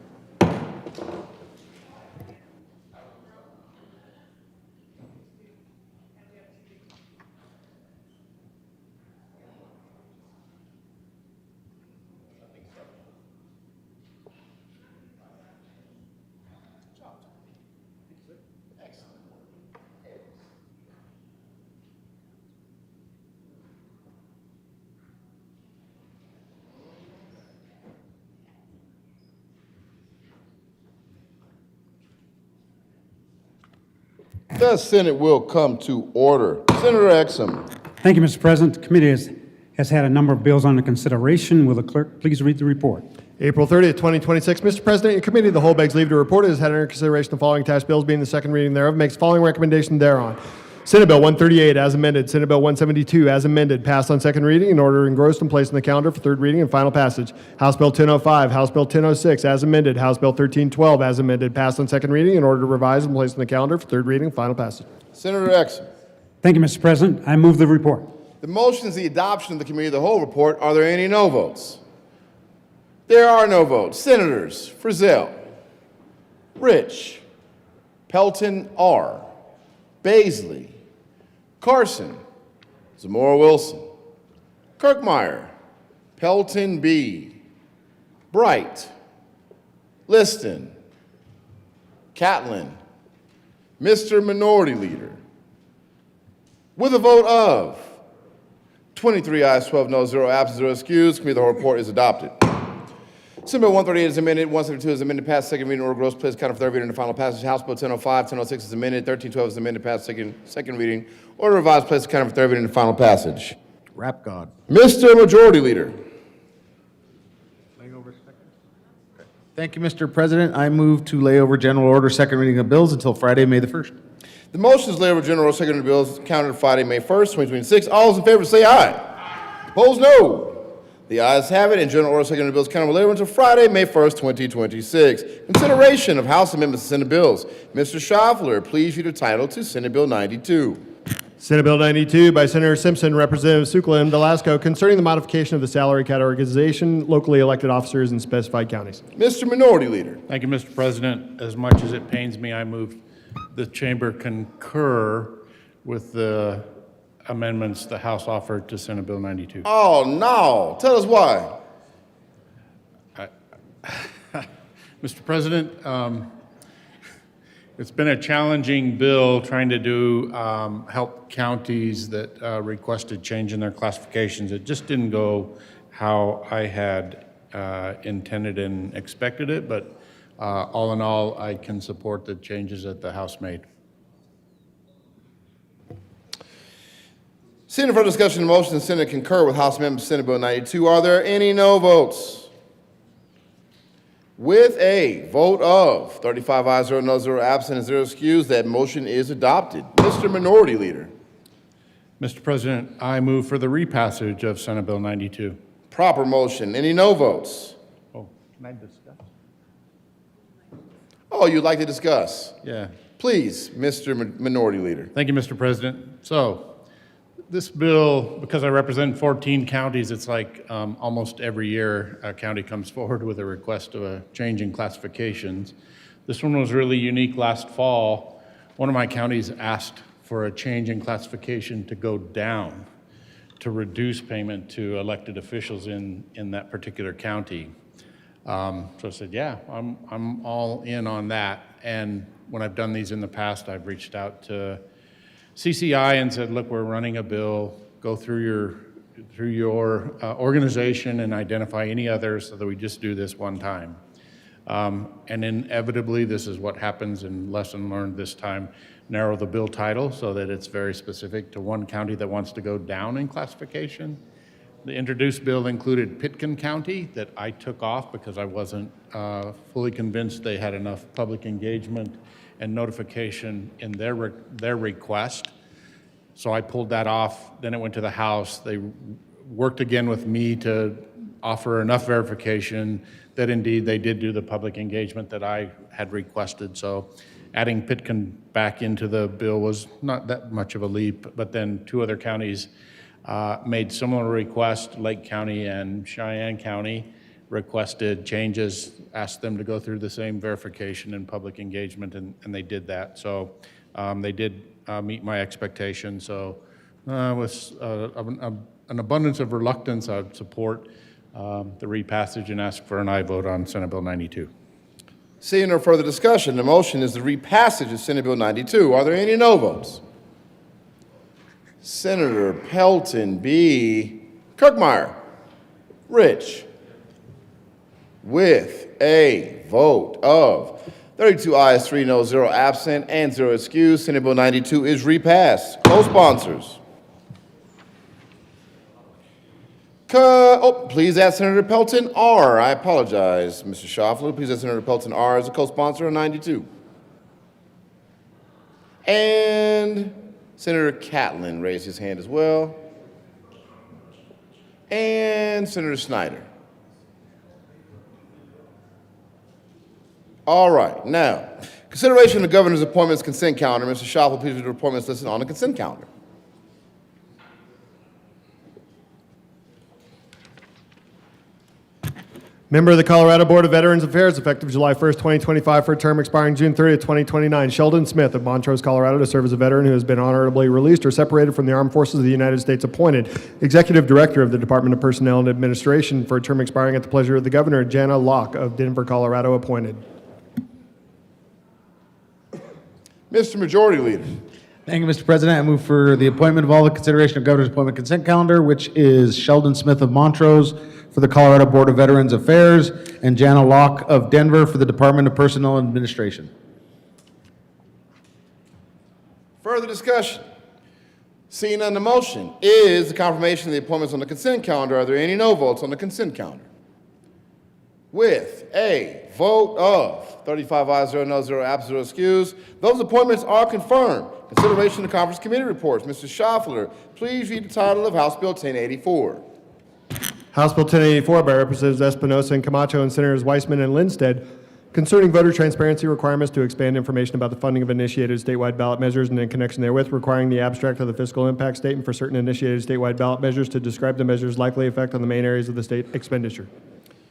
The Senate will come to order. Senator Exum. Thank you, Mr. President. The committee has had a number of bills under consideration. Will the clerk please read the report? April 30th, 2026. Mr. President, your committee of the whole begs leave to report it has had under consideration the following attached bills, being the second reading thereof, makes the following recommendation thereon. Senate Bill 138 as amended, Senate Bill 172 as amended, passed on second reading in order engrossed and placed on the calendar for third reading and final passage. House Bill 1005, House Bill 1006 as amended, House Bill 1312 as amended, passed on second reading in order to revise and place on the calendar for third reading and final passage. Senator Exum. Thank you, Mr. President. I move the report. The motion is the adoption of the committee of the whole report. Are there any no votes? There are no votes. Senators Frizzell, Rich, Pelton R., Baisley, Carson, Zamora Wilson, Kirkmeyer, Pelton B., Bright, Liston, Catlin, Mr. Minority Leader. With a vote of 23 ayes, 12 noes, 0 absent, 0 excused, committee of the whole report is adopted. Senate Bill 138 is amended, 172 is amended, passed second reading, order gross place, counter for third reading and final passage. House Bill 1005, 1006 is amended, 1312 is amended, passed second reading, order revised place, counter for third reading and final passage. Rap God. Mr. Majority Leader. Thank you, Mr. President. I move to lay over general order second reading of bills until Friday, May the 1st. The motion is laid over general order second reading of bills counted Friday, May 1st, 2026. All those in favor say aye. Opposed, no. The ayes have it, and general order second reading of bills counted later until Friday, May 1st, 2026. Consideration of House amendments to Senate bills. Mr. Schaffler, please read the title to Senate Bill 92. Senate Bill 92 by Senator Simpson, Representative Sukla and Velasco, concerning the modification of the salary categorization locally elected officers in specified counties. Mr. Minority Leader. Thank you, Mr. President. As much as it pains me, I move the chamber concur with the amendments the House offered to Senate Bill 92. Oh, no. Tell us why. Mr. President, it's been a challenging bill trying to do help counties that requested change in their classifications. It just didn't go how I had intended and expected it, but all in all, I can support the changes that the House made. Seeing no further discussion of the motion, the Senate concur with House Amendment Senate Bill 92. Are there any no votes? With a vote of 35 ayes, 0 no, 0 absent, and 0 excused, that motion is adopted. Mr. Minority Leader. Mr. President, I move for the repassage of Senate Bill 92. Proper motion. Any no votes? Oh, can I discuss? Oh, you'd like to discuss? Yeah. Please, Mr. Minority Leader. Thank you, Mr. President. So, this bill, because I represent 14 counties, it's like almost every year a county comes forward with a request of a change in classifications. This one was really unique last fall. One of my counties asked for a change in classification to go down, to reduce payment to elected officials in that particular county. So I said, yeah, I'm all in on that. And when I've done these in the past, I've reached out to CCI and said, look, we're running a bill, go through your organization and identify any others so that we just do this one time. And inevitably, this is what happens, and lesson learned this time, narrow the bill title so that it's very specific to one county that wants to go down in classification. The introduced bill included Pitkin County that I took off because I wasn't fully convinced they had enough public engagement and notification in their request. So I pulled that off. Then it went to the House. They worked again with me to offer enough verification that indeed they did do the public engagement that I had requested. So adding Pitkin back into the bill was not that much of a leap, but then two other counties made similar requests. Lake County and Cheyenne County requested changes, asked them to go through the same verification and public engagement, and they did that. So they did meet my expectations. So with an abundance of reluctance, I would support the repassage and ask for an aye vote on Senate Bill 92. Seeing no further discussion, the motion is the repassage of Senate Bill 92. Are there any no votes? Senator Pelton B. Kirkmeyer. Rich. With a vote of 32 ayes, 3 no, 0 absent, and 0 excused, Senate Bill 92 is repassed. Co-sponsors. Please add Senator Pelton R. I apologize, Mr. Shoffler. Please add Senator Pelton R as a co-sponsor on 92. And Senator Catlin raised his hand as well. And Senator Snyder. All right, now, consideration of the governor's appointments consent calendar. Mr. Shoffler, please read the appointments listed on the consent calendar. Member of the Colorado Board of Veterans Affairs, effective July 1st, 2025, for a term expiring June 30th, 2029. Sheldon Smith of Montrose, Colorado, to serve as a veteran who has been honorably released or separated from the armed forces of the United States, appointed Executive Director of the Department of Personnel and Administration for a term expiring at the pleasure of the Governor. Jana Locke of Denver, Colorado, appointed. Mr. Majority Leader. Thank you, Mr. President. I move for the appointment of all the consideration of governor's appointment consent calendar, which is Sheldon Smith of Montrose for the Colorado Board of Veterans Affairs and Jana Locke of Denver for the Department of Personnel and Administration. Further discussion? Seeing none, the motion is the confirmation of the appointments on the consent calendar. Are there any no votes on the consent calendar? With a vote of 35 ayes, 0 no, 0 absent, 0 excused, those appointments are confirmed. Consideration of conference committee reports. Mr. Shoffler, please read the title of House Bill 1084. House Bill 1084 by Representatives Espinosa and Camacho and Senators Weissman and Lindstedt concerning voter transparency requirements to expand information about the funding of initiated statewide ballot measures and in connection therewith requiring the abstract of the fiscal impact statement for certain initiated statewide ballot measures to describe the measures' likely effect on the main areas of the state expenditure.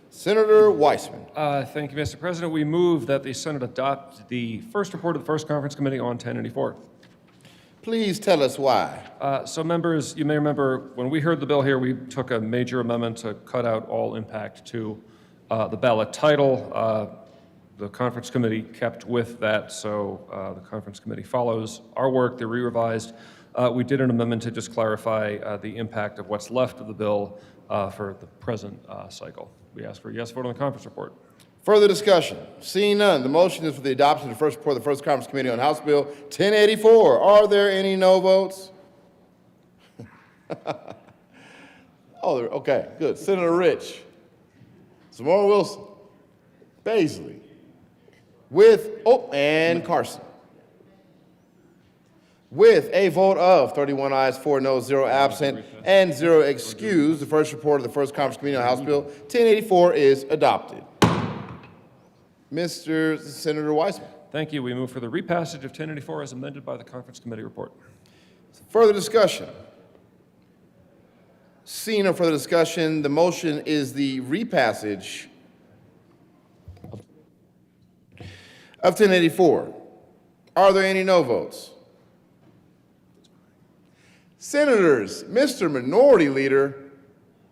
Senator Weissman. Thank you, Mr. President. We move that the Senate adopt the first report of the First Conference Committee on 1084. Please tell us why. So members, you may remember when we heard the bill here, we took a major amendment to cut out all impact to the ballot title. The conference committee kept with that, so the conference committee follows our work. They re-revised. We did an amendment to just clarify the impact of what's left of the bill for the present cycle. We ask for a yes vote on the conference report. Further discussion? Seeing none, the motion is for the adoption of the first report of the First Conference Committee on House Bill 1084. Are there any no votes? Oh, okay, good. Senator Rich, Zamora Wilson, Baisley, and Carson. With a vote of 31 ayes, 4 noes, 0 absent, and 0 excused, the first report of the First Conference Committee on House Bill 1084 is adopted. Mr. Senator Weissman. Thank you. We move for the repassage of 1084 as amended by the Conference Committee report. Further discussion? Seeing no further discussion, the motion is the repassage of 1084. Are there any no votes? Senators, Mr. Minority Leader,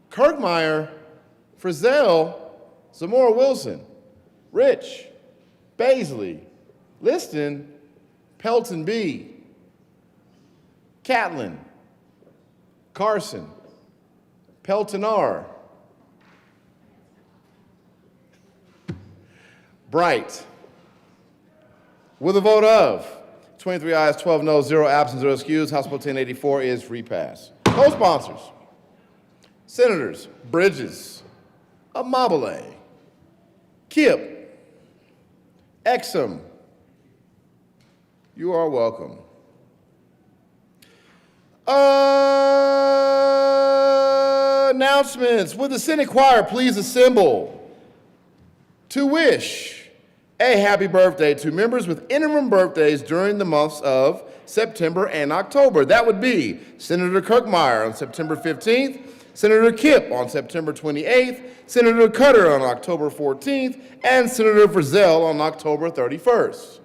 Kirkmeyer, Frizzell, Zamora Wilson, Rich, Baisley, Liston, Pelton B, Catlin, Carson, Pelton R, Bright. With a vote of 23 ayes, 12 noes, 0 absent, 0 excused, House Bill 1084 is repassed. Co-sponsors, Senators Bridges, Amabile, Kipp, Exum. You are welcome. Announcements. Would the Senate choir please assemble to wish a happy birthday to members with interim birthdays during the months of September and October. That would be Senator Kirkmeyer on September 15th, Senator Kipp on September 28th, Senator Cutter on October 14th, and Senator Frizzell on October 31st.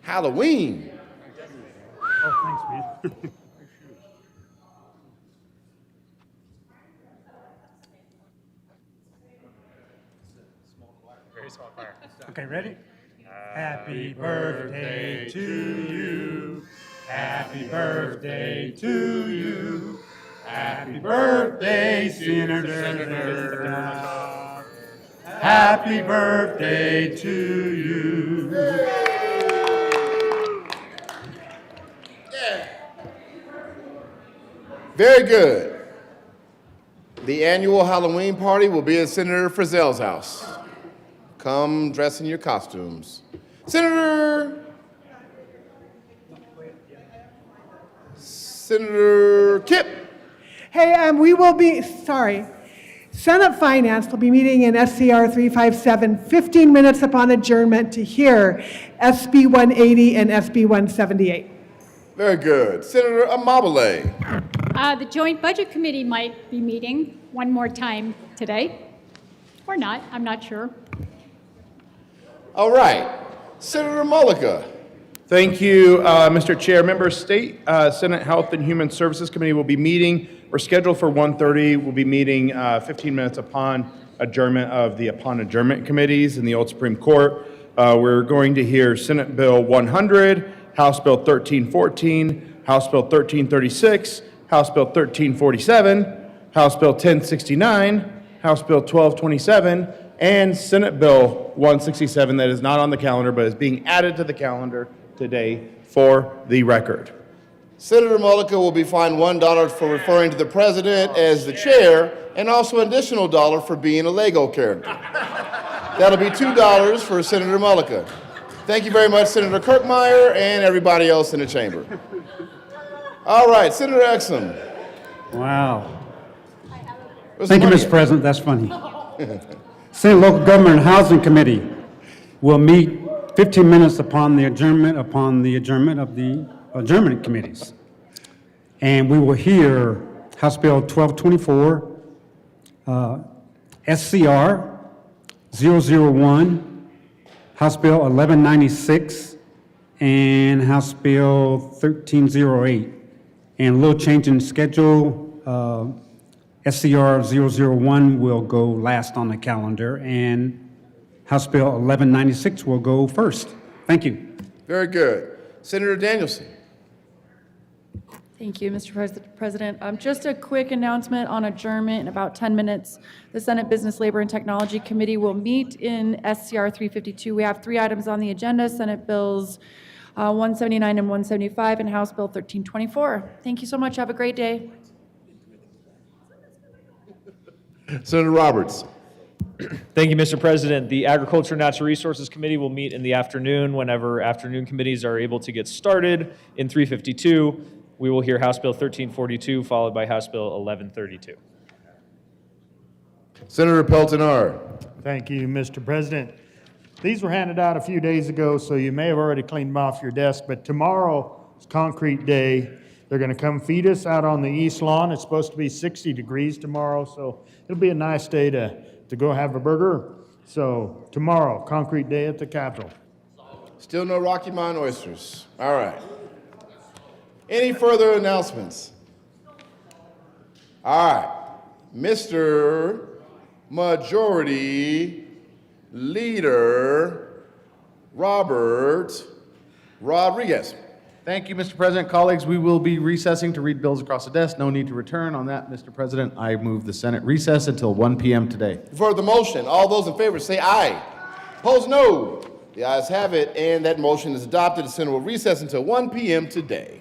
Halloween. Oh, thanks, man. Okay, ready? Happy birthday to you. Happy birthday to you. Happy birthday, Senator. Happy birthday to you. Very good. The annual Halloween party will be at Senator Frizzell's house. Come dress in your costumes. Senator Kipp. Hey, we will be, Senate Finance will be meeting in SCR 357, 15 minutes upon adjournment to hear SB 180 and SB 178. Very good. Senator Amabile. The Joint Budget Committee might be meeting one more time today, or not, I'm not sure. All right. Senator Mullica. Thank you, Mr. Chair. Members, State Senate Health and Human Services Committee will be meeting. We're scheduled for 1:30. We'll be meeting 15 minutes upon adjournment committees in the old Supreme Court. We're going to hear Senate Bill 100, House Bill 1314, House Bill 1336, House Bill 1347, House Bill 1069, House Bill 1227, and Senate Bill 167 that is not on the calendar but is being added to the calendar today for the record. Senator Mullica will be fined $1 for referring to the president as the chair and also an additional $1 for being a Lego character. That'll be $2 for Senator Mullica. Thank you very much, Senator Kirkmeyer and everybody else in the chamber. All right, Senator Exum. Wow. Thank you, Mr. President. That's funny. Senate Local Government and Housing Committee will meet 15 minutes upon the adjournment of the adjournment committees. And we will hear House Bill 1224, SCR 001, House Bill 1196, and House Bill 1308. And a little change in schedule, SCR 001 will go last on the calendar, and House Bill 1196 will go first. Thank you. Very good. Senator Danielson. Thank you, Mr. President. Just a quick announcement on adjournment in about 10 minutes. The Senate Business, Labor, and Technology Committee will meet in SCR 352. We have 3 items on the agenda, Senate Bills 179 and 175, and House Bill 1324. Thank you so much. Have a great day. Senator Roberts. Thank you, Mr. President. The Agriculture and Natural Resources Committee will meet in the afternoon whenever afternoon committees are able to get started. In 3:52, we will hear House Bill 1342, followed by House Bill 1132. Senator Pelton-R. Thank you, Mr. President. These were handed out a few days ago, so you may have already cleaned them off your desk, but tomorrow is concrete day. They're going to come feed us out on the east lawn. It's supposed to be 60 degrees tomorrow, so it'll be a nice day to go have a burger. So tomorrow, concrete day at the Capitol. Still no Rocky Mountain oysters. All right. Any further announcements? All right. Mr. Majority Leader Robert Rodriguez. Thank you, Mr. President. Colleagues, we will be recessing to read bills across the desk. No need to return on that, Mr. President. I move the Senate recess until 1 p.m. today. For the motion, all those in favor say aye. Opposed, no. The ayes have it, and that motion is adopted. The Senate will recess until 1 p.m. today.